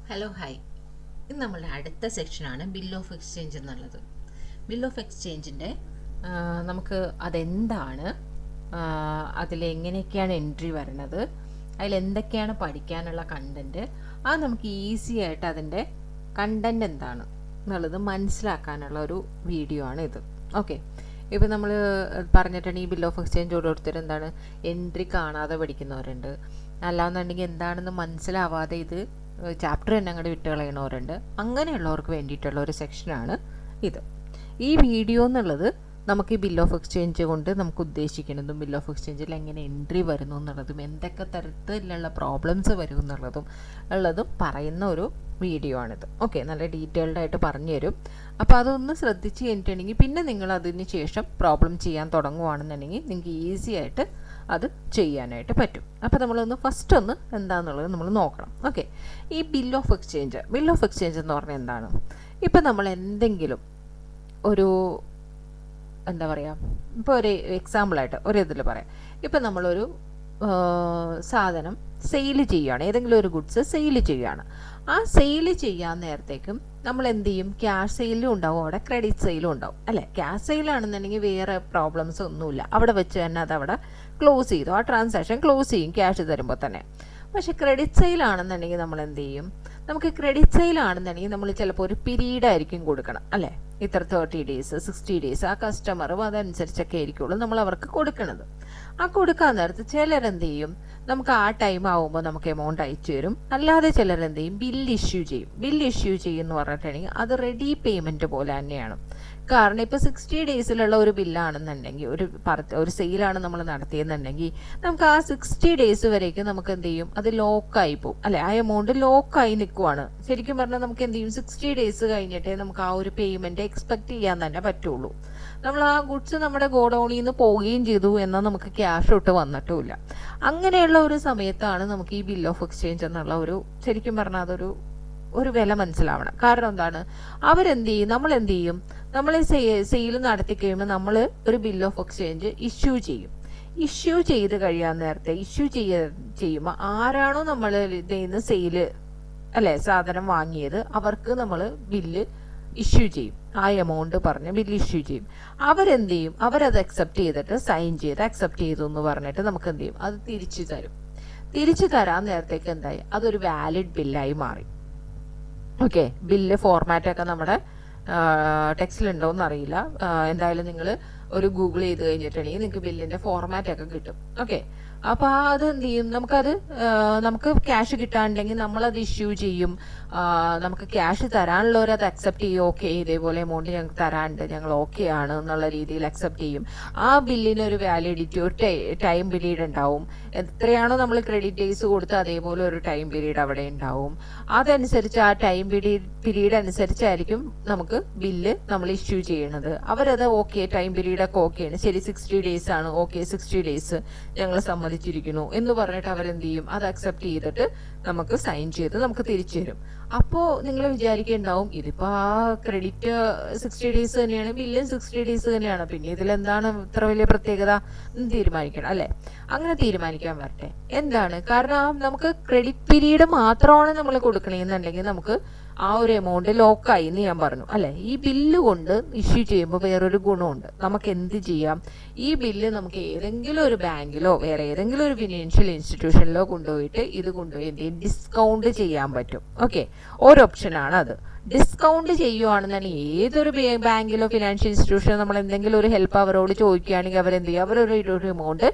Hello hi. ഇത് നമ്മളുടെ അടുത്ത സെക്ഷനാണ് ബിൽ ഓഫ് എക്സ്ചേഞ്ച് എന്നുള്ളത്. ബിൽ ഓഫ് എക്സ്ചേഞ്ചിൻ്റെ നമുക്ക് അതെന്താണ്, അതിലെങ്ങനെയൊക്കെയാണ് എൻട്രി വരണത്, അതിലെന്തൊക്കെയാണ് പഠിക്കാനുള്ള കണ്ടൻറ്റ്, അത് നമുക്ക് ഈസി ആയിട്ട് അതിൻ്റെ കണ്ടൻറ്റ് എന്താണ് എന്നുള്ളത് മനസ്സിലാക്കാനുള്ള ഒരു വീഡിയോ ആണ് ഇത്. ഓക്കെ, ഇപ്പോൾ നമ്മൾ പറഞ്ഞിട്ടുണ്ടെങ്കിൽ ഈ ബിൽ ഓഫ് എക്സ്ചേഞ്ച് ഓരോരുത്തർ എന്താണ് എൻട്രി കാണാതെ പഠിക്കുന്നവരുണ്ട്, അല്ലാന്നുണ്ടെങ്കിൽ എന്താണെന്ന് മനസ്സിലാവാതെ ഇത് ചാപ്റ്റർ തന്നെ അങ്ങോട്ട് വിട്ട് കളയണവരുണ്ട്. അങ്ങനെയുള്ളവർക്ക് വേണ്ടിയിട്ടുള്ള ഒരു സെക്ഷനാണ് ഇത്. ഈ വീഡിയോ എന്നുള്ളത് നമുക്ക് ഈ ബിൽ ഓഫ് എക്സ്ചേഞ്ച് കൊണ്ട് നമുക്ക് ഉദ്ദേശിക്കുന്നതും ബിൽ ഓഫ് എക്സ്ചേഞ്ചിൽ എങ്ങനെ എൻട്രി വരുന്നു എന്നുള്ളതും എന്തൊക്കെ തരത്തിലുള്ള പ്രോബ്ലംസ് വരും എന്നുള്ളതും പറയുന്ന ഒരു വീഡിയോ ആണിത്. ഓക്കെ, നല്ല ഡീറ്റെയിൽഡ് ആയിട്ട് പറഞ്ഞു തരും. അപ്പോൾ അതൊന്ന് ശ്രദ്ധിച്ച് കഴിഞ്ഞിട്ടുണ്ടെങ്കിൽ പിന്നെ നിങ്ങൾ അതിന് ശേഷം പ്രോബ്ലം ചെയ്യാൻ തുടങ്ങുകയാണെന്നുണ്ടെങ്കിൽ നിങ്ങൾക്ക് ഈസി ആയിട്ട് അത് ചെയ്യാനായിട്ട് പറ്റും. അപ്പോൾ നമ്മളൊന്ന് ഫസ്റ്റ് ഒന്ന് എന്താണെന്നുള്ളത് നമ്മൾ നോക്കണം. ഓക്കെ, ഈ ബിൽ ഓഫ് എക്സ്ചേഞ്ച് എന്ന് പറഞ്ഞാൽ എന്താണ്? ഇപ്പം നമ്മൾ എന്തെങ്കിലും ഒരു എന്താ പറയുക, ഇപ്പോൾ ഒരു എക്സാമ്പിളായിട്ട് ഒരു ഇതിൽ പറയാം. ഇപ്പം നമ്മളൊരു സാധനം സെയിൽ ചെയ്യുകയാണ്, ഏതെങ്കിലും ഒരു ഗുഡ്സ് സെയിൽ ചെയ്യുകയാണ്. ആ സെയിൽ ചെയ്യാൻ നേരത്തേക്കും നമ്മൾ എന്ത് ചെയ്യും? ക്യാഷ് സെയിലും ഉണ്ടാവും, അവിടെ ക്രെഡിറ്റ് സെയിലും ഉണ്ടാവും അല്ലേ? ക്യാഷ് സെയിലാണെന്നുണ്ടെങ്കിൽ വേറെ പ്രോബ്ലംസ് ഒന്നുമില്ല, അവിടെ വെച്ച് തന്നെ അതവിടെ ക്ലോസ് ചെയ്തു, ആ ട്രാൻസാക്ഷൻ ക്ലോസ് ചെയ്യും ക്യാഷ് തരുമ്പോൾ തന്നെ. പക്ഷേ ക്രെഡിറ്റ് സെയിലാണെന്നുണ്ടെങ്കിൽ നമ്മൾ എന്ത് ചെയ്യും? നമുക്ക് ക്രെഡിറ്റ് സെയിലാണെന്നുണ്ടെങ്കിൽ നമ്മൾ ചിലപ്പോൾ ഒരു പീരീഡ് ആയിരിക്കും കൊടുക്കണം അല്ലേ? ഇത്ര 30 ഡേയ്സ് 60 ഡേയ്സ് ആ കസ്റ്റമർ അതനുസരിച്ചൊക്കെ ആയിരിക്കുള്ളൂ നമ്മൾ അവർക്ക് കൊടുക്കുന്നത്. ആ കൊടുക്കാൻ നേരത്ത് ചിലരെന്ത് ചെയ്യും? നമുക്ക് ആ ടൈം ആകുമ്പോൾ നമുക്ക് എമൗണ്ട് അയച്ചു തരും. അല്ലാതെ ചിലരെന്ത് ചെയ്യും? ബില്ല് ഇഷ്യൂ ചെയ്യും. ബില്ല് ഇഷ്യൂ ചെയ്യുമെന്ന് പറഞ്ഞിട്ടുണ്ടെങ്കിൽ അത് റെഡി പേയ്മെൻറ്റ് പോലെ തന്നെയാണ്. കാരണം ഇപ്പോൾ 60 ഡേയ്സിലുള്ള ഒരു ബില്ലാണെന്നുണ്ടെങ്കിൽ, ഒരു സെയിലാണ് നമ്മൾ നടത്തിയെന്നുണ്ടെങ്കിൽ നമുക്ക് ആ 60 ഡേയ്സ് വരേക്കും നമുക്ക് എന്ത് ചെയ്യും? അത് ലോക്കായി പോകും അല്ലെ? ആ എമൗണ്ട് ലോക്കായി നിൽക്കുവാണ്. ശരിക്കും പറഞ്ഞാൽ നമുക്ക് എന്ത് ചെയ്യും? 60 ഡേയ്സ് കഴിഞ്ഞിട്ടേ നമുക്ക് ആ ഒരു പേയ്മെൻറ്റ് എക്സ്പെക്ട് ചെയ്യാൻ തന്നെ പറ്റുള്ളൂ. നമ്മൾ ആ ഗുഡ്സ് നമ്മുടെ ഗോഡൗണിൽ നിന്ന് പോവുകയും ചെയ്തു എന്നാൽ നമുക്ക് ക്യാഷ് ഒട്ട് വന്നിട്ടുമില്ല. അങ്ങനെയുള്ള ഒരു സമയത്താണ് നമുക്ക് ഈ ബിൽ ഓഫ് എക്സ്ചേഞ്ച് എന്നുള്ള ശരിക്കും പറഞ്ഞാൽ ഒരു വില മനസ്സിലാവണം. കാരണം എന്താണ്? അവരെന്ത് ചെയ്യും? നമ്മൾ സെയിൽ നടത്തി കഴിയുമ്പോൾ നമ്മൾ ഒരു ബിൽ ഓഫ് എക്സ്ചേഞ്ച് ഇഷ്യൂ ചെയ്യും. ഇഷ്യൂ ചെയ്ത് കഴിയാൻ നേരത്തെ ചെയ്യുമ്പോൾ ആരാണോ നമ്മൾ ഇതിൽ നിന്ന് സെയില് അല്ലെ സാധനം വാങ്ങിയത് അവർക്ക് നമ്മൾ ബില്ല് ഇഷ്യൂ ചെയ്യും. ആ എമൗണ്ട് പറഞ്ഞ് ബില്ല് ഇഷ്യൂ ചെയ്യും. അവരെന്ത് ചെയ്യും? അവരത് അക്സെപ്റ്റ് ചെയ്തിട്ട് സൈൻ ചെയ്ത് അക്സെപ്റ്റ് ചെയ്തു എന്ന് പറഞ്ഞിട്ട് നമുക്ക് എന്ത് ചെയ്യും? അത് തിരിച്ചു തരാൻ നേരത്തേക്ക് എന്തായി? അതൊരു വാലിഡ് ബില്ലായി മാറി. ഓക്കെ, ബില്ല് ഫോർമാറ്റൊക്കെ നമ്മുടെ ടെക്സ്റ്റിലുണ്ടോയെന്ന് അറിയില്ല. എന്തായാലും നിങ്ങൾ ഒരു ഗൂഗിൾ ചെയ്ത് കഴിഞ്ഞിട്ടുണ്ടെങ്കിൽ നിങ്ങൾക്ക് ബില്ലിൻ്റെ ഫോർമാറ്റൊക്കെ കിട്ടും. ഓക്കെ, അപ്പോൾ അത് എന്ത് ചെയ്യും? നമുക്ക് ക്യാഷ് കിട്ടാണ്ടെങ്കിൽ നമ്മളത് ഇഷ്യൂ ചെയ്യും. നമുക്ക് ക്യാഷ് തരാനുള്ളവർ അത് അക്സെപ്റ്റ് ചെയ്യും. ഓക്കെ, ഇതേപോലെ എമൗണ്ട് ഞങ്ങൾക്ക് തരാനുണ്ട്, ഞങ്ങൾ ഓക്കെ ആണ് എന്നുള്ള രീതിയിൽ അക്സെപ്റ്റ് ചെയ്യും. ആ ബില്ലിന് ഒരു വാലിഡിറ്റി, ഒരു ടൈം പീരീഡ് ഉണ്ടാവും. എത്രയാണോ നമ്മൾ ക്രെഡിറ്റ് ഡേയ്സ് കൊടുത്ത് അതേപോലെ ഒരു ടൈം പീരീഡ് അവിടെ ഉണ്ടാവും. അതനുസരിച്ച് ആ ടൈം പീരീഡ് അനുസരിച്ചായിരിക്കും നമുക്ക് ബില്ല് നമ്മൾ ഇഷ്യൂ ചെയ്യണത്. അവരത് ഓക്കെ, ടൈം പീരീഡൊക്കെ ഓക്കെയാണ്, ശരി 60 ഡേയ്സ് ആണ്, ഓക്കെ 60 ഡേയ്സ് ഞങ്ങൾ സമ്മതിച്ചിരിക്കുന്നു എന്ന് പറഞ്ഞിട്ട് അവരെന്ത് ചെയ്യും? അത് അക്സെപ്റ്റ് ചെയ്തിട്ട് നമുക്ക് സൈൻ ചെയ്ത് നമുക്ക് തിരിച്ചു തരും. അപ്പോൾ നിങ്ങൾ വിചാരിക്കുന്നുണ്ടാവും ഇതിപ്പോൾ ആ ക്രെഡിറ്റ് 60 ഡേയ്സ് തന്നെയാണ്, ബില്ലും 60 ഡേയ്സ് തന്നെയാണ്, പിന്നെ ഇതിലെന്താണ് ഇത്ര വലിയ പ്രത്യേകത എന്ന് തീരുമാനിക്കണം അല്ലേ? അങ്ങനെ തീരുമാനിക്കാൻ വരട്ടെ. എന്താണ് കാരണം? നമുക്ക് ക്രെഡിറ്റ് പീരീഡ് മാത്രമാണ് നമ്മൾ കൊടുക്കണമെന്നുണ്ടെങ്കിൽ നമുക്ക് ആ ഒരു എമൗണ്ട് ലോക്കായി എന്ന് ഞാൻ പറഞ്ഞു അല്ലെ? ഈ ബില്ല് കൊണ്ട് ഇഷ്യൂ ചെയ്യുമ്പോൾ വേറൊരു ഗുണമുണ്ട്. നമുക്ക് എന്ത് ചെയ്യാം? ഈ ബില്ല് നമുക്ക് ഏതെങ്കിലും ഒരു ബാങ്കിലോ വേറെ ഏതെങ്കിലും ഒരു ഫിനാൻഷ്യൽ ഇൻസ്റ്റിറ്റ്യൂഷനിലോ കൊണ്ടുപോയിട്ട് എന്ത് ചെയ്യും? ഡിസ്കൗണ്ട് ചെയ്യാൻ പറ്റും. ഓക്കെ, ഒരു ഓപ്ഷനാണ് അത്. ഡിസ്കൗണ്ട് ചെയ്യുവാണെന്നുണ്ടെങ്കിൽ ഏതൊരു ബാങ്കിലോ ഫിനാൻഷ്യൽ ഇൻസ്റ്റിറ്റ്യൂഷനോ നമ്മൾ എന്തെങ്കിലും ഒരു ഹെൽപ്പ് അവരോട് ചോദിക്കുകയാണെങ്കിൽ അവരെന്ത് ചെയ്യും? അവരൊരു എമൗണ്ട്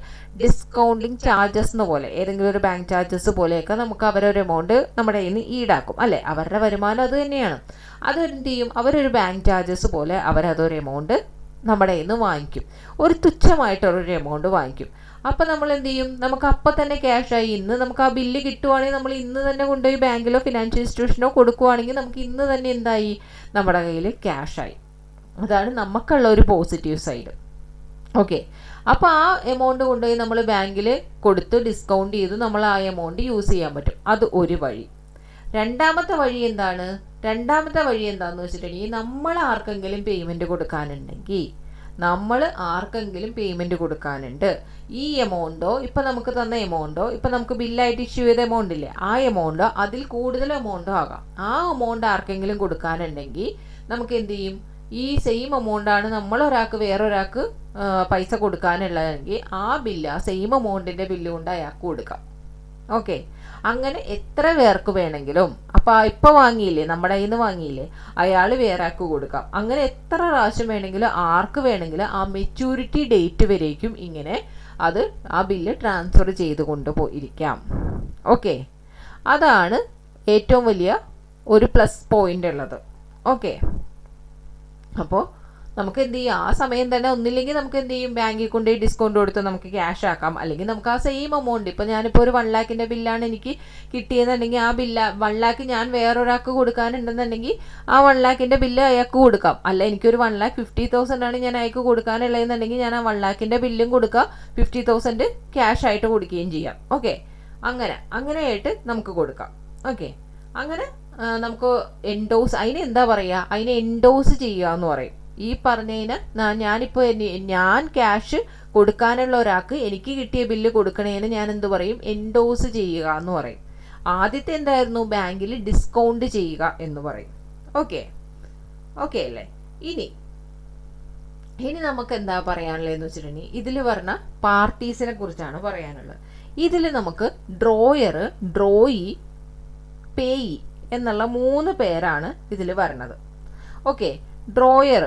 ഡിസ്കൗണ്ടിങ് ചാർജസ് എന്ന് പോലെ ഏതെങ്കിലും ഒരു ബാങ്ക് ചാർജസ് പോലെയൊക്കെ നമുക്ക് അവരൊരു എമൗണ്ട് നമ്മുടെ കയ്യിൽ നിന്ന് ഈടാക്കും അല്ലെ? അവരുടെ വരുമാനം അത് തന്നെയാണ്. അതെന്ത് ചെയ്യും? അവരൊരു ബാങ്ക് ചാർജസ് പോലെ അവരതൊരു എമൗണ്ട് നമ്മുടെ കയ്യിൽ നിന്ന് വാങ്ങിക്കും. ഒരു തുച്ഛമായിട്ടുള്ളൊരു എമൗണ്ട് വാങ്ങിക്കും. അപ്പം നമ്മൾ എന്ത് ചെയ്യും? നമുക്ക് അപ്പം തന്നെ ക്യാഷായി. ഇന്ന് നമുക്ക് ആ ബില്ല് കിട്ടുവാണെങ്കിൽ നമ്മൾ ഇന്ന് തന്നെ കൊണ്ടുപോയി ബാങ്കിലോ ഫിനാൻഷ്യൽ ഇൻസ്റ്റിറ്റ്യൂഷനോ കൊടുക്കുവാണെങ്കിൽ നമുക്ക് ഇന്ന് തന്നെ എന്തായി? നമ്മുടെ കയ്യിൽ ക്യാഷായി. അതാണ് നമുക്കുള്ള ഒരു പോസിറ്റീവ് സൈഡ്. ഓക്കെ, അപ്പോൾ ആ എമൗണ്ട് കൊണ്ടുപോയി നമ്മൾ ബാങ്കിൽ കൊടുത്ത് ഡിസ്കൗണ്ട് ചെയ്ത് നമ്മൾ ആ എമൗണ്ട് യൂസ് ചെയ്യാൻ പറ്റും. അത് ഒരു വഴി. രണ്ടാമത്തെ വഴി എന്താണെന്ന് വെച്ചിട്ടുണ്ടെങ്കിൽ നമ്മൾ ആർക്കെങ്കിലും പേയ്മെൻറ്റ് കൊടുക്കാനുണ്ടെങ്കിൽ നമ്മൾ ആർക്കെങ്കിലും പേയ്മെന്റ് കൊടുക്കാനുണ്ട്, ഈ എമൗണ്ടോ ഇപ്പൊ നമുക്ക് തന്ന എമൗണ്ടോ ഇപ്പൊ നമുക്ക് ബില്ലായിട്ട് ഇഷ്യൂ ചെയ്ത എമൗണ്ട് ഇല്ലേ, ആ എമൗണ്ടോ അതിൽ കൂടുതൽ എമൗണ്ടോ ആകാം, ആ എമൗണ്ട് ആർക്കെങ്കിലും കൊടുക്കാനുണ്ടെങ്കിൽ നമുക്ക് എന്ത് ചെയ്യും, ഈ സെയിം എമൗണ്ട് ആണ് നമ്മൾ ഒരാൾക്ക് വേറൊരാൾക്ക് പൈസ കൊടുക്കാനുള്ളതെങ്കിൽ ആ ബില്ല്, ആ സെയിം എമൗണ്ടിന്റെ ബില്ല് കൊണ്ട് അയാൾക്ക് കൊടുക്കാം. ഓക്കെ, അങ്ങനെ എത്ര പേർക്ക് വേണമെങ്കിലും, അപ്പൊ ഇപ്പൊ വാങ്ങിയില്ലേ, നമ്മുടെ കയ്യിൽ നിന്ന് വാങ്ങിയില്ലേ, അയാൾ വേറെ ആൾക്ക് കൊടുക്കാം. അങ്ങനെ എത്ര പ്രാവശ്യം വേണമെങ്കിലും ആർക്ക് വേണമെങ്കിലും ആ മെച്യൂരിറ്റി ഡേറ്റ് വരേക്കും ഇങ്ങനെ അത് ആ ബില്ല് ട്രാൻസ്ഫർ ചെയ്ത് കൊണ്ടുപോയിരിക്കാം. ഓക്കെ, അതാണ് ഏറ്റവും വലിയ ഒരു പ്ലസ് പോയിന്റ് ഉള്ളത്. ഓക്കെ, അപ്പോൾ നമുക്ക് എന്ത് ചെയ്യും, ആ സമയം തന്നെ ഒന്നില്ലെങ്കിൽ നമുക്ക് എന്ത് ചെയ്യും, ബാങ്കിൽ കൊണ്ടുപോയി ഡിസ്കൗണ്ട് കൊടുത്ത് നമുക്ക് ക്യാഷ് ആക്കാം, അല്ലെങ്കിൽ നമുക്ക് ആ സെയിം എമൗണ്ട്, ഇപ്പൊ ഞാനിപ്പോൾ ഒരു 1 lakhന്റെ ബില്ലാണ് എനിക്ക് കിട്ടിയെന്നുണ്ടെങ്കിൽ ആ ബില്ല് 1 lakh ഞാൻ വേറൊരാൾക്ക് കൊടുക്കാനുണ്ടെന്നുണ്ടെങ്കിൽ ആ 1 lakhന്റെ ബില്ല് അയാൾക്ക് കൊടുക്കാം. അല്ല, എനിക്കൊരു 1,50,000 ആണ് ഞാൻ അയാൾക്ക് കൊടുക്കാനുള്ളതെന്നുണ്ടെങ്കിൽ ഞാൻ ആ 1 lakhന്റെ ബില്ലും കൊടുക്കുക, 50,000 ക്യാഷ് ആയിട്ട് കൊടുക്കുകയും ചെയ്യാം. ഓക്കെ, അങ്ങനെയായിട്ട് നമുക്ക് കൊടുക്കാം. ഓക്കെ, അങ്ങനെ നമുക്ക് എൻഡോസ്, അതിന് എന്താ പറയുക, അതിനെ എൻഡോസ് ചെയ്യുക എന്ന് പറയും. ഈ പറഞ്ഞതിന് ഞാനിപ്പോൾ ഞാൻ ക്യാഷ് കൊടുക്കാനുള്ള ഒരാൾക്ക് എനിക്ക് കിട്ടിയ ബില്ല് കൊടുക്കണേന് ഞാൻ എന്ത് പറയും, എൻഡോസ് ചെയ്യുക എന്ന് പറയും. ആദ്യത്തെ എന്തായിരുന്നു, ബാങ്കിൽ ഡിസ്കൗണ്ട് ചെയ്യുക എന്ന് പറയും. ഓക്കെ അല്ലേ. ഇനി നമുക്ക് എന്താ പറയാനുള്ളതെന്ന് വെച്ചിട്ടുണ്ടെങ്കിൽ ഇതിൽ പറഞ്ഞ പാർട്ടീസിനെ കുറിച്ചാണ് പറയാനുള്ളത്. ഇതിൽ നമുക്ക് ഡ്രോയർ, ഡ്രോയി, പേയി എന്നുള്ള 3 പേരാണ് ഇതിൽ വരണത്. ഓക്കെ, ഡ്രോയർ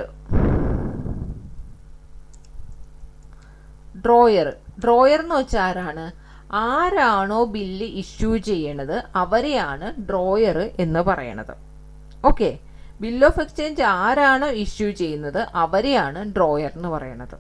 എന്ന് വെച്ചാൽ ആരാണോ ബില്ല് ഇഷ്യൂ ചെയ്യണത് അവരെയാണ് ഡ്രോയർ എന്ന് പറയണത്. ഓക്കെ, ബിൽ ഓഫ് എക്സ്ചേഞ്ച് ആരാണോ ഇഷ്യൂ ചെയ്യുന്നത് അവരെയാണ് ഡ്രോയർ എന്ന് പറയണത്.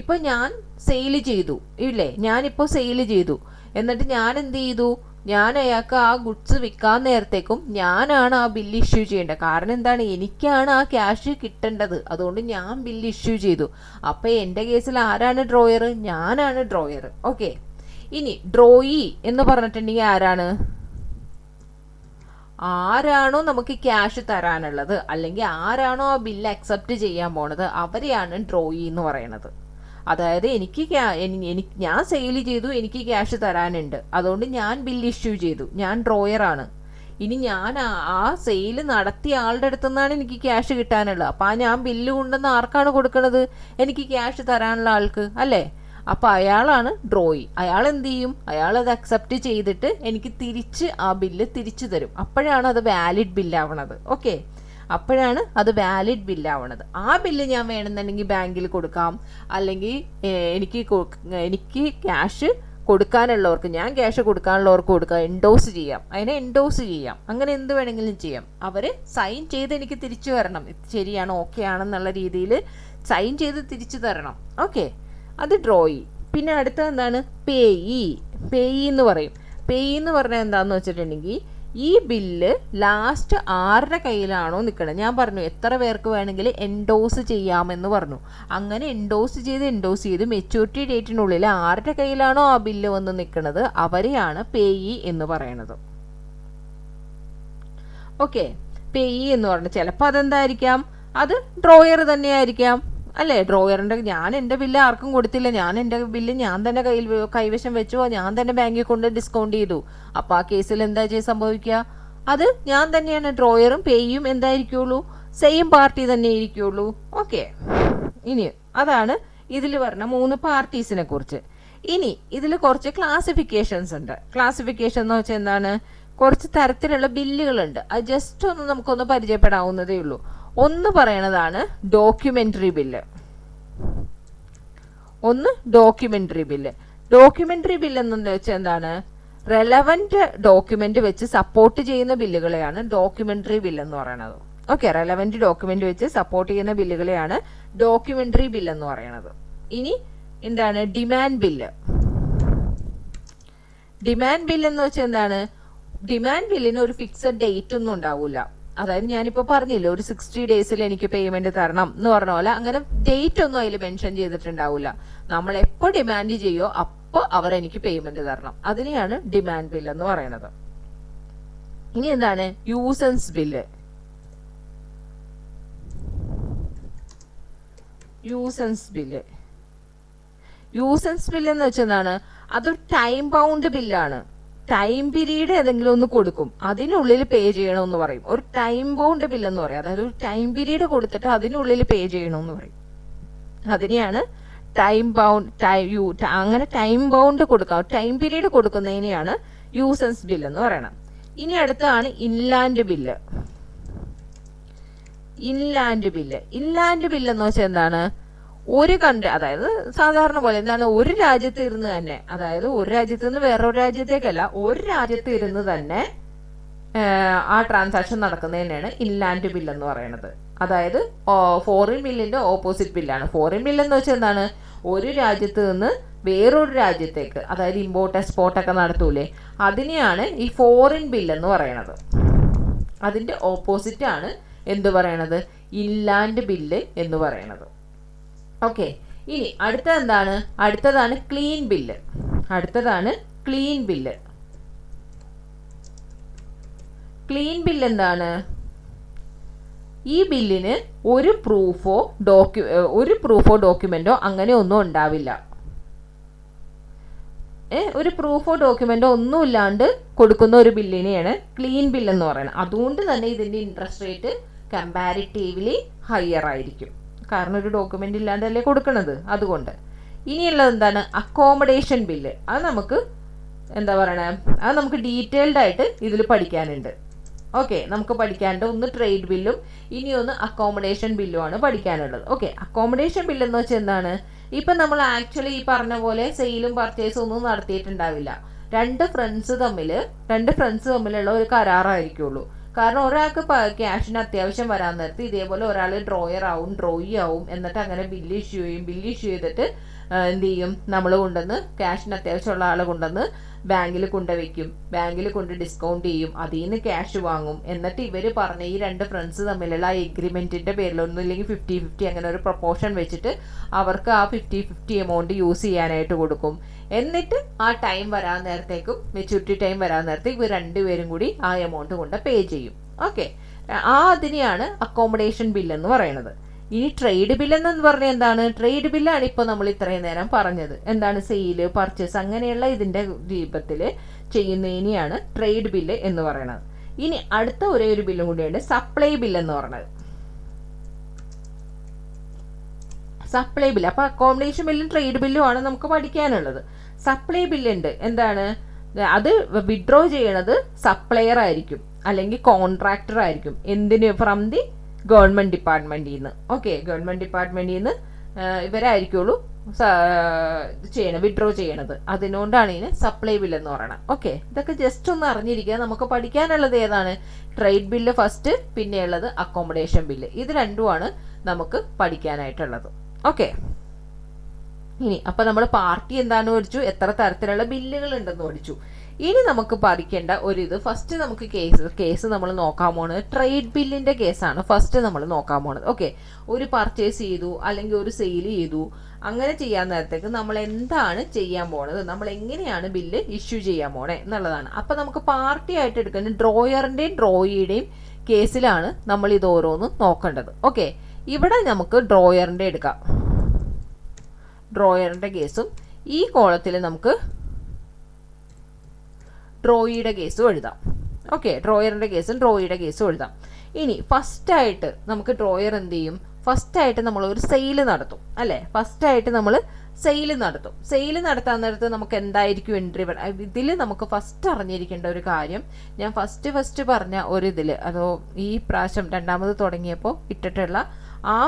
ഇപ്പൊ ഞാൻ സെയിൽ ചെയ്തു ഇല്ലേ, ഞാനിപ്പോ സെയിൽ ചെയ്തു, എന്നിട്ട് ഞാൻ എന്ത് ചെയ്തു, ഞാൻ അയാൾക്ക് ആ ഗുഡ്സ് വിൽക്കാൻ നേരത്തേക്കും ഞാനാണ് ആ ബില്ല് ഇഷ്യൂ ചെയ്യേണ്ടത്. കാരണം എന്താണ്, എനിക്കാണ് ആ ക്യാഷ് കിട്ടേണ്ടത്, അതുകൊണ്ട് ഞാൻ ബില്ല് ഇഷ്യൂ ചെയ്തു. അപ്പൊ എന്റെ കേസിൽ ആരാണ് ഡ്രോയർ, ഞാനാണ് ഡ്രോയർ. ഓക്കെ, ഇനി ഡ്രോയി എന്ന് പറഞ്ഞിട്ടുണ്ടെങ്കിൽ ആരാണോ നമുക്ക് ക്യാഷ് തരാനുള്ളത്, അല്ലെങ്കിൽ ആരാണോ ആ ബില്ല് അക്സെപ്റ്റ് ചെയ്യാൻ പോണത് അവരെയാണ് ഡ്രോയി എന്ന് പറയണത്. അതായത് ഞാൻ സെയിൽ ചെയ്തു, എനിക്ക് ക്യാഷ് തരാനുണ്ട്, അതുകൊണ്ട് ഞാൻ ബില്ല് ഇഷ്യൂ ചെയ്തു, ഞാൻ ഡ്രോയർ ആണ്. ഇനി ഞാൻ ആ സെയിൽ നടത്തിയ ആളുടെ അടുത്തു നിന്നാണ് എനിക്ക് ക്യാഷ് കിട്ടാനുള്ളത്. അപ്പൊ ഞാൻ ബില്ല് കൊണ്ടുവന്ന് ആർക്കാണ് കൊടുക്കണത്, എനിക്ക് ക്യാഷ് തരാനുള്ള ആൾക്ക് അല്ലേ. അപ്പൊ അയാളാണ് ഡ്രോയി. അയാൾ എന്ത് ചെയ്യും, അയാൾ അത് അക്സെപ്റ്റ് ചെയ്തിട്ട് എനിക്ക് തിരിച്ച് ആ ബില്ല് തിരിച്ചു തരും. അപ്പോഴാണ് അത് വാലിഡ് ബില്ലാവണത്. ഓക്കെ, അപ്പോഴാണ് അത് വാലിഡ് ബില്ലാവണത്. ആ ബില്ല് ഞാൻ വേണമെന്നുണ്ടെങ്കിൽ ബാങ്കിൽ കൊടുക്കാം, അല്ലെങ്കിൽ എനിക്ക് ക്യാഷ് കൊടുക്കാനുള്ളവർക്ക്, ഞാൻ ക്യാഷ് കൊടുക്കാനുള്ളവർക്ക് കൊടുക്കാം, എൻഡോസ് ചെയ്യാം, അതിനെ എൻഡോസ് ചെയ്യാം, അങ്ങനെ എന്ത് വേണമെങ്കിലും ചെയ്യാം. അവര് സൈൻ ചെയ്ത് എനിക്ക് തിരിച്ചു തരണം, ശരിയാണ്, ഓക്കെ ആണെന്നുള്ള രീതിയിൽ സൈൻ ചെയ്ത് തിരിച്ചു തരണം. ഓക്കെ, അത് ഡ്രോയി. പിന്നെ അടുത്ത എന്താണ്, പേയി എന്ന് പറയും. പേയി എന്ന് പറഞ്ഞാൽ എന്താന്ന് വെച്ചിട്ടുണ്ടെങ്കിൽ ഈ ബില്ല് ലാസ്റ്റ് ആരുടെ കയ്യിലാണോ നിൽക്കുന്നത്, ഞാൻ പറഞ്ഞു എത്ര പേർക്ക് വേണമെങ്കിൽ എൻഡോസ് ചെയ്യാമെന്ന് പറഞ്ഞു. അങ്ങനെ എൻഡോസ് ചെയ്ത് മെച്യൂരിറ്റി ഡേറ്റിനുള്ളിൽ ആരുടെ കയ്യിലാണോ ആ ബില്ല് വന്ന് നിൽക്കുന്നത് അവരെയാണ് പേയി എന്ന് പറയണത്. ഓക്കെ, പേയി എന്ന് പറഞ്ഞാൽ ചിലപ്പോൾ അതെന്തായിരിക്കാം, അത് ഡ്രോയർ തന്നെയായിരിക്കാം അല്ലേ. ഡ്രോയറിന്റെ ഞാൻ എൻ്റെ ബില്ല് ആർക്കും കൊടുത്തില്ല, ഞാൻ എൻ്റെ ബില്ല് ഞാൻ തന്നെ കൈവശം വെച്ചു, ഞാൻ തന്നെ ബാങ്കിൽ കൊണ്ട് ഡിസ്കൗണ്ട് ചെയ്തു. അപ്പൊ ആ കേസിൽ എന്താ സംഭവിക്കുക, അത് ഞാൻ തന്നെയാണ് ഡ്രോയറും പേയും എന്തായിരിക്കുള്ളൂ, സെയിം പാർട്ടി തന്നെ ഇരിക്കുള്ളൂ. ഓക്കെ, ഇനി അതാണ് ഇതിൽ പറഞ്ഞ 3 പാർട്ടീസിനെ കുറിച്ച്. ഇനി ഇതിൽ കുറച്ച് ക്ലാസിഫിക്കേഷൻസ് ഉണ്ട്. ക്ലാസിഫിക്കേഷൻ എന്ന് വെച്ചാൽ എന്താണ്, കുറച്ച് തരത്തിലുള്ള ബില്ലുകളുണ്ട്. അത് ജസ്റ്റ് ഒന്ന് നമുക്കൊന്ന് പരിചയപ്പെടാവുന്നതേ ഉള്ളൂ. ഒന്ന് പറയണതാണ് ഡോക്യുമെന്ററി ബില്ല്. ഡോക്യുമെന്ററി ബില്ല് എന്ന് വെച്ചാൽ എന്താണ്, റെലവന്റ് ഡോക്യുമെന്റ് വെച്ച് സപ്പോർട്ട് ചെയ്യുന്ന ബില്ലുകളെയാണ് ഡോക്യുമെന്ററി ബില്ല് എന്ന് പറയുന്നത്. ഓക്കെ, റെലവന്റ് ഡോക്യുമെന്റ് വെച്ച് സപ്പോർട്ട് ചെയ്യുന്ന ബില്ലുകളെയാണ് ഡോക്യുമെന്ററി ബില്ല് എന്ന് പറയുന്നത്. ഇനി എന്താണ് ഡിമാൻഡ് ബില്ല്. ഡിമാൻഡ് ബില്ല് എന്ന് വെച്ചാൽ എന്താണ്, ഡിമാൻഡ് ബില്ലിന് ഒരു ഫിക്സഡ് ഡേറ്റ് ഒന്നും ഉണ്ടാവില്ല. അതായത് ഞാനിപ്പോ പറഞ്ഞില്ലേ, ഒരു 60 days എനിക്ക് പേയ്മെന്റ് തരണം എന്ന് പറഞ്ഞ പോലെ അങ്ങനെ ഡേറ്റ് ഒന്നും അതിൽ മെൻഷൻ ചെയ്തിട്ടുണ്ടാവില്ല. നമ്മൾ എപ്പോ ഡിമാൻഡ് ചെയ്യോ അപ്പോൾ അവർ എനിക്ക് പേയ്മെന്റ് തരണം. അതിനെയാണ് ഡിമാൻഡ് ബില്ല് എന്ന് പറയുന്നത്. ഇനി എന്താണ് യൂസൻസ് ബില്ല്. യൂസൻസ് ബില്ല്. യൂസൻസ് ബില്ല് എന്ന് വെച്ചെന്താണ്, അതൊരു ടൈം ബൗണ്ട് ബില്ലാണ്. ടൈം പീരീഡ് ഏതെങ്കിലും ഒന്ന് കൊടുക്കും, അതിനുള്ളിൽ പേ ചെയ്യണമെന്ന് പറയും. ഒരു ടൈം ബൗണ്ട് ബില്ലെന്ന് പറയും. അതായത് ഒരു ടൈം പീരീഡ് കൊടുത്തിട്ട് അതിനുള്ളിൽ പേ ചെയ്യണമെന്ന് പറയും. അതിനെയാണ് ടൈം ബൗണ്ട് അങ്ങനെ ടൈം ബൗണ്ട് കൊടുക്കാം, ടൈം പീരീഡ് കൊടുക്കുന്നതിനെയാണ് യൂസൻസ് ബില്ല് എന്ന് പറയണം. ഇനി അടുത്താണ് ഇൻലാൻഡ് ബില്ല്. ഇൻലാൻഡ് ബില്ല് എന്ന് വെച്ചാൽ എന്താണ്, ഒരു കൺട്രി, അതായത് സാധാരണ പോലെ എന്താണ്, ഒരു രാജ്യത്ത് ഇരുന്ന് തന്നെ, അതായത് ഒരു രാജ്യത്ത് നിന്ന് വേറൊരു രാജ്യത്തേക്കല്ല, ഒരു രാജ്യത്ത് ഇരുന്ന് തന്നെ ആ ട്രാൻസാക്ഷൻ നടക്കുന്നതിനാണ് ഇൻലാൻഡ് ബില്ല് എന്ന് പറയുന്നത്. അതായത് ഫോറിൻ ബില്ലിന്റെ ഓപ്പോസിറ്റ് ബില്ലാണ്. ഫോറിൻ ബില്ല് എന്ന് വെച്ചാൽ എന്താണ്, ഒരു രാജ്യത്ത് നിന്ന് വേറൊരു രാജ്യത്തേക്ക്, അതായത് ഇമ്പോർട്ട് എക്സ്പോർട്ട് ഒക്കെ നടത്തൂലേ, അതിനെയാണ് ഈ ഫോറിൻ ബില്ല് എന്ന് പറയുന്നത്. അതിന്റെ ഓപ്പോസിറ്റ് ആണ് എന്ത് പറയണത്, ഇൻലാൻഡ് ബില്ല് എന്ന് പറയുന്നത്. ഓക്കെ, ഇനി അടുത്തതാണ് ക്ലീൻ ബില്ല്. ക്ലീൻ ബില്ല് എന്താണ്, ഈ ബില്ലിന് ഒരു പ്രൂഫോ ഡോക്യുമെന്റോ അങ്ങനെ ഒന്നും ഉണ്ടാവില്ല. ഒരു പ്രൂഫോ ഡോക്യുമെന്റോ ഒന്നും ഇല്ലാണ്ട് കൊടുക്കുന്ന ഒരു ബില്ലിനെയാണ് ക്ലീൻ ബില്ല് എന്ന് പറയുന്നത്. അതുകൊണ്ട് തന്നെ ഇതിന്റെ ഇൻട്രസ്റ്റ് റേറ്റ് കമ്പാരിറ്റീവ്ലി ഹയർ ആയിരിക്കും, കാരണം ഒരു ഡോക്യുമെന്റ് ഇല്ലാണ്ടല്ലേ കൊടുക്കുന്നത്, അതുകൊണ്ട്. ഇനിയുള്ളത് എന്താണ്, അക്കോമഡേഷൻ ബില്ല്. അത് നമുക്ക് ഡീറ്റെയിൽഡ് ആയിട്ട് ഇതിൽ പഠിക്കാനുണ്ട്. ഓക്കെ, നമുക്ക് പഠിക്കാനുണ്ട്. ഒന്ന് ട്രേഡ് ബില്ലും ഇനി ഒന്ന് അക്കോമഡേഷൻ ബില്ലുമാണ് പഠിക്കാനുള്ളത്. ഓക്കെ, അക്കോമഡേഷൻ ബില്ല് എന്ന് വെച്ചാൽ എന്താണ്, ഇപ്പം നമ്മൾ ആക്ച്വലി ഈ പറഞ്ഞ പോലെ സെയിലും പർച്ചേസും ഒന്നും നടത്തിയിട്ടുണ്ടാവില്ല. രണ്ട് ഫ്രണ്ട്സ് തമ്മിലുള്ള ഒരു കരാറായിരിക്കുള്ളൂ. കാരണം ഒരാൾക്ക് ക്യാഷിന് അത്യാവശ്യം വരാൻ നേരത്ത് ഇതേപോലെ ഒരാൾ ഡ്രോയി ആവും, എന്നിട്ട് അങ്ങനെ ബില്ല് ഇഷ്യൂ ചെയ്തിട്ട് എന്ത് ചെയ്യും, നമ്മൾ കൊണ്ടുവന്ന് ക്യാഷിന് അത്യാവശ്യമുള്ള ആളെ കൊണ്ടുവന്ന് ബാങ്കിൽ കൊണ്ടുവയ്ക്കും, ബാങ്കിൽ കൊണ്ട് ഡിസ്കൗണ്ട് ചെയ്യും, അതിൽ നിന്ന് ക്യാഷ് വാങ്ങും. എന്നിട്ട് ഇവർ പറഞ്ഞ ഈ രണ്ട് ഫ്രണ്ട്സ് തമ്മിലുള്ള ആ എഗ്രിമെന്റിന്റെ പേരിൽ ഒന്നുമില്ലെങ്കിൽ 50-50 അങ്ങനെ ഒരു പ്രൊപ്പോർഷൻ വെച്ചിട്ട് അവർക്ക് ആ 50-50 എമൗണ്ട് യൂസ് ചെയ്യാനായിട്ട് കൊടുക്കും. എന്നിട്ട് ആ ടൈം വരാൻ നേരത്തേക്കും, മെച്യൂരിറ്റി ടൈം വരാൻ നേരത്തേക്ക് ഇവർ രണ്ടുപേരും കൂടി ആ എമൗണ്ട് കൊണ്ട് പേ ചെയ്യും. ഓക്കെ, അതിനെയാണ് അക്കോമഡേഷൻ ബില്ല് എന്ന് പറയുന്നത്. ഇനി ട്രേഡ് ബില്ല് എന്ന് പറഞ്ഞാൽ എന്താണ്, ട്രേഡ് ബില്ലാണ് ഇപ്പോൾ നമ്മൾ ഇത്രയും നേരം പറഞ്ഞത്. എന്താണ്, സെയില് പർച്ചേസ് അങ്ങനെയുള്ള ഇതിന്റെ രൂപത്തിൽ ചെയ്യുന്നതിനെയാണ് ട്രേഡ് ബില്ല് എന്ന് പറയുന്നത്. ഇനി അടുത്ത ഒരേ ഒരു ബില്ലും കൂടിയുണ്ട്, സപ്ലൈ ബില്ല് എന്ന് പറയുന്നത്. സപ്ലൈ ബില്ല്, അപ്പൊ അക്കോമഡേഷൻ ബില്ലും ട്രേഡ് ബില്ലും ആണ് നമുക്ക് പഠിക്കാനുള്ളത്. സപ്ലൈ ബില്ലുണ്ട്, എന്താണ്, അത് വിഡ്രോ ചെയ്യണത് സപ്ലയർ ആയിരിക്കും അല്ലെങ്കിൽ കോൺട്രാക്ടർ ആയിരിക്കും. എന്തിന്, ഫ്രം ദി ഗവൺമെന്റ് ഡിപ്പാർട്ട്മെന്റിൽ നിന്ന്. ഓക്കെ, ഗവൺമെന്റ് ഡിപ്പാർട്ട്മെന്റിൽ നിന്ന് ഇവരായിരിക്കുള്ളൂ വിഡ്രോ ചെയ്യണത്. അതിനോണ്ടാണ് ഇതിന് സപ്ലൈ ബില്ല് എന്ന് പറയുന്നത്. ഓക്കെ, ഇതൊക്കെ ജസ്റ്റ് ഒന്ന് അറിഞ്ഞിരിക്കുക. നമുക്ക് പഠിക്കാനുള്ളത് ഏതാണ്, ട്രേഡ് ബില്ല് ഫസ്റ്റ്, പിന്നെയുള്ളത് അക്കോമഡേഷൻ ബില്ല്. ഇത് രണ്ടുമാണ് നമുക്ക് പഠിക്കാനായിട്ടുള്ളത്. ഓക്കെ, ഇനി അപ്പൊ നമ്മൾ പാർട്ടി എന്താണെന്ന് പഠിച്ചു, എത്ര തരത്തിലുള്ള ബില്ലുകൾ ഉണ്ടെന്ന് പഠിച്ചു. ഇനി നമുക്ക് പഠിക്കേണ്ട ഇത് ഫസ്റ്റ് നമുക്ക് കേസ് നമ്മൾ നോക്കാൻ പോണത് ട്രേഡ് ബില്ലിന്റെ കേസാണ് ഫസ്റ്റ് നമ്മൾ നോക്കാൻ പോണത്. ഓക്കെ, ഒരു പർച്ചേസ് ചെയ്തു അല്ലെങ്കിൽ ഒരു സെയിൽ ചെയ്തു, അങ്ങനെ ചെയ്യാൻ നേരത്തേക്ക് നമ്മൾ എന്താണ് ചെയ്യാൻ പോണത്, നമ്മൾ എങ്ങനെയാണ് ബില്ല് ഇഷ്യൂ ചെയ്യാൻ പോണേ എന്നുള്ളതാണ്. അപ്പൊ നമുക്ക് പാർട്ടി ആയിട്ട് എടുക്കുന്ന ഡ്രോയറിന്റെയും ഡ്രോയിയുടെയും കേസിലാണ് നമ്മൾ ഇത് ഓരോന്നും നോക്കേണ്ടത്. ഓക്കെ, ഇവിടെ നമുക്ക് ഡ്രോയറിന്റെ എടുക്കാം, ഡ്രോയറിന്റെ കേസും ഈ കോളത്തിൽ നമുക്ക് ഡ്രോയിയുടെ കേസും എഴുതാം. ഓക്കെ, ഡ്രോയറിന്റെ കേസും ഡ്രോയിയുടെ കേസും എഴുതാം. ഇനി ഫസ്റ്റ് ആയിട്ട് നമുക്ക് ഡ്രോയർ എന്ത് ചെയ്യും, ഫസ്റ്റ് ആയിട്ട് നമ്മൾ ഒരു സെയില് നടത്തും അല്ലേ, ഫസ്റ്റ് ആയിട്ട് നമ്മൾ സെയില് നടത്തും. സെയില് നടത്താൻ നേരത്ത് നമുക്ക് എന്തായിരിക്കും എൻട്രി, ഇതിൽ നമുക്ക് ഫസ്റ്റ് അറിഞ്ഞിരിക്കേണ്ട ഒരു കാര്യം, ഞാൻ ഫസ്റ്റ് പറഞ്ഞ ഒരു ഇതിൽ, അതോ ഈ പ്രാവശ്യം രണ്ടാമത് തുടങ്ങിയപ്പോൾ ഇട്ടിട്ടുള്ള ആ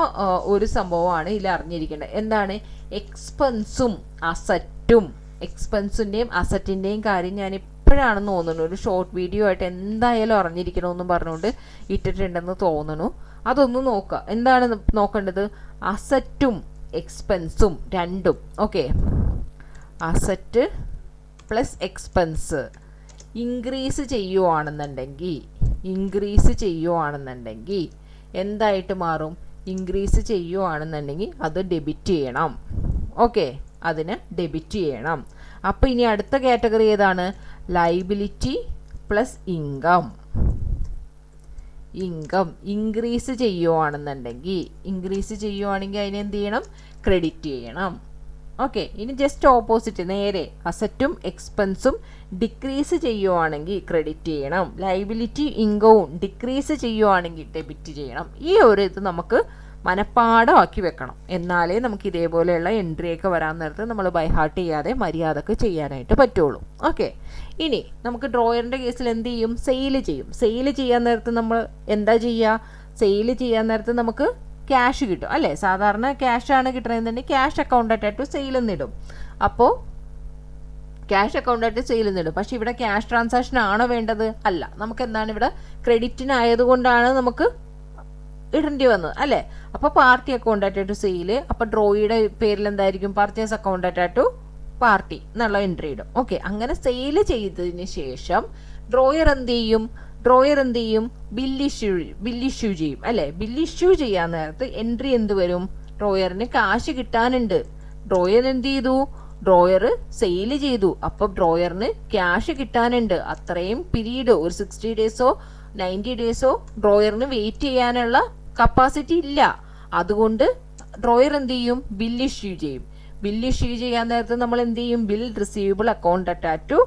ഒരു സംഭവമാണ് ഇതിൽ അറിഞ്ഞിരിക്കേണ്ടത്. എന്താണ്, എക്സ്പെൻസും അസറ്റും. എക്സ്പെൻസിന്റെയും അസറ്റിന്റെയും കാര്യം ഞാൻ ഇപ്പോഴാണെന്ന് തോന്നുന്നു, ഒരു ഷോർട്ട് വീഡിയോ ആയിട്ട് എന്തായാലും അറിഞ്ഞിരിക്കണമെന്നും പറഞ്ഞുകൊണ്ട് ഇട്ടിട്ടുണ്ടെന്ന് തോന്നുന്നു. അതൊന്ന് നോക്കുക. എന്താണ് നോക്കേണ്ടത്, അസറ്റും എക്സ്പെൻസും രണ്ടും. Okay, asset plus expense increase ചെയ്യുവാണെന്നുണ്ടെങ്കിൽ എന്തായിട്ട് മാറും, ഇൻക്രീസ് ചെയ്യുവാണെന്നുണ്ടെങ്കിൽ അത് ഡെബിറ്റ് ചെയ്യണം. ഓക്കെ, അതിന് ഡെബിറ്റ് ചെയ്യണം. അപ്പോൾ ഇനി അടുത്ത കാറ്റഗറി ഏതാണ്, liability plus income. Income increase ചെയ്യുവാണെങ്കിൽ അതിനെ എന്ത് ചെയ്യണം, ക്രെഡിറ്റ് ചെയ്യണം. ഓക്കെ, ഇനി ജസ്റ്റ് ഓപ്പോസിറ്റ്, നേരെ അസറ്റും എക്സ്പെൻസും ഡിക്രീസ് ചെയ്യുവാണെങ്കിൽ ക്രെഡിറ്റ് ചെയ്യണം, ലൈബിലിറ്റി ഇൻകവും ഡിക്രീസ് ചെയ്യുവാണെങ്കിൽ ഡെബിറ്റ് ചെയ്യണം. ഈ ഒരു ഇത് നമുക്ക് മനഃപ്പാടമാക്കി വെക്കണം. എന്നാലേ നമുക്ക് ഇതേപോലെയുള്ള എൻട്രിയൊക്കെ വരാൻ നേരത്ത് നമ്മൾ ബൈ ഹാർട്ട് ചെയ്യാതെ മര്യാദക്ക് ചെയ്യാനായിട്ട് പറ്റുള്ളൂ. ഓക്കെ, ഇനി നമുക്ക് ഡ്രോയറിൻ്റെ കേസിൽ എന്ത് ചെയ്യും, സെയിൽ ചെയ്യും. സെയിൽ ചെയ്യാൻ നേരത്ത് നമ്മൾ എന്താ ചെയ്യുക, സെയിൽ ചെയ്യാൻ നേരത്ത് നമുക്ക് ക്യാഷ് കിട്ടും അല്ലേ. സാധാരണ ക്യാഷാണ് കിട്ടണമെന്നുണ്ടെങ്കിൽ ക്യാഷ് അക്കൗണ്ടായിട്ട് സെയിൽ എന്നിടും. അപ്പോൾ ക്യാഷ് അക്കൗണ്ടായിട്ട് സെയിൽ എന്നിടും. പക്ഷേ ഇവിടെ ക്യാഷ് ട്രാൻസാക്ഷൻ ആണോ വേണ്ടത്? അല്ല. നമുക്ക് എന്താണ് ഇവിടെ ക്രെഡിറ്റിനായതുകൊണ്ടാണ് നമുക്ക് ഇടേണ്ടി വന്നത് അല്ലേ. അപ്പോൾ പാർട്ടി അക്കൗണ്ടായിട്ട് സെയിൽ, അപ്പോൾ ഡ്രോയിയുടെ പേരിൽ എന്തായിരിക്കും, പർച്ചേസ് അക്കൗണ്ടായിട്ട് പാർട്ടി എന്നുള്ള എൻട്രി ഇടും. ഓക്കെ, അങ്ങനെ സെയിൽ ചെയ്തതിന് ശേഷം ഡ്രോയർ എന്ത് ചെയ്യും, ബില്ല് ഇഷ്യൂ ചെയ്യും അല്ലേ. ബില്ല് ഇഷ്യൂ ചെയ്യാൻ നേരത്ത് എൻട്രി എന്ത് വരും, ഡ്രോയറിന് കാശ് കിട്ടാനുണ്ട്. ഡ്രോയർ എന്ത് ചെയ്തു, ഡ്രോയർ സെയിൽ ചെയ്തു. അപ്പം ഡ്രോയറിന് ക്യാഷ് കിട്ടാനുണ്ട്. അത്രയും പീരീഡ്, ഒരു 60 ഡേയ്സോ 90 ഡേയ്സോ ഡ്രോയറിന് വെയിറ്റ് ചെയ്യാനുള്ള കപ്പാസിറ്റി ഇല്ല. അതുകൊണ്ട് ഡ്രോയർ എന്ത് ചെയ്യും, ബില്ല് ഇഷ്യൂ ചെയ്യും. ബില്ല് ഇഷ്യൂ ചെയ്യാൻ നേരത്ത് നമ്മൾ എന്ത് ചെയ്യും, bill receivable account debtor to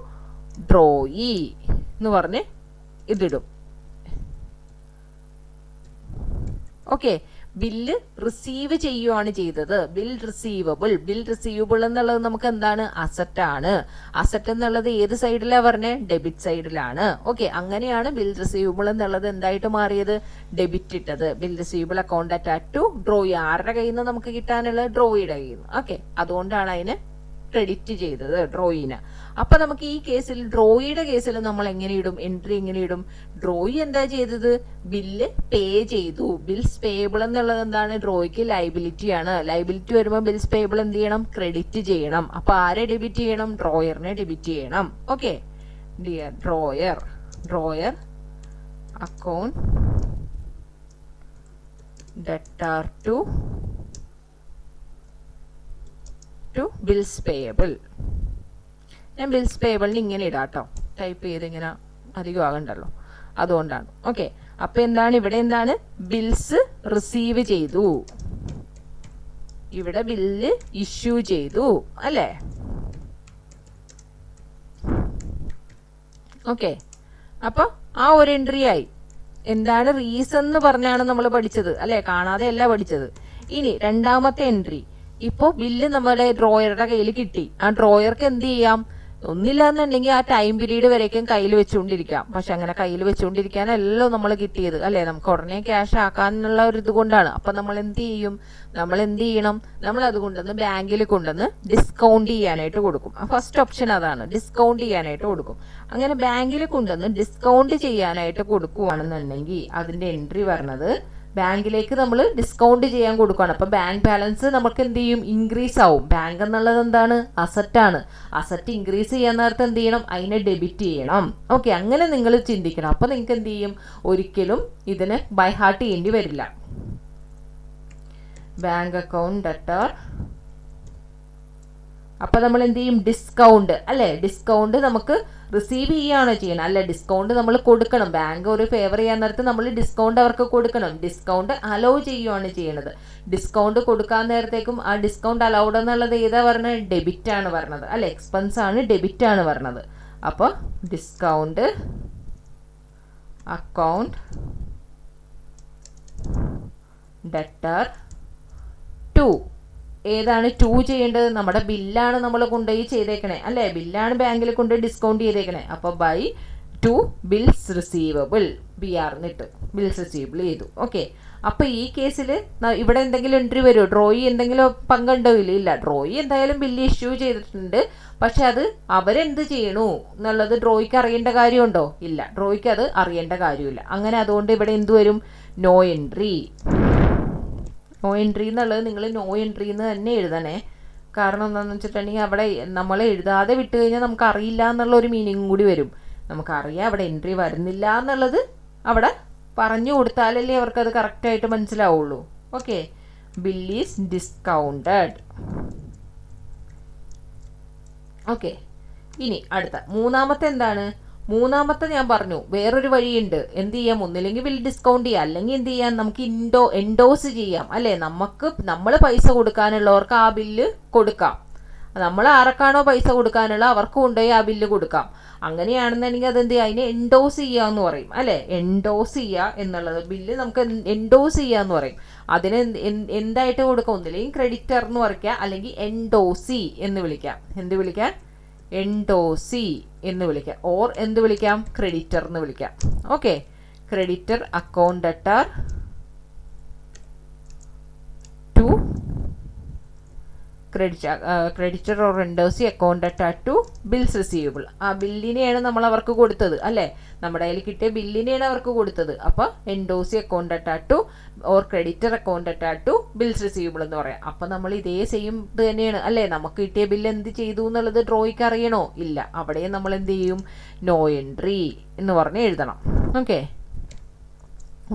drawee എന്ന് പറഞ്ഞ് ഇതിടും. ഓക്കെ, ബില്ല് റിസീവ് ചെയ്യുവാണ് ചെയ്തത്. ബിൽ റിസീവബിൾ എന്നുള്ളത് നമുക്ക് എന്താണ്, അസറ്റ് ആണ്. അസറ്റ് എന്നുള്ളത് ഏത് സൈഡിലാണ് പറഞ്ഞത്, ഡെബിറ്റ് സൈഡിലാണ്. ഓക്കെ, അങ്ങനെയാണ് ബിൽ റിസീവബിൾ എന്നുള്ളത് എന്തായിട്ട് മാറിയത്, ഡെബിറ്റ് ഇട്ടത്. Bill receivable account attach to drawee. ആരുടെ കയ്യിൽ നിന്ന് നമുക്ക് കിട്ടാനുള്ളത്, ഡ്രോയിയുടെ കയ്യിൽ നിന്ന്. ഓക്കെ, അതുകൊണ്ടാണ് അതിന് ക്രെഡിറ്റ് ചെയ്തത് ഡ്രോയിന്. അപ്പൊ നമുക്ക് ഈ കേസിൽ, ഡ്രോയിയുടെ കേസിൽ നമ്മൾ എങ്ങനെ ഇടും, എൻട്രി എങ്ങനെ ഇടും, ഡ്രോയി എന്താ ചെയ്തത്, ബില്ല് പേ ചെയ്തു. ബിൽസ് പേയബിൾ എന്നുള്ളത് എന്താണ്, ഡ്രോയിക്ക് ലൈബിലിറ്റി ആണ്. ലൈബിലിറ്റി വരുമ്പോൾ ബിൽസ് പേയബിൾ എന്ത് ചെയ്യണം, ക്രെഡിറ്റ് ചെയ്യണം. അപ്പൊ ആരെ ഡെബിറ്റ് ചെയ്യണം, ഡ്രോയറിനെ ഡെബിറ്റ് ചെയ്യണം. Okay, dear drawer account debtor to bills payable. ഞാൻ ബിൽസ് പേയബിളിന് ഇങ്ങനെ ഇടാം കേട്ടോ, ടൈപ്പ് ചെയ്ത് ഇങ്ങനെ അധികം ആകണ്ടല്ലോ, അതുകൊണ്ടാണ്. ഓക്കെ, അപ്പൊ എന്താണ് ഇവിടെ, എന്താണ്, ബിൽസ് റിസീവ് ചെയ്തു, ഇവിടെ ബില്ല് ഇഷ്യൂ ചെയ്തു അല്ലേ. ഓക്കെ, അപ്പൊ ആ ഒരു എൻട്രി ആയി. എന്താണ് റീസൺ എന്ന് പറഞ്ഞാണ് നമ്മൾ പഠിച്ചത് അല്ലെ, കാണാതെ അല്ല പഠിച്ചത്. ഇനി രണ്ടാമത്തെ എൻട്രി, ഇപ്പോ ബില്ല് നമ്മുടെ ഡ്രോയറുടെ കയ്യിൽ കിട്ടി. ആ ഡ്രോയർക്ക് എന്ത് ചെയ്യാം, ഒന്നില്ലാന്നുണ്ടെങ്കിൽ ആ ടൈം പീരീഡ് വരേക്കും കയ്യിൽ വെച്ചുകൊണ്ടിരിക്കാം. പക്ഷെ അങ്ങനെ കയ്യിൽ വെച്ചുകൊണ്ടിരിക്കാനല്ലോ നമ്മൾ കിട്ടിയത് അല്ലെ, നമുക്ക് ഉടനെ ക്യാഷ് ആക്കാനുള്ള ഒരു ഇത് കൊണ്ടാണ്. അപ്പൊ നമ്മൾ എന്ത് ചെയ്യണം, നമ്മൾ അതുകൊണ്ടൊന്ന് ബാങ്കിൽ കൊണ്ടുവന്ന് ഡിസ്കൗണ്ട് ചെയ്യാനായിട്ട് കൊടുക്കും. ഫസ്റ്റ് ഓപ്ഷൻ അതാണ്, ഡിസ്കൗണ്ട് ചെയ്യാനായിട്ട് കൊടുക്കും. അങ്ങനെ ബാങ്കിൽ കൊണ്ടുവന്ന് ഡിസ്കൗണ്ട് ചെയ്യാനായിട്ട് കൊടുക്കുവാണെന്നുണ്ടെങ്കിൽ അതിന്റെ എൻട്രി പറഞ്ഞത്, ബാങ്കിലേക്ക് നമ്മൾ ഡിസ്കൗണ്ട് ചെയ്യാൻ കൊടുക്കുകയാണ്. അപ്പൊ ബാങ്ക് ബാലൻസ് നമുക്ക് എന്ത് ചെയ്യും, ഇൻക്രീസ് ആവും. ബാങ്ക് എന്നുള്ളത് എന്താണ്, അസറ്റ് ആണ്. അസറ്റ് ഇൻക്രീസ് ചെയ്യാൻ നേരത്തെ എന്ത് ചെയ്യണം, അതിനെ ഡെബിറ്റ് ചെയ്യണം. ഓക്കെ, അങ്ങനെ നിങ്ങൾ ചിന്തിക്കണം. അപ്പൊ നിങ്ങൾക്ക് എന്ത് ചെയ്യും, ഒരിക്കലും ഇതിന് ബൈ ഹാർട്ട് ചെയ്യേണ്ടി വരില്ല. ബാങ്ക് അക്കൗണ്ട് ഡെറ്റർ, അപ്പൊ നമ്മൾ എന്ത് ചെയ്യും, ഡിസ്കൗണ്ട് അല്ലെ. ഡിസ്കൗണ്ട് നമുക്ക് റിസീവ് ചെയ്യുകയാണോ ചെയ്യണം, അല്ല ഡിസ്കൗണ്ട് നമ്മൾ കൊടുക്കണം. ബാങ്ക് ഒരു ഫേവർ ചെയ്യാൻ നേരത്ത് നമ്മൾ ഡിസ്കൗണ്ട് അവർക്ക് കൊടുക്കണം. ഡിസ്കൗണ്ട് അലോ ചെയ്യുകയാണ് ചെയ്യണത്. ഡിസ്കൗണ്ട് കൊടുക്കാൻ നേരത്തേക്കും ആ ഡിസ്കൗണ്ട് അലൗഡ് എന്നുള്ളത് ഏതാ പറഞ്ഞത്, ഡെബിറ്റ് ആണ് പറഞ്ഞത് അല്ലെ, എക്സ്പെൻസ് ആണ്, ഡെബിറ്റ് ആണ് പറഞ്ഞത്. അപ്പൊ ഡിസ്കൗണ്ട് അക്കൗണ്ട് ഡെറ്റർ ടു, ഏതാണ് ടു ചെയ്യേണ്ടത്, നമ്മുടെ ബില്ലാണ് നമ്മൾ കൊണ്ടുപോയി ചെയ്തേക്കണേ അല്ലെ, ബില്ലാണ് ബാങ്കിൽ കൊണ്ടുപോയി ഡിസ്കൗണ്ട് ചെയ്തേക്കണേ. അപ്പൊ by to bills receivable, BR എന്നിട്ട് ബിൽസ് റിസീവബിൾ ചെയ്തു. ഓക്കെ, അപ്പൊ ഈ കേസിൽ ഇവിടെ എന്തെങ്കിലും എൻട്രി വരുമോ, ഡ്രോയി എന്തെങ്കിലും പങ്കുണ്ടോ, ഇല്ല. ഡ്രോയി എന്തായാലും ബില്ല് ഇഷ്യൂ ചെയ്തിട്ടുണ്ട്. പക്ഷെ അത് അവരെന്ത് ചെയ്യണു എന്നുള്ളത് ഡ്രോയിക്ക് അറിയേണ്ട കാര്യമുണ്ടോ, ഇല്ല. ഡ്രോയിക്ക് അത് അറിയേണ്ട കാര്യമില്ല. അങ്ങനെ അതുകൊണ്ട് ഇവിടെ എന്ത് വരും, നോ എൻട്രി. നോ എൻട്രി എന്നുള്ളത് നിങ്ങൾ നോ എൻട്രി എന്ന് തന്നെ എഴുതണേ. കാരണം എന്താണെന്ന് വെച്ചിട്ടുണ്ടെങ്കിൽ അവിടെ നമ്മൾ എഴുതാതെ വിട്ട് കഴിഞ്ഞാൽ നമുക്ക് അറിയില്ല എന്നുള്ള ഒരു മീനിങ് കൂടി വരും. നമുക്കറിയാം അവിടെ എൻട്രി വരുന്നില്ല എന്നുള്ളത് അവിടെ പറഞ്ഞു കൊടുത്താലല്ലേ അവർക്കത് കറക്റ്റായിട്ട് മനസ്സിലാവുള്ളൂ. Okay, bill is discounted. Okay, ഇനി അടുത്ത മൂന്നാമത്തെ എന്താണ്, മൂന്നാമത്തെ ഞാൻ പറഞ്ഞു വേറൊരു വഴിയുണ്ട്. എന്ത് ചെയ്യാം? ഒന്നില്ലെങ്കിൽ ബിൽ ഡിസ്കൗണ്ട് ചെയ്യാം, അല്ലെങ്കിൽ എന്ത് ചെയ്യാം, നമുക്ക് എൻഡോസ് ചെയ്യാം അല്ലേ. നമ്മൾ പൈസ കൊടുക്കാനുള്ളവർക്ക് ആ ബില്ല് കൊടുക്കാം. നമ്മൾ ആർക്കാണോ പൈസ കൊടുക്കാനുള്ള അവർക്ക് കൊണ്ടുപോയി ആ ബില്ല് കൊടുക്കാം. അങ്ങനെയാണെന്നുണ്ടെങ്കിൽ അതെന്ത് ചെയ്യുക, അതിനെ എൻഡോസ് ചെയ്യുക എന്ന് പറയും അല്ലേ. എൻഡോസ് ചെയ്യുക എന്നുള്ളത്, ബില്ല് നമുക്ക് എൻഡോസ് ചെയ്യുക എന്ന് പറയും. അതിന് എന്തായിട്ട് കൊടുക്കാം? ഒന്നില്ലെങ്കിൽ ക്രെഡിറ്റർ എന്ന് പറയുക, അല്ലെങ്കിൽ എൻഡോസി എന്ന് വിളിക്കാം. എന്ത് വിളിക്കാം? എൻഡോസി എന്ന് വിളിക്കാം. ഓർ എന്ത് വിളിക്കാം? ക്രെഡിറ്റർ എന്ന് വിളിക്കാം. Okay, creditor account debtor to creditor or endorsee account debtor to bills receivable. ആ ബില്ലിനെയാണ് നമ്മൾ അവർക്ക് കൊടുത്തത് അല്ലേ. നമ്മുടെ കയ്യിൽ കിട്ടിയ ബില്ലിനെയാണ് അവർക്ക് കൊടുത്തത്. അപ്പോൾ endorsee account debtor to or creditor account debtor to bills receivable എന്ന് പറയാം. അപ്പം നമ്മൾ ഇതേ സെയിം ഇത് തന്നെയാണ് അല്ലേ. നമുക്ക് കിട്ടിയ ബില്ല് എന്ത് ചെയ്തു എന്നുള്ളത് ഡ്രോയിക്ക് അറിയണോ? ഇല്ല. അവിടെ നമ്മൾ എന്ത് ചെയ്യും? നോ എൻട്രി എന്ന് പറഞ്ഞ് എഴുതണം. ഓക്കെ,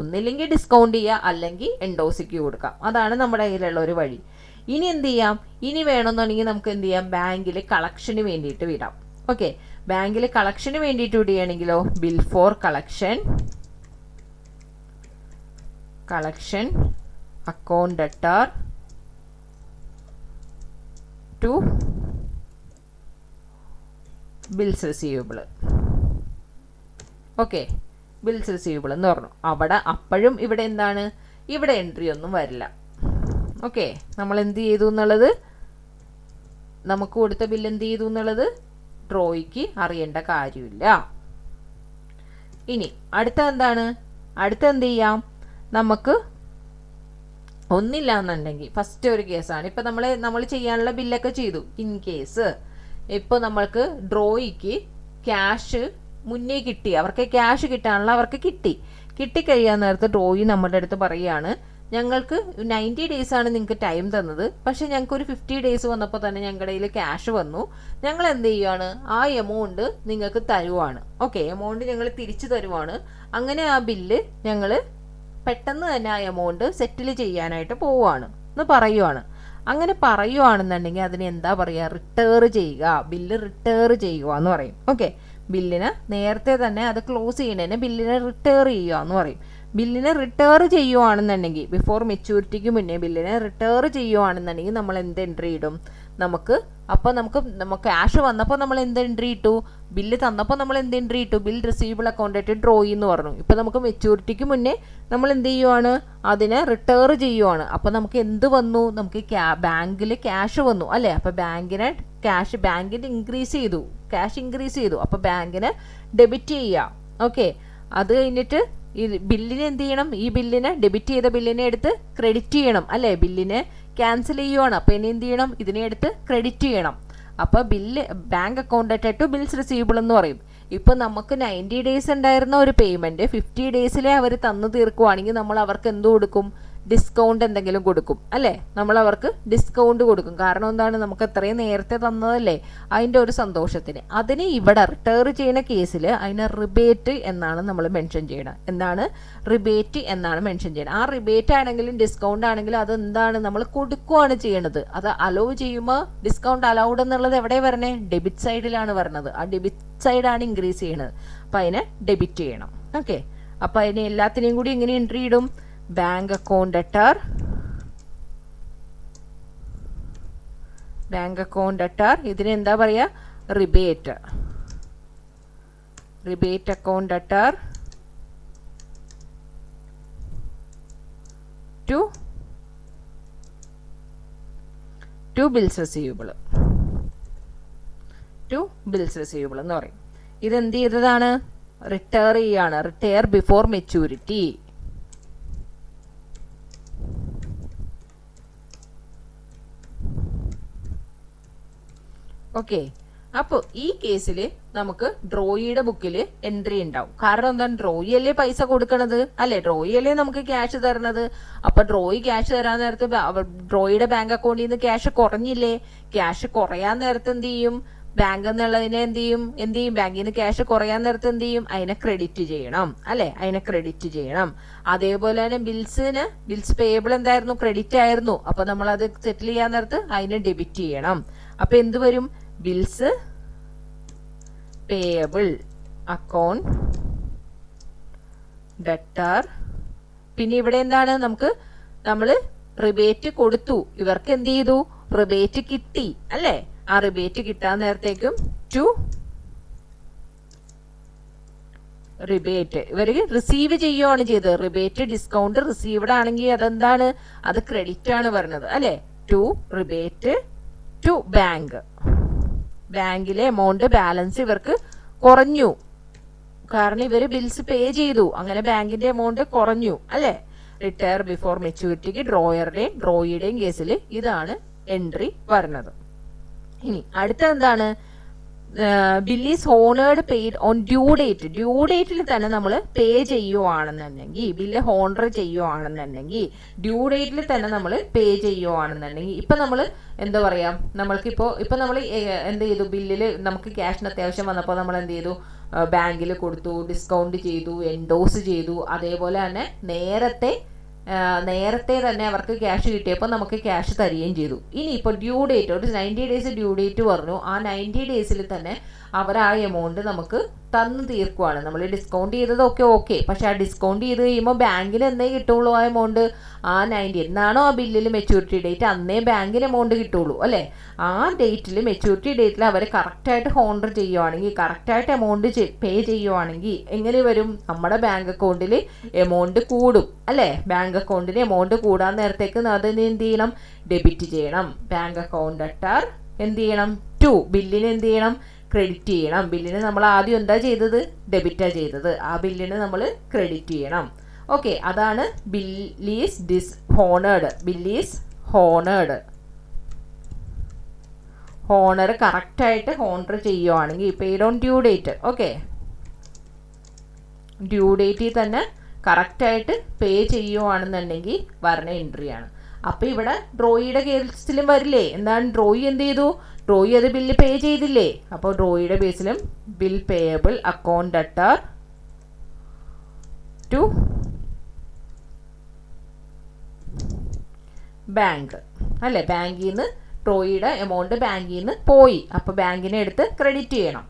ഒന്നില്ലെങ്കിൽ ഡിസ്കൗണ്ട് ചെയ്യുക, അല്ലെങ്കിൽ എൻഡോസിക്ക് കൊടുക്കാം. അതാണ് നമ്മുടെ കയ്യിലുള്ള ഒരു വഴി. ഇനി എന്ത് ചെയ്യാം? ഇനി വേണമെന്നുണ്ടെങ്കിൽ നമുക്ക് എന്ത് ചെയ്യാം? ബാങ്കിൽ കളക്ഷന് വേണ്ടിയിട്ട് വിടാം. ഓക്കെ, ബാങ്കിൽ കളക്ഷന് വേണ്ടിയിട്ട് വിടുകയാണെങ്കിലോ bill for collection account debtor to bills receivable. Okay, bills receivable എന്ന് പറഞ്ഞു. അവിടെ അപ്പോഴും ഇവിടെ എന്താണ്? ഇവിടെ എൻട്രി ഒന്നും വരില്ല. ഓക്കെ, നമ്മൾ എന്ത് ചെയ്തു എന്നുള്ളത്, നമുക്ക് കൊടുത്ത ബില്ല് എന്ത് ചെയ്തു എന്നുള്ളത് ഡ്രോയിക്ക് അറിയേണ്ട കാര്യമില്ല. ഇനി അടുത്ത എന്താണ്? അടുത്ത എന്ത് ചെയ്യാം? നമുക്ക് ഒന്നില്ല എന്നുണ്ടെങ്കിൽ ഫസ്റ്റ് ഒരു കേസാണ്. ഇപ്പം നമ്മൾ ചെയ്യാനുള്ള ബില്ലൊക്കെ ചെയ്തു. ഇൻ കേസ് ഇപ്പോൾ നമ്മൾക്ക് ഡ്രോയിക്ക് ക്യാഷ് മുന്നേ കിട്ടി, അവർക്ക് ക്യാഷ് കിട്ടാനുള്ള അവർക്ക് കിട്ടിക്കഴിയാൻ നേരത്ത് ഡ്രോയി നമ്മുടെ അടുത്ത് പറയുകയാണ്, ഞങ്ങൾക്ക് 90 days ആണ് നിങ്ങൾക്ക് ടൈം തന്നത്, പക്ഷെ ഞങ്ങൾക്ക് ഒരു 50 days വന്നപ്പോൾ തന്നെ ഞങ്ങളുടെ കയ്യിൽ ക്യാഷ് വന്നു. ഞങ്ങൾ എന്ത് ചെയ്യുകയാണ്? ആ എമൗണ്ട് നിങ്ങൾക്ക് തരുവാണ്. ഓക്കെ, എമൗണ്ട് ഞങ്ങൾ തിരിച്ചു തരുവാണ്. അങ്ങനെ ആ ബില്ല് ഞങ്ങൾ പെട്ടെന്ന് തന്നെ ആ എമൗണ്ട് സെറ്റിൽ ചെയ്യാനായിട്ട് പോവുകയാണ് എന്ന് പറയുവാണ്. അങ്ങനെ പറയുവാണെന്നുണ്ടെങ്കിൽ അതിന് എന്താ പറയുക? റിട്ടേർ ചെയ്യുക, ബില്ല് റിട്ടേർ ചെയ്യുക എന്ന് പറയും. ഓക്കെ, ബില്ലിന് നേരത്തെ തന്നെ അത് ക്ലോസ് ചെയ്യണതിന് ബില്ലിനെ റിട്ടേർ ചെയ്യുക എന്ന് പറയും. ബില്ലിനെ റിട്ടേർ ചെയ്യുവാണെന്നുണ്ടെങ്കിൽ ബിഫോർ മെച്യൂരിറ്റിക്ക് മുന്നേ ബില്ലിനെ റിട്ടേർ ചെയ്യുവാണെന്നുണ്ടെങ്കിൽ നമ്മൾ എന്ത് എൻട്രി ഇടും? നമുക്ക് ക്യാഷ് വന്നപ്പോൾ നമ്മൾ എന്ത് എൻട്രി ഇട്ടു? ബില്ല് തന്നപ്പോൾ നമ്മൾ എന്ത് എൻട്രി ഇട്ടു? ബിൽ റിസീവബിൾ അക്കൗണ്ട് ആയിട്ട് ഡ്രോയി എന്ന് പറഞ്ഞു. ഇപ്പം നമുക്ക് മെച്യൂരിറ്റിക്ക് മുന്നേ നമ്മൾ എന്ത് ചെയ്യുവാണ്? അതിനെ റിട്ടേർ ചെയ്യുവാണ്. അപ്പം നമുക്ക് എന്ത് വന്നു? നമുക്ക് ബാങ്കിൽ ക്യാഷ് വന്നു അല്ലേ. അപ്പം ബാങ്കിന് ഇൻക്രീസ് ചെയ്തു. അപ്പം ബാങ്കിന് ഡെബിറ്റ് ചെയ്യുക. ഓക്കെ, അത് കഴിഞ്ഞിട്ട് ഈ ബില്ലിനെ എന്ത് ചെയ്യണം? ഈ ബില്ലിനെ ഡെബിറ്റ് ചെയ്ത ബില്ലിനെ എടുത്ത് ക്രെഡിറ്റ് ചെയ്യണം അല്ലേ. ബില്ലിനെ ക്യാൻസൽ ചെയ്യുവാണ്. അപ്പോൾ ഇനി എന്ത് ചെയ്യണം? ഇതിനെ എടുത്ത് ക്രെഡിറ്റ് ചെയ്യണം. അപ്പോൾ bank account to bills receivable എന്ന് പറയും. ഇപ്പോൾ നമുക്ക് 90 days ഉണ്ടായിരുന്ന ഒരു പേയ്മെൻറ്റ് 50 daysലേ അവർ തന്നു തീർക്കുവാണെങ്കിൽ നമ്മൾ അവർക്ക് എന്ത് കൊടുക്കും? ഡിസ്കൗണ്ട് എന്തെങ്കിലും കൊടുക്കും അല്ലേ. നമ്മൾ അവർക്ക് ഡിസ്കൗണ്ട് കൊടുക്കും. കാരണം എന്താണ്? നമുക്ക് എത്രയും നേരത്തെ തന്നതല്ലേ, അതിൻ്റെ ഒരു സന്തോഷത്തിന്. അതിന് ഇവിടെ റിട്ടേർ ചെയ്യുന്ന കേസിൽ അതിന് റിബേറ്റ് എന്നാണ് നമ്മൾ മെൻഷൻ ചെയ്യണം. എന്താണ്? റിബേറ്റ് എന്നാണ് മെൻഷൻ ചെയ്യണം. ആ റിബേറ്റ് ആണെങ്കിലും ഡിസ്കൗണ്ട് ആണെങ്കിലും അതെന്താണ്? നമ്മൾ കൊടുക്കുകയാണ് ചെയ്യണത്. അത് അലോ ചെയ്യുമ്പോൾ ഡിസ്കൗണ്ട് അലൗഡ് എന്നുള്ളത് എവിടെ വരണേ? ഡെബിറ്റ് സൈഡിലാണ് വരുന്നത്. ആ ഡെബിറ്റ് സൈഡാണ് ഇൻക്രീസ് ചെയ്യണത്. അപ്പം അതിനെ ഡെബിറ്റ് ചെയ്യണം. ഓക്കെ, അപ്പം അതിനെ എല്ലാത്തിനെയും കൂടി എങ്ങനെ എൻട്രി ഇടും? ബാങ്ക് അക്കൗണ്ട് ഡെറ്റർ ഇതിന് എന്താ പറയുക? Rebate account debtor to bills receivable എന്ന് പറയും. ഇതെന്ത് ചെയ്തതാണ്? റിട്ടേർ ചെയ്യാണ്. Retire before maturity. ഓക്കെ, അപ്പോൾ ഈ കേസിൽ നമുക്ക് ഡ്രോയിയുടെ ബുക്കിൽ എൻട്രി ഉണ്ടാവും. കാരണം എന്താണ്? ഡ്രോയി അല്ലേ പൈസ കൊടുക്കണത് അല്ലേ. ഡ്രോയി അല്ലേ നമുക്ക് ക്യാഷ് തരണത്. അപ്പൊ ഡ്രോയി ക്യാഷ് തരാൻ നേരത്ത് ഡ്രോയിയുടെ ബാങ്ക് അക്കൗണ്ടിൽ നിന്ന് ക്യാഷ് കുറഞ്ഞില്ലേ? ക്യാഷ് കുറയാൻ നേരത്ത് എന്ത് ചെയ്യും? ബാങ്ക് എന്നുള്ളതിനെ എന്ത് ചെയ്യും? ബാങ്കിൽ നിന്ന് ക്യാഷ് കുറയാൻ നേരത്ത് എന്ത് ചെയ്യും? അതിനെ ക്രെഡിറ്റ് ചെയ്യണം അല്ലെ. അതേപോലെ തന്നെ ബിൽസ് പേയബിൾ എന്തായിരുന്നു? ക്രെഡിറ്റ് ആയിരുന്നു. അപ്പൊ നമ്മൾ അത് സെറ്റിൽ ചെയ്യാൻ നേരത്ത് അതിനെ ഡെബിറ്റ് ചെയ്യണം. അപ്പൊ എന്ത് വരും? Bills payable account debtor. പിന്നെ ഇവിടെ എന്താണ്, നമ്മൾ റിബേറ്റ് കൊടുത്തു, ഇവർക്ക് എന്ത് ചെയ്തു, റിബേറ്റ് കിട്ടി അല്ലേ. ആ റിബേറ്റ് കിട്ടാൻ നേരത്തേക്കും ടു റിബേറ്റ് ഇവര് റിസീവ് ചെയ്യുകയാണ് ചെയ്തത്. റിബേറ്റ് ഡിസ്കൗണ്ട് റിസീവ്ഡ് ആണെങ്കിൽ അതെന്താണ്, അത് ക്രെഡിറ്റ് ആണ് പറഞ്ഞത് അല്ലെ. To rebate to bank. ബാങ്കിലെ എമൗണ്ട് ബാലൻസ് ഇവർക്ക് കുറഞ്ഞു, കാരണം ഇവര് ബിൽസ് പേ ചെയ്തു, അങ്ങനെ ബാങ്കിന്റെ എമൗണ്ട് കുറഞ്ഞു അല്ലെ. റിട്ടയർ ബിഫോർ മെച്യൂരിറ്റിക്ക് ഡ്രോയിയുടെയും കേസിൽ ഇതാണ് എൻട്രി വരുന്നത്. ഇനി അടുത്ത എന്താണ്, bill is honoured paid on due date. Due ഡേറ്റിൽ തന്നെ നമ്മൾ പേ ചെയ്യുവാണെന്നുണ്ടെങ്കിൽ, ബില്ല് ഹോണർ ചെയ്യുവാണെന്നുണ്ടെങ്കിൽ, ഡ്യൂ ഡേറ്റിൽ തന്നെ നമ്മൾ പേ ചെയ്യുവാണെന്നുണ്ടെങ്കിൽ, ഇപ്പൊ നമ്മൾ എന്താ പറയാ, ഇപ്പൊ നമ്മൾ എന്ത് ചെയ്തു, ബില്ലിൽ നമുക്ക് ക്യാഷിന് അത്യാവശ്യം വന്നപ്പോൾ നമ്മൾ എന്ത് ചെയ്തു, ബാങ്കിൽ കൊടുത്തു, ഡിസ്കൗണ്ട് ചെയ്തു, എൻഡോസ് ചെയ്തു. അതേപോലെ തന്നെ നേരത്തെ തന്നെ അവർക്ക് ക്യാഷ് കിട്ടിയപ്പോൾ നമുക്ക് ക്യാഷ് തരികയും ചെയ്തു. ഇനിയിപ്പോൾ ഡ്യൂ ഡേറ്റ് ഒരു 90 ഡേയ്സ് ഡ്യൂ ഡേറ്റ് പറഞ്ഞു. ആ 90 ഡേയ്സിൽ തന്നെ അവർ ആ എമൗണ്ട് നമുക്ക് തന്നു തീർക്കുവാണ്. നമ്മൾ ഡിസ്കൗണ്ട് ചെയ്തതൊക്കെ ഓക്കെ, പക്ഷെ ആ ഡിസ്കൗണ്ട് ചെയ്ത് കഴിയുമ്പോൾ ബാങ്കിന് എന്നേ കിട്ടുള്ളൂ ആ എമൗണ്ട്. ആ 90 എന്നാണോ ആ ബില്ലിൽ മെച്യൂരിറ്റി ഡേറ്റ്, അന്നേ ബാങ്കിന് എമൗണ്ട് കിട്ടുള്ളൂ അല്ലേ. ആ ഡേറ്റിൽ മെച്യൂരിറ്റി ഡേറ്റിൽ അവർ കറക്റ്റായിട്ട് ഹോണർ ചെയ്യുവാണെങ്കിൽ, കറക്റ്റായിട്ട് എമൗണ്ട് പേ ചെയ്യുവാണെങ്കിൽ എങ്ങനെ വരും, നമ്മുടെ ബാങ്ക് അക്കൗണ്ടിൽ എമൗണ്ട് കൂടും അല്ലേ. ബാങ്ക് അക്കൗണ്ടിൽ എമൗണ്ട് കൂടാൻ നേരത്തേക്ക് അതിന് എന്ത് ചെയ്യണം, ഡെബിറ്റ് ചെയ്യണം. ബാങ്ക് അക്കൗണ്ട് അറ്റാർ എന്ത് ചെയ്യണം, ടു ബില്ലിന് എന്ത് ചെയ്യണം, ക്രെഡിറ്റ് ചെയ്യണം. ബില്ലിന് നമ്മൾ ആദ്യം എന്താ ചെയ്തത്, ഡെബിറ്റാ ചെയ്തത്, ആ ബില്ലിന് നമ്മൾ ക്രെഡിറ്റ് ചെയ്യണം. ഓക്കെ, അതാണ് ഹോണർ കറക്റ്റായിട്ട് ഹോണർ ചെയ്യുവാണെങ്കിൽ paid on due date. Okay, due ഡേറ്റിൽ തന്നെ കറക്റ്റായിട്ട് പേ ചെയ്യുവാണെന്നുണ്ടെങ്കിൽ വരണ എൻട്രിയാണ്. അപ്പൊ ഇവിടെ ഡ്രോയിയുടെ കേസിലും വരില്ലേ, എന്താണ്, ഡ്രോയി എന്ത് ചെയ്തു, ഡ്രോയി അത് ബില്ല് പേ ചെയ്തില്ലേ. അപ്പോൾ ഡ്രോയിയുടെ ബേസിലും bill payable account debtor to bank അല്ലെ. ബാങ്കിൽ നിന്ന് ഡ്രോയിയുടെ എമൗണ്ട് ബാങ്കിൽ നിന്ന് പോയി, അപ്പൊ ബാങ്കിനെ എടുത്ത് ക്രെഡിറ്റ് ചെയ്യണം.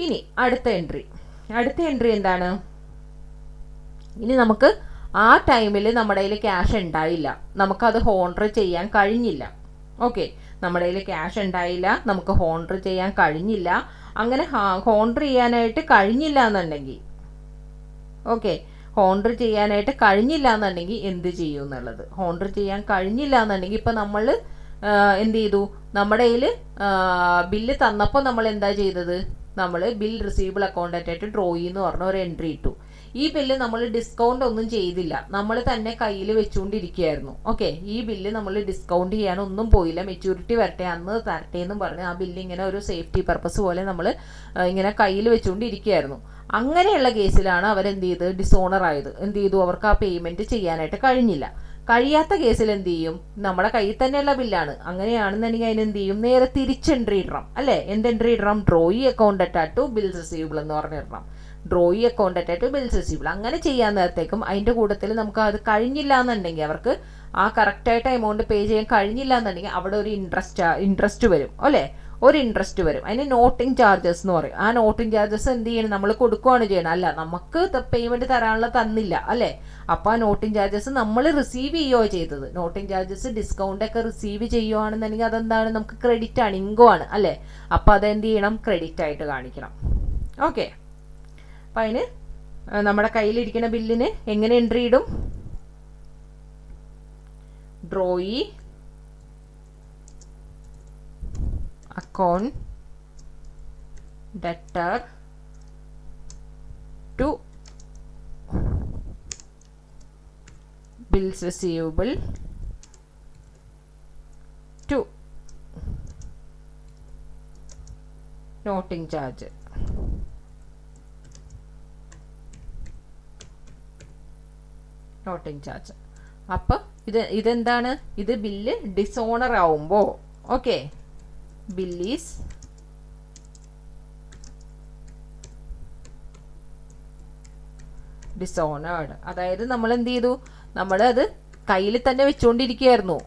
ഇനി അടുത്ത എൻട്രി എന്താണ്, ഇനി നമുക്ക് ആ ടൈമിൽ നമ്മുടെ കയ്യിൽ ക്യാഷ് ഉണ്ടായില്ല, നമുക്കത് ഹോണർ ചെയ്യാൻ കഴിഞ്ഞില്ല. ഓക്കെ, നമ്മുടെ കയ്യിൽ ക്യാഷ് ഉണ്ടായില്ല, നമുക്ക് ഹോണർ ചെയ്യാൻ കഴിഞ്ഞില്ല. അങ്ങനെ ഹോണർ ചെയ്യാനായിട്ട് കഴിഞ്ഞില്ല എന്നുണ്ടെങ്കിൽ, ഓക്കെ, ഹോണർ ചെയ്യാനായിട്ട് കഴിഞ്ഞില്ല എന്നുണ്ടെങ്കിൽ എന്ത് ചെയ്യും എന്നുള്ളത്. ഹോണർ ചെയ്യാൻ കഴിഞ്ഞില്ല എന്നുണ്ടെങ്കിൽ ഇപ്പം നമ്മൾ എന്ത് ചെയ്തു, നമ്മുടെ കയ്യിൽ ബില്ല് തന്നപ്പോൾ നമ്മൾ എന്താ ചെയ്തത്, നമ്മൾ ബിൽ റിസീവബിൾ അക്കൗണ്ട് ആയിട്ട് ഡ്രോയി എന്ന് പറഞ്ഞ ഒരു എൻട്രി ഇട്ടു. ഈ ബില്ല് നമ്മൾ ഡിസ്കൗണ്ട് ഒന്നും ചെയ്തില്ല, നമ്മൾ തന്നെ കയ്യിൽ വെച്ചുകൊണ്ടിരിക്കുകയായിരുന്നു. ഓക്കെ, ഈ ബില്ല് നമ്മൾ ഡിസ്കൗണ്ട് ചെയ്യാനൊന്നും പോയില്ല, മെച്യൂരിറ്റി വരട്ടെ അന്ന് തരട്ടെ എന്നും പറഞ്ഞ് ആ ബില്ല് ഇങ്ങനെ ഒരു സേഫ്റ്റി പർപ്പസ് പോലെ നമ്മൾ ഇങ്ങനെ കയ്യിൽ വെച്ചുകൊണ്ടിരിക്കുകയായിരുന്നു. അങ്ങനെയുള്ള കേസിലാണ് അവരെന്ത് ചെയ്ത് ഡിസോണർ ആയത്. എന്ത് ചെയ്തു, അവർക്ക് ആ പേയ്മെന്റ് ചെയ്യാനായിട്ട് കഴിഞ്ഞില്ല. കഴിയാത്ത കേസിൽ എന്ത് ചെയ്യും, നമ്മുടെ കയ്യിൽ തന്നെയുള്ള ബില്ലാണ്, അങ്ങനെയാണെന്നുണ്ടെങ്കിൽ അതിനെന്ത് ചെയ്യും, നേരെ തിരിച്ച് എൻട്രി ഇടണം അല്ലേ. എന്ത് എൻട്രി ഇടണം, drawee account attach to bills receivable എന്ന് പറഞ്ഞിടണം. Drawee account attach to bills receivable. അങ്ങനെ ചെയ്യാൻ നേരത്തേക്കും അതിന്റെ കൂട്ടത്തിൽ നമുക്ക് അത് കഴിഞ്ഞില്ല എന്നുണ്ടെങ്കിൽ, അവർക്ക് ആ കറക്റ്റായിട്ട് എമൗണ്ട് പേ ചെയ്യാൻ കഴിഞ്ഞില്ല എന്നുണ്ടെങ്കിൽ അവിടെ ഒരു ഇൻട്രസ്റ്റ് വരും അല്ലേ. ഒരു ഇൻട്രസ്റ്റ് വരും, അതിന് നോട്ടിംഗ് ചാർജസ് എന്ന് പറയും. ആ നോട്ടിംഗ് ചാർജസ് എന്ത് ചെയ്യണം, നമ്മൾ കൊടുക്കുകയാണ് ചെയ്യണം. അല്ല, നമുക്ക് പേയ്മെന്റ് തരാനുള്ള തന്നില്ല അല്ലേ. അപ്പൊ ആ നോട്ടിംഗ് ചാർജസ് നമ്മൾ റിസീവ് ചെയ്യുകയോ ചെയ്തത്. നോട്ടിംഗ് ചാർജസ് ഡിസ്കൗണ്ട് ഒക്കെ റിസീവ് ചെയ്യുകയാണെന്നുണ്ടെങ്കിൽ അതെന്താണ്, നമുക്ക് ക്രെഡിറ്റ് ആണ്, ഇൻകോ ആണ് അല്ലേ. അപ്പൊ അതെന്ത് ചെയ്യണം, ക്രെഡിറ്റ് ആയിട്ട് കാണിക്കണം. ഓക്കെ, അപ്പൊ അതിന് നമ്മുടെ കയ്യിലിരിക്കുന്ന ബില്ലിന് എങ്ങനെ എൻട്രി ഇടും, drawee account debtor to bills receivable to noting charge. അപ്പൊ ഇതെന്താണ്, ഇത് ബില്ല് ഡിസോണർ ആവുമ്പോ, ഓക്കെ, bill is dishonored. അതായത് നമ്മൾ എന്ത് ചെയ്തു, നമ്മൾ അത് കയ്യിൽ തന്നെ വെച്ചുകൊണ്ടിരിക്കുകയായിരുന്നു.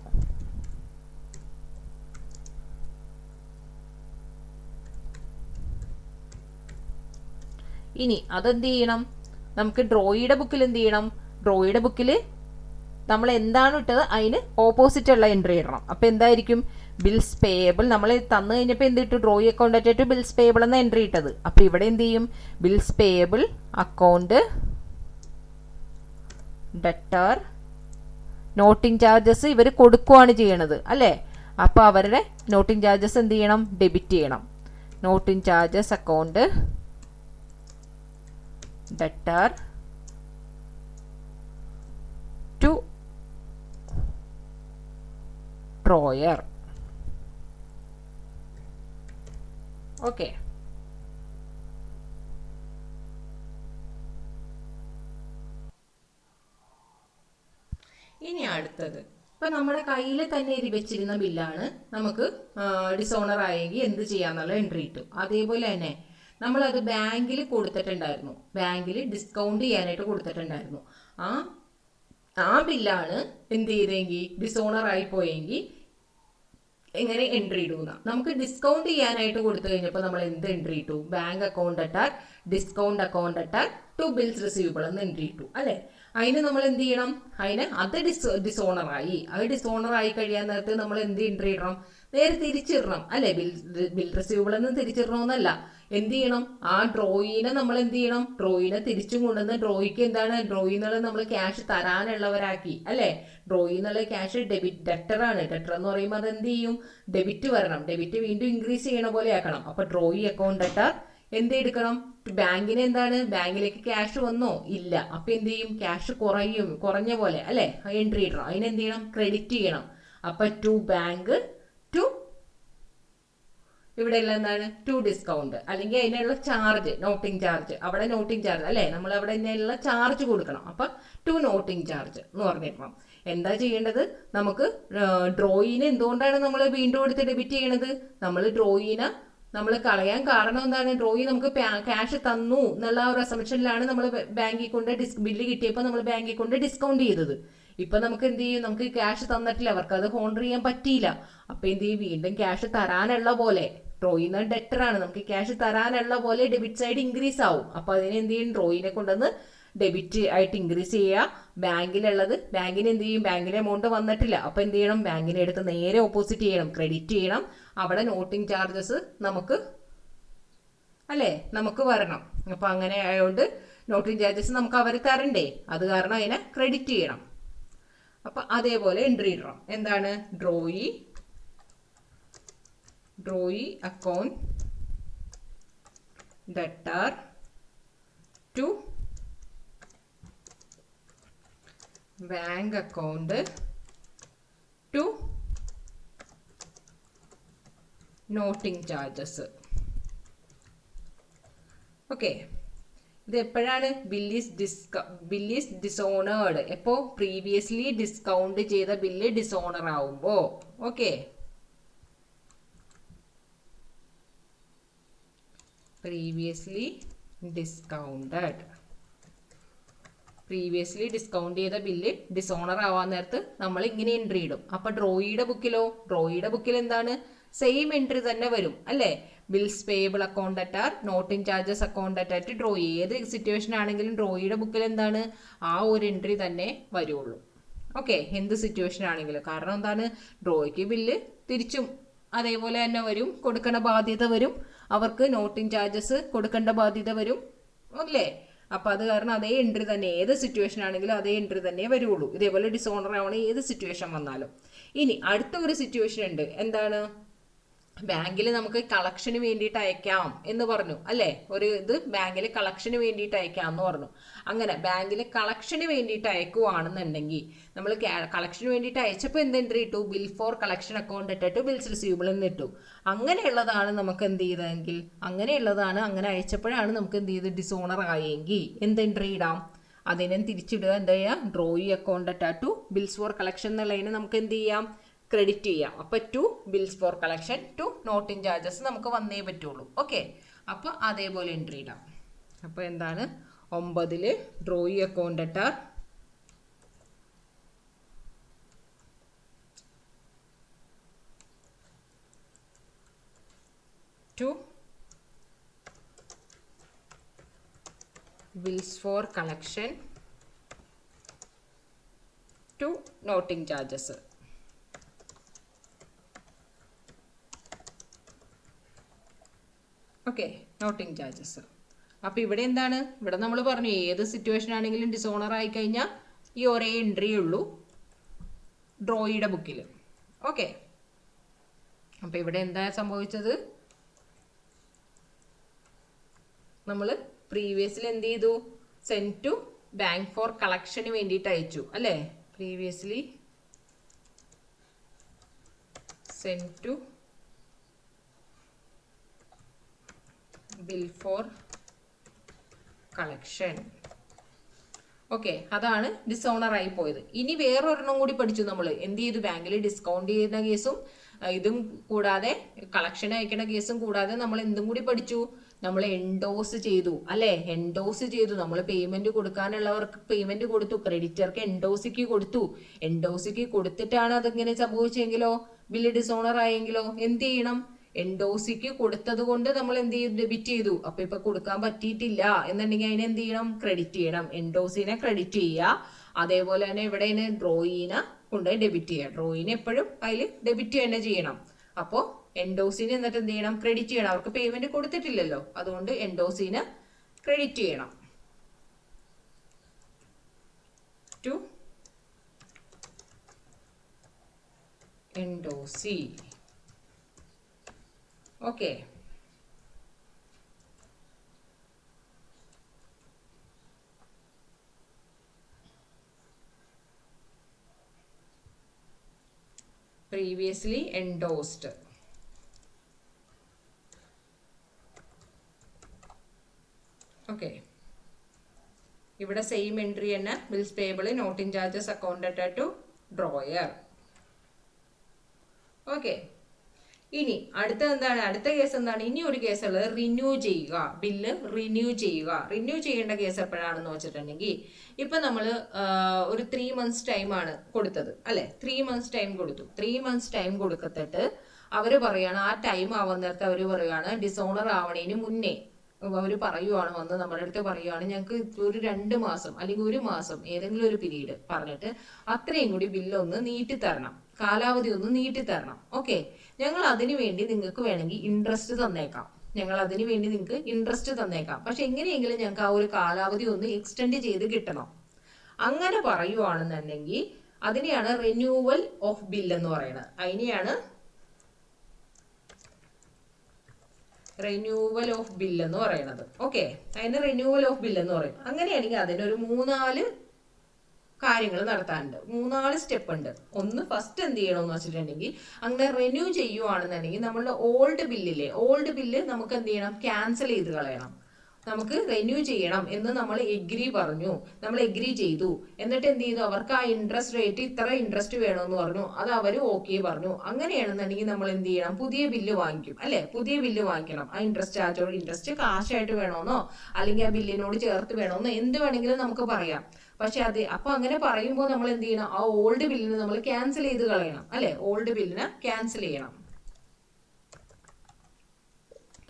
ഇനി അതെന്ത് ചെയ്യണം, നമുക്ക് ഡ്രോയിയുടെ ബുക്കിൽ എന്ത് ചെയ്യണം, ഡ്രോയിയുടെ ബുക്കിൽ നമ്മൾ എന്താണ് ഇട്ടത് അതിന് ഓപ്പോസിറ്റ് ഉള്ള എൻട്രി ഇടണം. അപ്പോൾ എന്തായിരിക്കും, ബിൽസ് പേയബിൾ നമ്മൾ തന്നു കഴിഞ്ഞപ്പോൾ എന്ത് ഇട്ടു, ഡ്രോയി അക്കൗണ്ട് ആയിട്ട് ബിൽസ് പേയബിൾ എന്ന എൻട്രി ഇട്ടത്. അപ്പോൾ ഇവിടെ എന്ത് ചെയ്യും, bills payable account debtor noting charges ഇവർ കൊടുക്കുകയാണ് ചെയ്യണത് അല്ലേ. അപ്പോൾ അവരുടെ നോട്ടിംഗ് ചാർജസ് എന്ത് ചെയ്യണം, ഡെബിറ്റ് ചെയ്യണം. Noting charges account debtor to drawer. Okay, ഇനി അടുത്തത്, ഇപ്പൊ നമ്മുടെ കയ്യിൽ തന്നെ എഴുതി വെച്ചിരുന്ന ബില്ലാണ് നമുക്ക് ഡിസോണർ ആയെങ്കിൽ എന്ത് ചെയ്യാന്നുള്ള എൻട്രി കിട്ടും. അതേപോലെ തന്നെ നമ്മളത് ബാങ്കിൽ കൊടുത്തിട്ടുണ്ടായിരുന്നു, ബാങ്കിൽ ഡിസ്കൗണ്ട് ചെയ്യാനായിട്ട് കൊടുത്തിട്ടുണ്ടായിരുന്നു. ആ ബില്ലാണ് എന്ത് ചെയ്തെങ്കിൽ ഡിസോണർ ആയി പോയെങ്കിൽ എങ്ങനെ എൻട്രി ഇടുക. നമുക്ക് ഡിസ്കൗണ്ട് ചെയ്യാനായിട്ട് കൊടുത്തു കഴിഞ്ഞപ്പോൾ നമ്മൾ എന്ത് എൻട്രി ഇട്ടു, bank account debtor discount account debtor to bills receivable എന്ന് എൻട്രി ഇട്ടു അല്ലെ. അതിന് നമ്മൾ എന്ത് ചെയ്യണം, അത് ഡിസോണറായി. അത് ഡിസോണർ ആയി കഴിയാൻ നേരത്ത് നമ്മൾ എന്ത് എൻട്രി ഇടണം, നേരെ തിരിച്ചിടണം അല്ലെ. ബിൽ റിസീവബിൾ എന്ന് തിരിച്ചിടണമെന്നല്ല, എന്ത് ചെയ്യണം, ആ ഡ്രോയിനെ നമ്മൾ എന്ത് ചെയ്യണം, ഡ്രോയിനെ തിരിച്ചും കൊണ്ടുവന്ന് ഡ്രോയിക്ക് എന്താണ്, ഡ്രോയി എന്നുള്ള നമ്മൾ ക്യാഷ് തരാനുള്ളവരാക്കി അല്ലെ. ഡ്രോയി എന്നുള്ള ക്യാഷ് ഡെറ്റർ ആണ്. ഡെറ്റർ എന്ന് പറയുമ്പോൾ അത് എന്ത് ചെയ്യും, ഡെബിറ്റ് വരണം. ഡെബിറ്റ് വീണ്ടും ഇൻക്രീസ് ചെയ്യണ പോലെ ആക്കണം. അപ്പൊ ഡ്രോയി അക്കൗണ്ട് ഡെറ്റർ എന്ത് എടുക്കണം, ബാങ്കിന് എന്താണ്, ബാങ്കിലേക്ക് ക്യാഷ് വന്നോ ഇല്ല. അപ്പൊ എന്ത് ചെയ്യും, ക്യാഷ് കുറഞ്ഞ പോലെ അല്ലെ, എൻട്രി ഇടണം. അതിനെന്ത് ചെയ്യണം, ക്രെഡിറ്റ് ചെയ്യണം. അപ്പൊ ടു ബാങ്ക് ടു ഇവിടെ എല്ലാം എന്താണ്, ടു ഡിസ്കൗണ്ട്, അല്ലെങ്കിൽ അതിനുള്ള ചാർജ്, നോട്ടിംഗ് ചാർജ്, അവിടെ നോട്ടിംഗ് ചാർജ് അല്ലെ, നമ്മൾ അവിടെ അതിനുള്ള ചാർജ് കൊടുക്കണം. അപ്പൊ ടു നോട്ടിംഗ് ചാർജ് എന്ന് പറഞ്ഞിരണം. എന്താ ചെയ്യേണ്ടത്, നമുക്ക് ഡ്രോയിന് എന്തുകൊണ്ടാണ് നമ്മൾ വീണ്ടും എടുത്ത് ഡെബിറ്റ് ചെയ്യണത്, നമ്മൾ ഡ്രോയിനെ നമ്മൾ കളയാൻ കാരണം എന്താണ്, ഡ്രോയി നമുക്ക് ക്യാഷ് തന്നു എന്നുള്ള ഒരു അസംഷനിലാണ് നമ്മൾ ബാങ്കിൽ കൊണ്ട് ബില്ല് കിട്ടിയപ്പോൾ നമ്മൾ ബാങ്കിൽ കൊണ്ട് ഡിസ്കൗണ്ട് ചെയ്തത്. ഇപ്പൊ നമുക്ക് എന്ത് ചെയ്യും, നമുക്ക് ക്യാഷ് തന്നിട്ടില്ല, അവർക്ക് അത് ഹോണ്ടർ ചെയ്യാൻ പറ്റിയില്ല. അപ്പൊ എന്ത് ചെയ്യും, വീണ്ടും ക്യാഷ് തരാനുള്ള പോലെ, ഡ്രോയിന്ന് ഡെറ്റർ ആണ്, നമുക്ക് ക്യാഷ് തരാനുള്ള പോലെ ഡെബിറ്റ് സൈഡ് ഇൻക്രീസ് ആവും. അപ്പൊ അതിനെ എന്ത് ചെയ്യും, ഡ്രോയിനെ കൊണ്ടുവന്ന് ഡെബിറ്റ് ആയിട്ട് ഇൻക്രീസ് ചെയ്യുക. ബാങ്കിലുള്ളത് ബാങ്കിന് എന്ത് ചെയ്യും, ബാങ്കിലെ എമൗണ്ട് വന്നിട്ടില്ല. അപ്പൊ എന്ത് ചെയ്യണം, ബാങ്കിനെ എടുത്ത് നേരെ ഓപ്പോസിറ്റ് ചെയ്യണം, ക്രെഡിറ്റ് ചെയ്യണം. അവിടെ നോട്ടിംഗ് ചാർജസ് നമുക്ക് അല്ലേ, നമുക്ക് വരണം. അപ്പൊ അങ്ങനെ ആയതുകൊണ്ട് നോട്ടിംഗ് ചാർജസ് നമുക്ക് അവർ തരണ്ടേ, അത് കാരണം അതിനെ ക്രെഡിറ്റ് ചെയ്യണം. അപ്പൊ അതേപോലെ എൻട്രി ഇടണം. എന്താണ്, drawee account debtor to bank account to noting charges. Okay, ഇത് എപ്പോഴാണ്, ബില്ല് ഡിസോണേർഡ്, എപ്പോ പ്രീവിയസ്ലി ഡിസ്കൗണ്ട് ചെയ്ത ബില്ല് ഡിസോണർ ആവുമ്പോ. ഓക്കെ, പ്രീവിയസ്ലി ഡിസ്കൗണ്ട് ചെയ്ത ബില്ല് ഡിസോണർ ആവാൻ നേരത്ത് നമ്മൾ ഇങ്ങനെ എൻട്രി ഇടും. അപ്പൊ ഡ്രോയിയുടെ ബുക്കിൽ എന്താണ്, സെയിം എൻട്രി തന്നെ വരും അല്ലെ. Bills payable account debtor noting charges account debtor drawee, ഏത് സിറ്റുവേഷൻ ആണെങ്കിലും ഡ്രോയിയുടെ ബുക്കിൽ എന്താണ്, ആ ഒരു എൻട്രി തന്നെ വരുള്ളൂ. ഓക്കെ, എന്ത് സിറ്റുവേഷൻ ആണെങ്കിലും. കാരണം എന്താണ്, ഡ്രോയിക്ക് ബില്ല് തിരിച്ചും അതേപോലെ തന്നെ വരും, കൊടുക്കേണ്ട ബാധ്യത വരും, അവർക്ക് നോട്ടിംഗ് ചാർജസ് കൊടുക്കേണ്ട ബാധ്യത വരും അല്ലേ. അപ്പൊ അത് കാരണം അതേ എൻട്രി തന്നെ, ഏത് സിറ്റുവേഷൻ ആണെങ്കിലും അതേ എൻട്രി തന്നെ വരുള്ളൂ. ഇതേപോലെ ഡിസോണർ ആവണ ഏത് സിറ്റുവേഷൻ വന്നാലും. ഇനി അടുത്ത ഒരു സിറ്റുവേഷൻ ഉണ്ട്, എന്താണ്, ബാങ്കിൽ നമുക്ക് കളക്ഷന് വേണ്ടിയിട്ട് അയക്കാം എന്ന് പറഞ്ഞു അല്ലേ. ഒരു ഇത് ബാങ്കിൽ കളക്ഷന് വേണ്ടിയിട്ട് അയക്കാം എന്ന് പറഞ്ഞു. അങ്ങനെ ബാങ്കിൽ കളക്ഷന് വേണ്ടിയിട്ട് അയക്കുവാണെന്നുണ്ടെങ്കിൽ നമ്മൾ കളക്ഷന് വേണ്ടിയിട്ട് അയച്ചപ്പോൾ എന്ത് എൻട്രി ഇട്ടു, ബിൽ ഫോർ കളക്ഷൻ അക്കൗണ്ട് ഇട്ടിട്ട് ബിൽസ് റിസീവബിൾ എന്ന് ഇട്ടു. അങ്ങനെയുള്ളതാണ് നമുക്ക് എന്ത് ചെയ്തതെങ്കിൽ, അങ്ങനെ അയച്ചപ്പോഴാണ് നമുക്ക് എന്ത് ചെയ്ത് ഡിസോണർ ആയെങ്കിൽ എന്ത് എൻട്രി ഇടാം, അതിനെ തിരിച്ചിടുക. എന്താ ചെയ്യുക, drawee account to bills for collection എന്നുള്ളതിനെ നമുക്ക് എന്ത് ചെയ്യാം, ക്രെഡിറ്റ് ചെയ്യാം. അപ്പൊ to bills for collection to noting charges നമുക്ക് വന്നേ പറ്റുള്ളൂ. ഓക്കെ, അപ്പൊ അതേപോലെ എൻട്രി ഇടാം. അപ്പൊ എന്താണ്, 9 drawee account debtor to bills for collection to noting charges. Okay, noting charges. അപ്പോൾ ഇവിടെ എന്താണ്, ഇവിടെ നമ്മൾ പറഞ്ഞു ഏത് സിറ്റുവേഷൻ ആണെങ്കിലും ഡിസോണർ ആയി കഴിഞ്ഞാൽ ഈ ഒരേ എൻട്രി ഉള്ളൂ ഡ്രോയിയുടെ ബുക്കിൽ. ഓക്കെ, അപ്പോൾ ഇവിടെ എന്താ സംഭവിച്ചത്, നമ്മൾ പ്രീവിയസ്ലി എന്ത് ചെയ്തു, സെൻഡ് ടു ബാങ്ക് ഫോർ കളക്ഷന് വേണ്ടിയിട്ട് അയച്ചു അല്ലേ. Previously send to bill for collection. Okay, അതാണ് ഡിസോണർ ആയി പോയത്. ഇനി വേറൊരെണ്ണം കൂടി പഠിച്ചു നമ്മൾ. എന്ത് ചെയ്തു, ബാങ്കിൽ ഡിസ്കൗണ്ട് ചെയ്യുന്ന കേസും ഇതും കൂടാതെ കളക്ഷൻ അയക്കുന്ന കേസും കൂടാതെ നമ്മൾ എന്തും കൂടി പഠിച്ചു, നമ്മൾ എൻഡോസ് ചെയ്തു അല്ലെ. എൻഡോസ് ചെയ്തു, നമ്മൾ പേയ്മെന്റ് കൊടുക്കാനുള്ളവർക്ക് പേയ്മെന്റ് കൊടുത്തു, ക്രെഡിറ്റർക്ക് എൻഡോസിക്ക് കൊടുത്തു. എൻഡോസിക്ക് കൊടുത്തിട്ടാണ് അതിങ്ങനെ സംഭവിച്ചെങ്കിലോ, ബില്ല് ഡിസോണർ ആയെങ്കിലോ എന്ത് ചെയ്യണം, എൻഡോസിക്ക് കൊടുത്തത് കൊണ്ട് നമ്മൾ എന്ത് ചെയ്തു, ഡെബിറ്റ് ചെയ്തു. അപ്പൊ ഇപ്പൊ കൊടുക്കാൻ പറ്റിയിട്ടില്ല എന്നുണ്ടെങ്കിൽ അതിനെ എന്ത് ചെയ്യണം, ക്രെഡിറ്റ് ചെയ്യണം. എൻഡോസിനെ ക്രെഡിറ്റ് ചെയ്യുക. അതേപോലെ തന്നെ ഇവിടെ ഡ്രോയിനെ കൊണ്ടുപോയി ഡെബിറ്റ് ചെയ്യുക. ഡ്രോയിനെ എപ്പോഴും അതിൽ ഡെബിറ്റ് തന്നെ ചെയ്യണം. അപ്പോൾ എൻഡോസിന് എന്നിട്ട് എന്ത് ചെയ്യണം, ക്രെഡിറ്റ് ചെയ്യണം. അവർക്ക് പേയ്മെന്റ് കൊടുത്തിട്ടില്ലല്ലോ, അതുകൊണ്ട് എൻഡോസിന് ക്രെഡിറ്റ് ചെയ്യണം. To endorsee. Okay, previously endorsed. Okay, ഇവിടെ സെയിം എൻട്രി തന്നെ, bills payable noting charges accounted to drawer. Okay, ഇനി അടുത്ത എന്താണ്, അടുത്ത കേസ് എന്താണ്, ഇനി ഒരു കേസ് ഉള്ളത് റിന്യൂ ചെയ്യുക. ബില്ല് റിന്യൂ ചെയ്യുക. റിന്യൂ ചെയ്യേണ്ട കേസ് എപ്പോഴാണെന്ന് വെച്ചിട്ടുണ്ടെങ്കിൽ, ഇപ്പൊ നമ്മൾ ഒരു 3 months ടൈമാണ് കൊടുത്തത് അല്ലെ. 3 months ടൈം കൊടുത്തു. 3 months ടൈം കൊടുത്തിട്ട് അവര് പറയാണ്, ആ ടൈം ആവുന്ന നേരത്തെ അവര് പറയാണ്, ഡിസോണർ ആവണേന് മുന്നേ അവര് പറയുവാണ്, വന്ന് നമ്മുടെ അടുത്ത് പറയുവാണ്, ഞങ്ങൾക്ക് ഒരു 2 മാസം അല്ലെങ്കിൽ 1 മാസം ഏതെങ്കിലും ഒരു പീരീഡ് പറഞ്ഞിട്ട് അത്രയും കൂടി ബില്ലൊന്ന് നീട്ടി തരണം, കാലാവധി ഒന്ന് നീട്ടി തരണം. ഓക്കെ, ഞങ്ങൾ അതിനു വേണ്ടി നിങ്ങൾക്ക് വേണമെങ്കിൽ ഇൻട്രസ്റ്റ് തന്നേക്കാം. ഞങ്ങൾ അതിനു വേണ്ടി നിങ്ങൾക്ക് ഇൻട്രസ്റ്റ് തന്നേക്കാം. പക്ഷെ എങ്ങനെയെങ്കിലും ഞങ്ങൾക്ക് ആ ഒരു കാലാവധി ഒന്ന് എക്സ്റ്റെൻഡ് ചെയ്ത് കിട്ടണം. അങ്ങനെ പറയുവാണെന്നുണ്ടെങ്കിൽ അതിനെയാണ് റിന്യൂവൽ ഓഫ് ബിൽ എന്ന് പറയുന്നത്. അതിനെയാണ് റിന്യൂവൽ ഓഫ് ബിൽ എന്ന് പറയുന്നത്. ഓക്കെ, അതിന് റിന്യൂവൽ ഓഫ് ബിൽ എന്ന് പറയും. അങ്ങനെയാണെങ്കിൽ അതിനൊരു 3-4 കാര്യങ്ങൾ നടത്താനുണ്ട്, 3-4 സ്റ്റെപ്പ് ഉണ്ട്. ഒന്ന്, ഫസ്റ്റ് എന്ത് ചെയ്യണമെന്ന് വെച്ചിട്ടുണ്ടെങ്കിൽ, അങ്ങനെ റിന്യൂ ചെയ്യുവാണെന്നുണ്ടെങ്കിൽ നമ്മളുടെ ഓൾഡ് ബില്ല് നമുക്ക് എന്ത് ചെയ്യണം, ക്യാൻസൽ ചെയ്ത് കളയണം. നമുക്ക് റിന്യൂ ചെയ്യണം എന്ന് നമ്മൾ എഗ്രി പറഞ്ഞു, നമ്മൾ എഗ്രി ചെയ്തു. എന്നിട്ട് എന്ത് ചെയ്തു, അവർക്ക് ആ ഇൻട്രസ്റ്റ് റേറ്റ് ഇത്ര ഇൻട്രസ്റ്റ് വേണമെന്ന് പറഞ്ഞു, അത് അവർ ഓക്കെ പറഞ്ഞു. അങ്ങനെയാണെന്നുണ്ടെങ്കിൽ നമ്മൾ എന്ത് ചെയ്യണം, പുതിയ ബില്ല് വാങ്ങിക്കും അല്ലെ. പുതിയ ബില്ല് വാങ്ങിക്കണം. ആ ഇൻട്രസ്റ്റ് കാശായിട്ട് വേണമെന്നോ അല്ലെങ്കിൽ ആ ബില്ലിനോട് ചേർത്ത് വേണമെന്നോ എന്ത് വേണമെങ്കിലും നമുക്ക് പറയാം. പക്ഷെ അപ്പൊ അങ്ങനെ പറയുമ്പോൾ നമ്മൾ എന്ത് ചെയ്യണം, ആ ഓൾഡ് ബില്ലിന് നമ്മൾ ക്യാൻസൽ ചെയ്ത് കളയണം അല്ലെ. ഓൾഡ് ബില്ലിന് ക്യാൻസൽ ചെയ്യണം.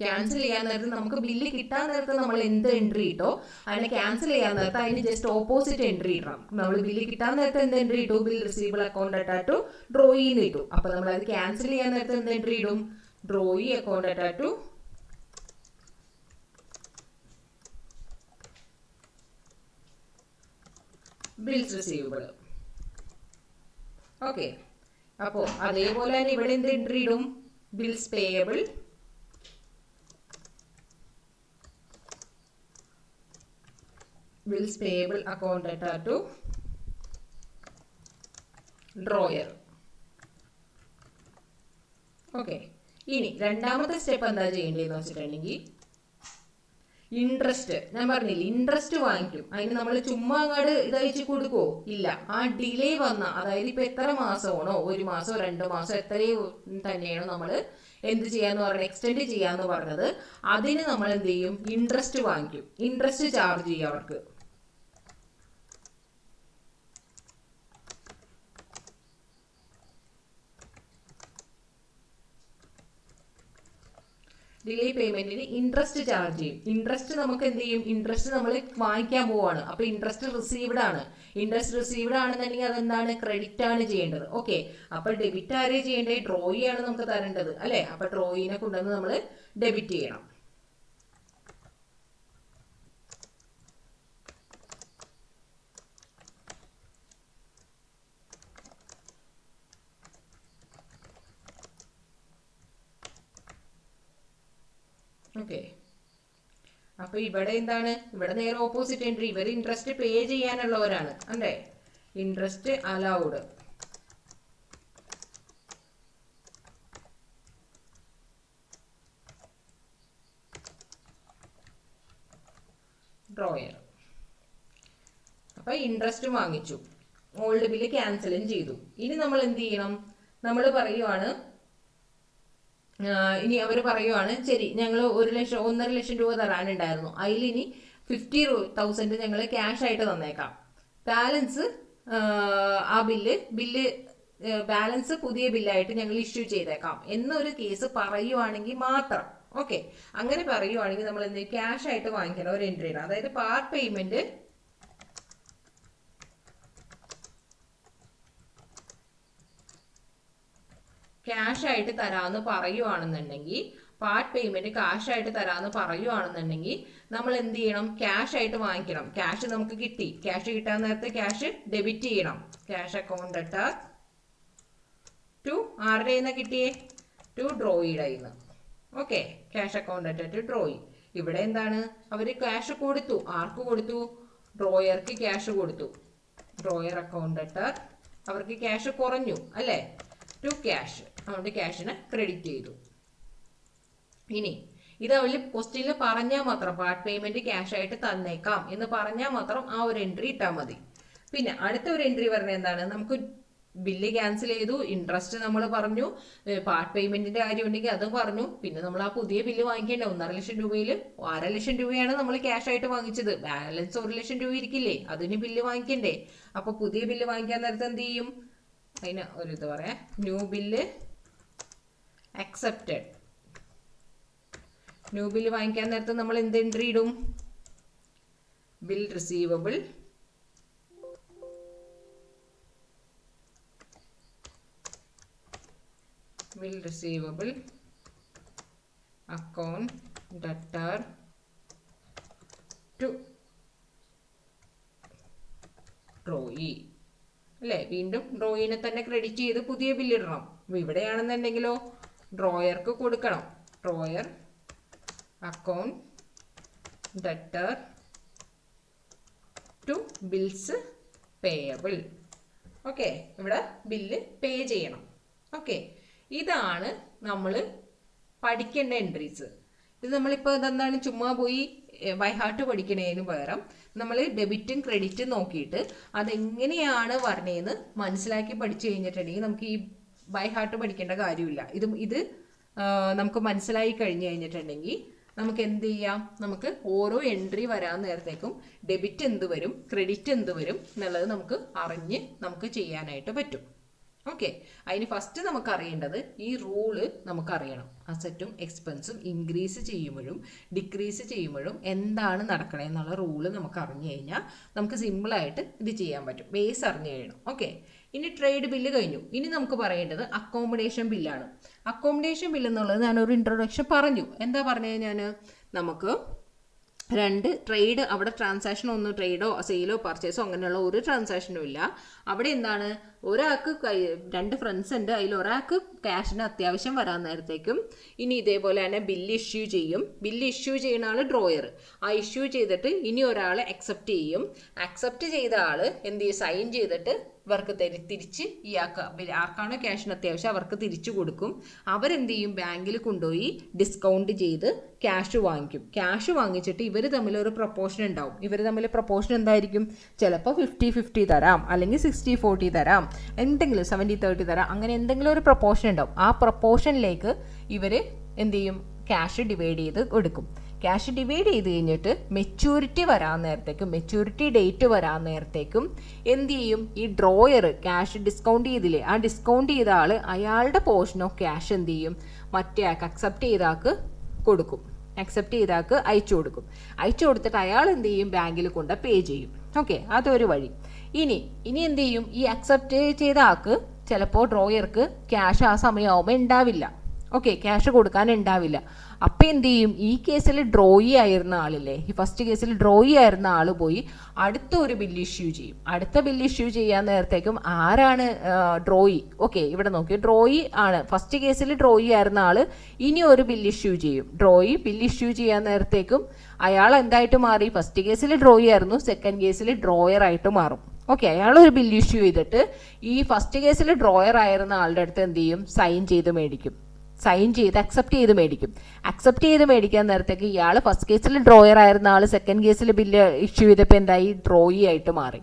ക്യാൻസൽ ചെയ്യാൻ നേരത്ത് നമുക്ക് ബില്ല് കിട്ടാൻ നേരത്ത് നമ്മൾ എന്ത് എൻട്രി ഇട്ടോ, അതിനെ ക്യാൻസൽ ചെയ്യാൻ നേരത്ത് അതിന് ജസ്റ്റ് ഓപ്പോസിറ്റ് എൻട്രി ഇടണം. നമ്മൾ ബില്ല് കിട്ടാൻ നേരത്ത് എന്ത് എൻട്രി ഇട്ടു, ബിൽ റിസീവബിൾ അക്കൗണ്ട് ടു ഡ്രോയിന്ന് ഇട്ടു. അപ്പൊ നമ്മൾ അത് ക്യാൻസൽ ചെയ്യാൻ നേരത്ത് എന്ത് എൻട്രി ഇടും, drawee account to bills receivable. Okay, അപ്പോ അതേപോലെ തന്നെ ഇവിടെ എന്ത് എൻട്രി ഇടും, bills payable account to drawer. Okay, ഇനി രണ്ടാമത്തെ സ്റ്റെപ്പ് എന്താ ചെയ്യേണ്ടതെന്ന് വെച്ചിട്ടുണ്ടെങ്കിൽ, ഇൻട്രസ്റ്റ് ഞാൻ പറഞ്ഞില്ല, ഇൻട്രസ്റ്റ് വാങ്ങിക്കും. അതിന് നമ്മൾ ചുമ്മാ അങ്ങോട്ട് ഇതയച്ചു കൊടുക്കുവോ, ഇല്ല. ആ ഡിലേ വന്ന, അതായത് ഇപ്പൊ എത്ര മാസമാണോ, 1 മാസം 2 മാസം എത്രയും തന്നെയാണോ നമ്മൾ എന്ത് ചെയ്യാന്ന് പറഞ്ഞത്, എക്സ്റ്റെൻഡ് ചെയ്യാന്ന് പറഞ്ഞത്, അതിന് നമ്മൾ എന്ത് ചെയ്യും, ഇൻട്രസ്റ്റ് വാങ്ങിക്കും. ഇൻട്രസ്റ്റ് ചാർജ് ചെയ്യും അവർക്ക്. ഡിലേ പേയ്മെന്റിന് ഇൻട്രസ്റ്റ് ചാർജ് ചെയ്യും. ഇൻട്രസ്റ്റ് നമുക്ക് എന്ത് ചെയ്യും? ഇൻട്രസ്റ്റ് നമ്മൾ വാങ്ങിക്കാൻ പോവാണ്, അപ്പൊ ഇൻട്രസ്റ്റ് റിസീവ്ഡ് ആണ്. ഇൻട്രസ്റ്റ് റിസീവ്ഡ് ആണെന്നുണ്ടെങ്കിൽ അതെന്താണ്? ക്രെഡിറ്റ് ആണ് ചെയ്യേണ്ടത്. ഓക്കെ, അപ്പൊ ഡെബിറ്റ് ആരേ ചെയ്യേണ്ടത്? ഡ്രോയി ആണ് നമുക്ക് തരേണ്ടത് അല്ലെ? അപ്പൊ ഡ്രോയിനെ കൊണ്ടുവന്ന് നമ്മൾ ഡെബിറ്റ് ചെയ്യണം. ഓക്കെ, അപ്പൊ ഇവിടെ എന്താണ്? ഇവിടെ നേരെ ഓപ്പോസിറ്റ് എൻട്രി. ഇവർ ഇൻട്രസ്റ്റ് പേ ചെയ്യാനുള്ളവരാണ് അല്ലേ? Interest allowed. ഡ്രോയർ. അപ്പൊ ഇൻട്രസ്റ്റ് വാങ്ങിച്ചു, ഓൾഡ് ബില്ല് ക്യാൻസലും ചെയ്തു. ഇനി നമ്മൾ എന്ത് ചെയ്യണം? നമ്മൾ പറയുവാണ്, ഇനി അവർ പറയുവാണ് ശരി ഞങ്ങൾ 1,00,000 1,50,000 രൂപ തരാനുണ്ടായിരുന്നു, അതിലിനി 50,000 ഞങ്ങൾ ക്യാഷ് ആയിട്ട് തന്നേക്കാം, ബാലൻസ് ആ ബില്ല് ബാലൻസ് പുതിയ ബില്ലായിട്ട് ഞങ്ങൾ ഇഷ്യൂ ചെയ്തേക്കാം എന്നൊരു കേസ് പറയുവാണെങ്കിൽ മാത്രം. ഓക്കെ, അങ്ങനെ പറയുവാണെങ്കിൽ നമ്മൾ എന്ത് ക്യാഷ് ആയിട്ട് വാങ്ങിക്കണം ഒരു എൻട്രി. അതായത് പാർട്ട് പേയ്മെന്റ് ക്യാഷ് ആയിട്ട് തരാമെന്ന് പറയുവാണെന്നുണ്ടെങ്കിൽ, പാർട്ട് പേയ്മെന്റ് ക്യാഷ് ആയിട്ട് തരാമെന്ന് പറയുവാണെന്നുണ്ടെങ്കിൽ നമ്മൾ എന്ത് ചെയ്യണം? ക്യാഷ് ആയിട്ട് വാങ്ങിക്കണം. ക്യാഷ് നമുക്ക് കിട്ടി, ക്യാഷ് കിട്ടാൻ നേരത്തെ ക്യാഷ് ഡെബിറ്റ് ചെയ്യണം. ക്യാഷ് അക്കൗണ്ട് ഡെറ്റർ ടു ആരുടെ കയ്യിൽ നിന്ന് കിട്ടിയേ? ടു ഡ്രോയിയുടെ കയ്യിൽ നിന്ന്. Okay, cash account debtor to drawee. ഇവിടെ എന്താണ്? അവർ ക്യാഷ് കൊടുത്തു. ആർക്ക് കൊടുത്തു? ഡ്രോയർക്ക് ക്യാഷ് കൊടുത്തു. ഡ്രോയർ അക്കൗണ്ട് ഡെറ്റർ അവർക്ക് ക്യാഷ് കുറഞ്ഞു അല്ലേ? ടു ക്യാഷ്, അതുകൊണ്ട് ക്യാഷിന് ക്രെഡിറ്റ് ചെയ്തു. ഇനി ഇത് അവർ ക്വസ്റ്റ്യനിൽ പറഞ്ഞാൽ മാത്രം പാർട്ട് പേയ്മെന്റ് ക്യാഷ് ആയിട്ട് തന്നേക്കാം എന്ന് പറഞ്ഞാൽ മാത്രം ആ ഒരു എൻട്രി ഇട്ടാൽ മതി. പിന്നെ അടുത്ത ഒരു എൻട്രി പറഞ്ഞത് എന്താണ്? നമുക്ക് ബില്ല് ക്യാൻസൽ ചെയ്തു, ഇൻട്രസ്റ്റ് നമ്മൾ പറഞ്ഞു, പാർട്ട് പേയ്മെന്റിന്റെ കാര്യം ഉണ്ടെങ്കിൽ അതും പറഞ്ഞു. പിന്നെ നമ്മൾ ആ പുതിയ ബില്ല് വാങ്ങിക്കേണ്ടേ? 1,50,000 രൂപയിൽ 1,50,000 രൂപയാണ് നമ്മൾ ക്യാഷ് ആയിട്ട് വാങ്ങിച്ചത്, ബാലൻസ് 1,00,000 രൂപ ഇരിക്കില്ലേ? അതിന് ബില്ല് വാങ്ങിക്കണ്ടേ? അപ്പൊ പുതിയ ബില്ല് വാങ്ങിക്കാൻ നേരത്തെ എന്ത് ചെയ്യും? അതിന് ഒരു ഇത് പറയാം, new bill accepted. New bill വാങ്ങിക്കാൻ നേരത്തെ നമ്മൾ എന്ത് എൻട്രി ഇടും? Bill receivable account debtor to drawee അല്ലേ? വീണ്ടും ഡ്രോയിനെ തന്നെ ക്രെഡിറ്റ് ചെയ്ത് പുതിയ ബില്ല് ഇടണം. ഇവിടെയാണെന്നുണ്ടെങ്കിലോ ഡ്രോയർക്ക് കൊടുക്കണം. Drawer account debtor to bills payable. Okay, ഇവിടെ ബില്ല് പേ ചെയ്യണം. ഓക്കെ, ഇതാണ് നമ്മൾ പഠിക്കേണ്ട എൻട്രീസ്. ഇത് നമ്മളിപ്പോൾ ഇതെന്താണ് ചുമ്മാ പോയി ബൈ ഹാർട്ട് പഠിക്കണതിന് പകരം നമ്മൾ ഡെബിറ്റും ക്രെഡിറ്റും നോക്കിയിട്ട് അതെങ്ങനെയാണ് പറഞ്ഞതെന്ന് മനസ്സിലാക്കി പഠിച്ചു കഴിഞ്ഞിട്ടുണ്ടെങ്കിൽ നമുക്ക് ഈ ബൈ ഹാർട്ട് പഠിക്കേണ്ട കാര്യമില്ല. ഇത് നമുക്ക് മനസ്സിലായി കഴിഞ്ഞു കഴിഞ്ഞിട്ടുണ്ടെങ്കിൽ നമുക്ക് എന്ത് ചെയ്യാം? നമുക്ക് ഓരോ എൻട്രി വരാൻ നേരത്തേക്കും ഡെബിറ്റ് എന്ത് വരും, ക്രെഡിറ്റ് എന്ത് വരും എന്നുള്ളത് നമുക്ക് അറിഞ്ഞ് നമുക്ക് ചെയ്യാനായിട്ട് പറ്റും. ഓക്കെ, അതിന് ഫസ്റ്റ് നമുക്ക് അറിയേണ്ടത് ഈ റൂള് നമുക്കറിയണം. അസറ്റും എക്സ്പെൻസും ഇൻക്രീസ് ചെയ്യുമ്പോഴും ഡിക്രീസ് ചെയ്യുമ്പോഴും എന്താണ് നടക്കണേ എന്നുള്ള റൂള് നമുക്ക് അറിഞ്ഞു കഴിഞ്ഞാൽ നമുക്ക് സിമ്പിളായിട്ട് ഇത് ചെയ്യാൻ പറ്റും. ബേസ് അറിഞ്ഞു കഴിയണം. ഓക്കെ, ഇനി ട്രേഡ് ബില്ല് കഴിഞ്ഞു. ഇനി നമുക്ക് പറയേണ്ടത് അക്കോമഡേഷൻ ബില്ലാണ്. അക്കോമഡേഷൻ ബില്ല് എന്നുള്ളത് ഞാനൊരു ഇൻട്രൊഡക്ഷൻ പറഞ്ഞു. എന്താ പറഞ്ഞത്? ഞാൻ നമുക്ക് രണ്ട് ട്രേഡ്, അവിടെ ട്രാൻസാക്ഷൻ ഒന്നും ട്രേഡോ സെയിലോ പർച്ചേസോ അങ്ങനെയുള്ള ഒരു ട്രാൻസാക്ഷനും ഇല്ല. അവിടെ എന്താണ്? ഒരാൾക്ക് രണ്ട് ഫ്രണ്ട്സ് ഉണ്ട്, അതിൽ ഒരാൾക്ക് ക്യാഷിന് അത്യാവശ്യം വരാൻ നേരത്തേക്കും ഇനി ഇതേപോലെ തന്നെ ബില്ല് ഇഷ്യൂ ചെയ്യും. ബില്ല് ഇഷ്യൂ ചെയ്യുന്ന ആൾ ഡ്രോയർ. ആ ഇഷ്യൂ ചെയ്തിട്ട് ഇനി ഒരാൾ അക്സെപ്റ്റ് ചെയ്യും. അക്സെപ്റ്റ് ചെയ്ത ആൾ എന്ത് ചെയ്യും? സൈൻ ചെയ്തിട്ട് ഇവർക്ക് തിരിച്ച് ഇയാൾക്ക് ആർക്കാണോ ക്യാഷിന് അത്യാവശ്യം അവർക്ക് തിരിച്ചു കൊടുക്കും. അവരെന്ത് ചെയ്യും? ബാങ്കിൽ കൊണ്ടുപോയി ഡിസ്കൗണ്ട് ചെയ്ത് ക്യാഷ് വാങ്ങിക്കും. ക്യാഷ് വാങ്ങിച്ചിട്ട് ഇവർ തമ്മിൽ ഒരു പ്രൊപ്പോർഷൻ ഉണ്ടാവും. ഇവർ തമ്മിൽ പ്രൊപ്പോർഷൻ എന്തായിരിക്കും? ചിലപ്പോൾ 50-50 തരാം, അല്ലെങ്കിൽ 60-40 തരാം, എന്തെങ്കിലും 70-30 തരാം. അങ്ങനെ എന്തെങ്കിലും ഒരു പ്രൊപ്പോർഷൻ ഉണ്ടാവും. ആ പ്രൊപ്പോർഷനിലേക്ക് ഇവർ എന്ത് ചെയ്യും? ക്യാഷ് ഡിവൈഡ് ചെയ്ത് കൊടുക്കും. ക്യാഷ് ഡിവൈഡ് ചെയ്ത് കഴിഞ്ഞിട്ട് മെച്യൂരിറ്റി വരാൻ നേരത്തേക്കും, മെച്യൂരിറ്റി ഡേറ്റ് വരാൻ നേരത്തേക്കും എന്ത് ചെയ്യും? ഈ ഡ്രോയർ ക്യാഷ് ഡിസ്കൗണ്ട് ചെയ്തില്ലേ, ആ ഡിസ്കൗണ്ട് ചെയ്ത ആൾ അയാളുടെ പോർഷൻ ഓഫ് ക്യാഷ് എന്ത് ചെയ്യും? മറ്റേ ആൾക്ക് അക്സെപ്റ്റ് ചെയ്ത ആൾക്ക് കൊടുക്കും. അക്സെപ്റ്റ് ചെയ്ത ആൾക്ക് അയച്ചു കൊടുക്കും. അയച്ചു കൊടുത്തിട്ട് അയാൾ എന്ത് ചെയ്യും, ബാങ്കിൽ കൊണ്ട് പേ ചെയ്യും. ഓക്കെ, അതൊരു വഴി. ഇനി എന്ത് ചെയ്യും, ഈ അക്സെപ്റ്റ് ചെയ്ത ആൾക്ക് ചിലപ്പോൾ ഡ്രോയർക്ക് ക്യാഷ് ആ സമയമാകുമ്പോൾ ഉണ്ടാവില്ല. ഓക്കെ, ക്യാഷ് കൊടുക്കാൻ ഉണ്ടാവില്ല. അപ്പം എന്ത് ചെയ്യും, ഈ കേസിൽ ഡ്രോയി ആയിരുന്ന ആളില്ലേ, ഈ ഫസ്റ്റ് കേസിൽ ഡ്രോയി ആയിരുന്ന ആൾ പോയി അടുത്ത ഒരു ബില്ല് ഇഷ്യൂ ചെയ്യും. അടുത്ത ബില്ല് ഇഷ്യൂ ചെയ്യാൻ നേരത്തേക്കും ആരാണ് ഡ്രോയി? ഓക്കെ, ഇവിടെ നോക്കി, ഡ്രോയി ആണ്. ഫസ്റ്റ് കേസിൽ ഡ്രോയി ആയിരുന്ന ആൾ ഇനി ഒരു ബില്ല് ഇഷ്യൂ ചെയ്യും. ഡ്രോയി ബില്ല് ഇഷ്യൂ ചെയ്യാൻ നേരത്തേക്കും അയാൾ എന്തായിട്ട് മാറി? ഫസ്റ്റ് കേസിൽ ഡ്രോയി ആയിരുന്നു, സെക്കൻഡ് കേസിൽ ഡ്രോയർ ആയിട്ട് മാറും. ഓക്കെ, അയാൾ ഒരു ബില്ല് ഇഷ്യൂ ചെയ്തിട്ട് ഈ ഫസ്റ്റ് കേസിൽ ഡ്രോയർ ആയിരുന്ന ആളുടെ അടുത്ത് എന്ത് ചെയ്യും, സൈൻ ചെയ്ത് മേടിക്കും. സൈൻ ചെയ്ത് അക്സെപ്റ്റ് ചെയ്ത് മേടിക്കും. അക്സെപ്റ്റ് ചെയ്ത് മേടിക്കാൻ നേരത്തേക്ക് ഇയാൾ ഫസ്റ്റ് കേസിൽ ഡ്രോയർ ആയിരുന്ന ആൾ സെക്കൻഡ് കേസിൽ ബില്ല് ഇഷ്യൂ ചെയ്തപ്പോൾ എന്തായി, ഡ്രോയി ആയിട്ട് മാറി.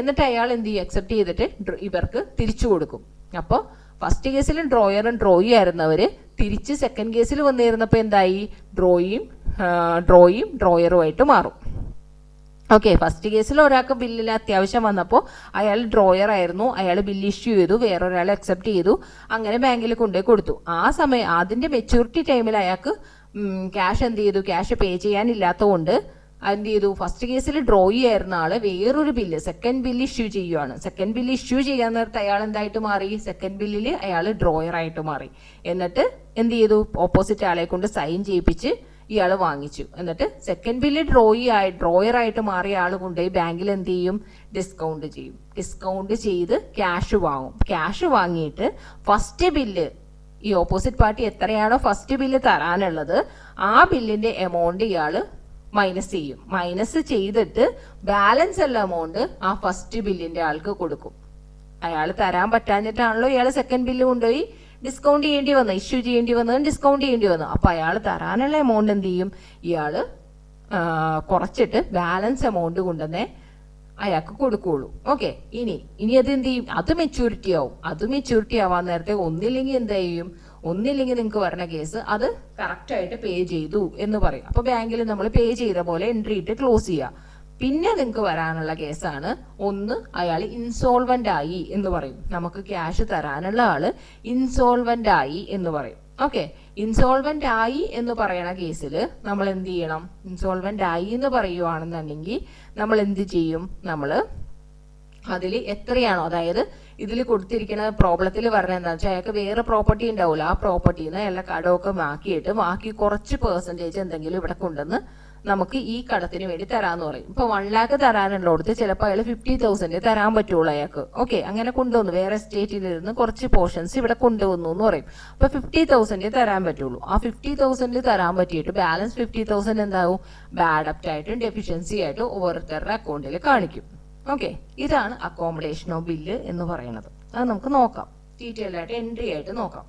എന്നിട്ട് അയാൾ എന്ത് ചെയ്യും, അക്സെപ്റ്റ് ചെയ്തിട്ട് ഇവർക്ക് തിരിച്ചു കൊടുക്കും. അപ്പോൾ ഫസ്റ്റ് കേസിലും ഡ്രോയറും ഡ്രോയി ആയിരുന്നവർ തിരിച്ച് സെക്കൻഡ് കേസിൽ വന്നിരുന്നപ്പോൾ എന്തായി, ഡ്രോയും ഡ്രോയറുമായിട്ട് മാറും. ഓക്കെ, ഫസ്റ്റ് കേസിൽ ഒരാൾക്ക് ബില്ലിൽ അത്യാവശ്യം വന്നപ്പോൾ അയാൾ ഡ്രോയർ ആയിരുന്നു, അയാൾ ബില്ല് ഇഷ്യൂ ചെയ്തു, വേറൊരാൾ അക്സെപ്റ്റ് ചെയ്തു, അങ്ങനെ ബാങ്കിൽ കൊണ്ടുപോയി കൊടുത്തു. ആ സമയം അതിൻ്റെ മെച്യൂരിറ്റി ടൈമിൽ അയാൾക്ക് ക്യാഷ് എന്ത് ചെയ്തു, ക്യാഷ് പേ ചെയ്യാനില്ലാത്തതുകൊണ്ട് എന്ത് ചെയ്തു, ഫസ്റ്റ് കേസിൽ ഡ്രോയി ആയിരുന്ന ആൾ വേറൊരു ബില്ല്, സെക്കൻഡ് ബില്ല് ഇഷ്യൂ ചെയ്യുവാണ്. സെക്കൻഡ് ബില്ല് ഇഷ്യൂ ചെയ്യാൻ നേരത്തെ അയാൾ എന്തായിട്ട് മാറി, സെക്കൻഡ് ബില്ലിൽ അയാൾ ഡ്രോയർ ആയിട്ട് മാറി. എന്നിട്ട് എന്ത് ചെയ്തു, ഓപ്പോസിറ്റ് ആളെ കൊണ്ട് സൈൻ ചെയ്യിപ്പിച്ച് ഇയാൾ വാങ്ങിച്ചു. എന്നിട്ട് സെക്കൻഡ് ബില്ല് ഡ്രോയർ ആയിട്ട് മാറിയ ആൾ കൊണ്ടുപോയി ബാങ്കിൽ എന്ത് ചെയ്യും, ഡിസ്കൗണ്ട് ചെയ്യും. ഡിസ്കൗണ്ട് ചെയ്ത് ക്യാഷ് വാങ്ങും. ക്യാഷ് വാങ്ങിയിട്ട് ഫസ്റ്റ് ബില്ല്, ഈ ഓപ്പോസിറ്റ് പാർട്ടി എത്രയാണോ ഫസ്റ്റ് ബില്ല് തരാനുള്ളത് ആ ബില്ലിന്റെ എമൗണ്ട് ഇയാൾ മൈനസ് ചെയ്യും. മൈനസ് ചെയ്തിട്ട് ബാലൻസ് ഉള്ള എമൗണ്ട് ആ ഫസ്റ്റ് ബില്ലിന്റെ ആൾക്ക് കൊടുക്കും. അയാൾ തരാൻ പറ്റാഞ്ഞിട്ടാണല്ലോ ഇയാൾ സെക്കൻഡ് ബില്ല് കൊണ്ടുപോയി ഡിസ്കൗണ്ട് ചെയ്യേണ്ടി വന്നു, ഇഷ്യൂ ചെയ്യേണ്ടി വന്നതും ഡിസ്കൗണ്ട് ചെയ്യേണ്ടി വന്നു. അപ്പോൾ അയാൾ തരാനുള്ള എമൗണ്ട് എന്ത് ചെയ്യും, ഇയാൾ കുറച്ചിട്ട് ബാലൻസ് എമൗണ്ട് കൊണ്ടുവന്നേ അയാൾക്ക് കൊടുക്കുകയുള്ളൂ. ഓക്കെ, ഇനി അത് എന്ത് ചെയ്യും, അത് മെച്യൂരിറ്റി ആവും. അത് മെച്യൂരിറ്റി ആവാൻ നേരത്തെ ഒന്നില്ലെങ്കിൽ എന്ത് ചെയ്യും, ഒന്നില്ലെങ്കിൽ നിങ്ങൾക്ക് പറഞ്ഞ കേസ് അത് കറക്റ്റായിട്ട് പേ ചെയ്തു എന്ന് പറയും. അപ്പോൾ ബാങ്കിൽ നമ്മൾ പേ ചെയ്ത പോലെ എൻട്രി ഇട്ട് ക്ലോസ് ചെയ്യുക. പിന്നെ നിങ്ങൾക്ക് വരാനുള്ള കേസാണ്, ഒന്ന് അയാൾ ഇൻസോൾവൻ്റ് ആയി എന്ന് പറയും. നമുക്ക് ക്യാഷ് തരാനുള്ള ആള് ഇൻസോൾവൻ്റ് ആയി എന്ന് പറയും. ഓക്കെ, ഇൻസോൾവൻ്റ് ആയി എന്ന് പറയണ കേസിൽ നമ്മൾ എന്ത് ചെയ്യണം, ഇൻസോൾവൻ്റ് ആയി എന്ന് പറയുവാണെന്നുണ്ടെങ്കിൽ നമ്മൾ എന്ത് ചെയ്യും, നമ്മൾ അതിൽ എത്രയാണോ, അതായത് ഇതിൽ കൊടുത്തിരിക്കുന്ന പ്രോബ്ലത്തിൽ പറഞ്ഞത് എന്താണെന്ന് വെച്ചാൽ അയാൾക്ക് വേറെ പ്രോപ്പർട്ടി ഉണ്ടാവില്ല, ആ പ്രോപ്പർട്ടിയിൽ നിന്ന് അയാളുടെ കടമൊക്കെ മാക്കിയിട്ട് ബാക്കി കുറച്ച് പെർസെൻറ്റേജ് എന്തെങ്കിലും ഇവിടെ കൊണ്ടുവന്ന് നമുക്ക് ഈ കടത്തിന് വേണ്ടി തരാമെന്ന് പറയും. ഇപ്പോൾ 1 lakh തരാനുള്ളടത്ത് ചിലപ്പോൾ അയാൾ 50,000 തരാൻ പറ്റുള്ളൂ അയാൾക്ക്. ഓക്കെ, അങ്ങനെ കൊണ്ടുവന്നു, വേറെ സ്റ്റേറ്റിൽ ഇരുന്ന് കുറച്ച് പോർഷൻസ് ഇവിടെ കൊണ്ടുവന്നു എന്ന് പറയും. അപ്പോൾ 50,000 തരാൻ പറ്റുള്ളൂ. ആ 50,000 തരാൻ പറ്റിയിട്ട് ബാലൻസ് 50,000 എന്താവും, ബാഡ് അപ്റ്റ് ആയിട്ടും ഡെഫിഷ്യൻസി ആയിട്ടും ഓരോരുത്തരുടെ അക്കൗണ്ടിൽ കാണിക്കും. ഓക്കെ, ഇതാണ് അക്കോമഡേഷൻ ഓഫ് ബില്ല് എന്ന് പറയുന്നത്. അത് നമുക്ക് നോക്കാം, ഡീറ്റെയിൽ ആയിട്ട് എൻട്രി ആയിട്ട് നോക്കാം.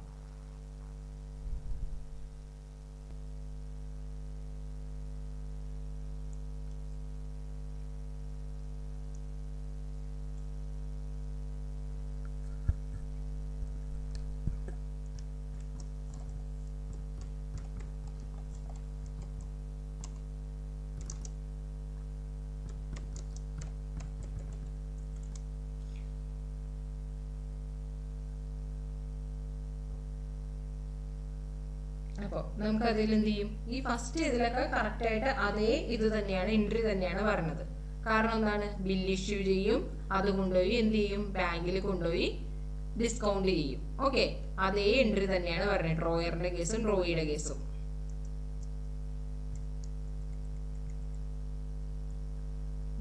അപ്പോൾ നമുക്ക് അതിൽ എന്ത് ചെയ്യും, ഈ ഫസ്റ്റ് ഇതിലൊക്കെ കറക്റ്റ് ആയിട്ട് അതേ ഇത് തന്നെയാണ്, എൻട്രി തന്നെയാണ് പറഞ്ഞത്. കാരണം എന്താണ്, ബില്ല് ഇഷ്യൂ ചെയ്യും, അത് കൊണ്ടുപോയി എന്ത് ചെയ്യും, ബാങ്കിൽ കൊണ്ടുപോയി ഡിസ്കൗണ്ട് ചെയ്യും. ഓക്കെ, അതേ എൻട്രി തന്നെയാണ് പറഞ്ഞത്, ഡ്രോയറിന്റെ കേസും ഡ്രോയിയുടെ കേസും.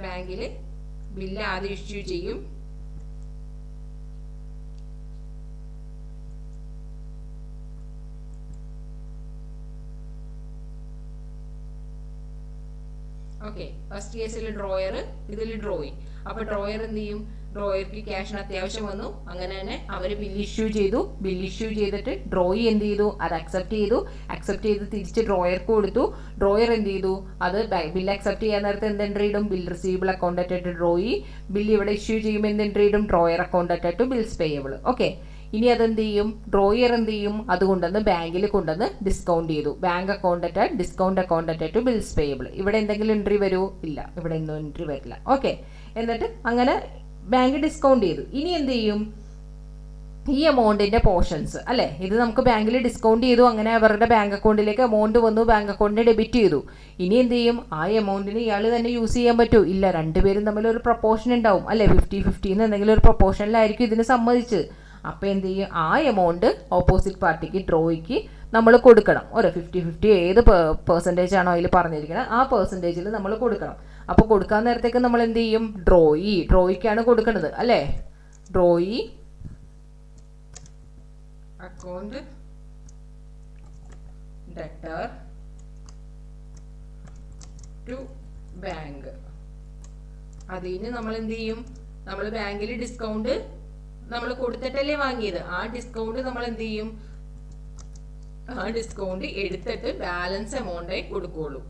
ബാങ്കില് ബില്ല് ആദ്യം ഇഷ്യൂ ചെയ്യും, ഓക്കെ, ഫസ്റ്റ് കേസിൽ ഡ്രോയർ, ഇതിൽ ഡ്രോയി. അപ്പൊ ഡ്രോയർ എന്ത് ചെയ്യും, ഡ്രോയർക്ക് ക്യാഷിന് അത്യാവശ്യം വന്നു, അങ്ങനെ തന്നെ അവര് ബില്ല് ഇഷ്യൂ ചെയ്തു. ബില്ല് ഇഷ്യൂ ചെയ്തിട്ട് ഡ്രോയി എന്ത് ചെയ്തു, അത് അക്സെപ്റ്റ് ചെയ്ത് തിരിച്ച് ഡ്രോയർക്ക് കൊടുത്തു. ഡ്രോയർ എന്ത് ചെയ്തു, അത് ബില്ല് അക്സെപ്റ്റ് ചെയ്യാൻ നേരത്തെ എന്ത് എൻട്രി ഇടും, bill receivable account at drawee. Bill ഇവിടെ ഇഷ്യൂ ചെയ്യുമ്പോൾ എന്ത് എൻട്രി ഇടും, drawer account at bills payable. Okay, ഇനി അതെന്ത് ചെയ്യും, ഡ്രോയർ എന്ത് ചെയ്യും, അതുകൊണ്ടുവന്ന് ബാങ്കിൽ കൊണ്ടുവന്ന് ഡിസ്കൗണ്ട് ചെയ്തു. Bank account at discount account at bills payable. ഇവിടെ എന്തെങ്കിലും എൻട്രി വരുമോ, ഇല്ല, ഇവിടെ ഒന്നും എൻട്രി വരില്ല. ഓക്കെ, എന്നിട്ട് അങ്ങനെ ബാങ്ക് ഡിസ്കൗണ്ട് ചെയ്തു. ഇനി എന്ത് ചെയ്യും, ഈ എമൗണ്ടിന്റെ പോർഷൻസ് അല്ലേ, ഇത് നമുക്ക് ബാങ്കിൽ ഡിസ്കൗണ്ട് ചെയ്തു, അങ്ങനെ അവരുടെ ബാങ്ക് അക്കൗണ്ടിലേക്ക് എമൗണ്ട് വന്നു, ബാങ്ക് അക്കൗണ്ടിന് ഡെബിറ്റ് ചെയ്തു. ഇനി എന്ത് ചെയ്യും, ആ എമൗണ്ടിന് ഇയാൾ തന്നെ യൂസ് ചെയ്യാൻ പറ്റൂ? ഇല്ല, രണ്ടുപേരും തമ്മിൽ ഒരു പ്രപ്പോർഷൻ ഉണ്ടാവും അല്ലേ, 50-50 എന്തെങ്കിലും ഒരു പ്രപ്പോർഷനിലായിരിക്കും ഇതിന് സമ്മതിച്ച്. അപ്പോൾ എന്ത് ചെയ്യും, ആ എമൗണ്ട് ഓപ്പോസിറ്റ് പാർട്ടിക്ക് ഡ്രോയിക്ക് നമ്മൾ കൊടുക്കണം. ഒരു 50-50 ഏത് പെർസെൻറ്റേജ് ആണോ അതിൽ പറഞ്ഞിരിക്കുന്നത് ആ പെർസെൻറ്റേജിൽ നമ്മൾ കൊടുക്കണം. അപ്പോൾ കൊടുക്കാൻ നേരത്തേക്ക് നമ്മൾ എന്ത് ചെയ്യും, ഡ്രോയിക്കാണ് കൊടുക്കുന്നത് അല്ലേ. Drawee account debtor to bank. അതിന് നമ്മൾ എന്ത് ചെയ്യും, നമ്മൾ ബാങ്കിൽ ഡിസ്കൗണ്ട് നമ്മൾ കൊടുത്തിട്ടല്ലേ വാങ്ങിയത്, ആ ഡിസ്കൗണ്ട് നമ്മൾ എന്ത് ചെയ്യും, ആ ഡിസ്കൗണ്ട് എടുത്തിട്ട് ബാലൻസ് എമൗണ്ടേ കൊടുക്കുകയുള്ളൂ.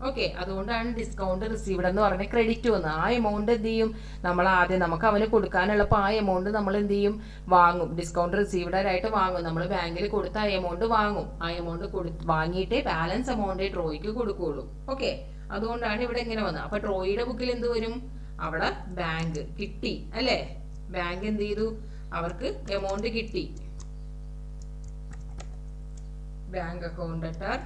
ഓക്കെ, അതുകൊണ്ടാണ് ഡിസ്കൗണ്ട് റിസീവ്ഡ് എന്ന് പറഞ്ഞ ക്രെഡിറ്റ് വന്നത്. ആ എമൗണ്ട് എന്ത് ചെയ്യും, നമ്മൾ ആദ്യം നമുക്ക് അവന് കൊടുക്കാനുള്ളപ്പോൾ ആ എമൗണ്ട് നമ്മൾ എന്ത് ചെയ്യും, വാങ്ങും. ഡിസ്കൗണ്ട് റിസീവ്ഡ് ആയിട്ട് വാങ്ങും, നമ്മൾ ബാങ്കിൽ കൊടുത്ത ആ എമൗണ്ട് വാങ്ങും. ആ എമൗണ്ട് വാങ്ങിയിട്ടേ ബാലൻസ് എമൗണ്ടേ ഡ്രോയിക്ക് കൊടുക്കുകയുള്ളൂ. ഓക്കെ, അതുകൊണ്ടാണ് ഇവിടെ ഇങ്ങനെ വന്നത്. അപ്പൊ ഡ്രോയിയുടെ ബുക്കിൽ എന്ത് വരും, അവിടെ ബാങ്ക് കിട്ടി അല്ലേ, ബാങ്ക് എന്ത് ചെയ്തു, അവർക്ക് എമൗണ്ട് കിട്ടി. Bank account debtor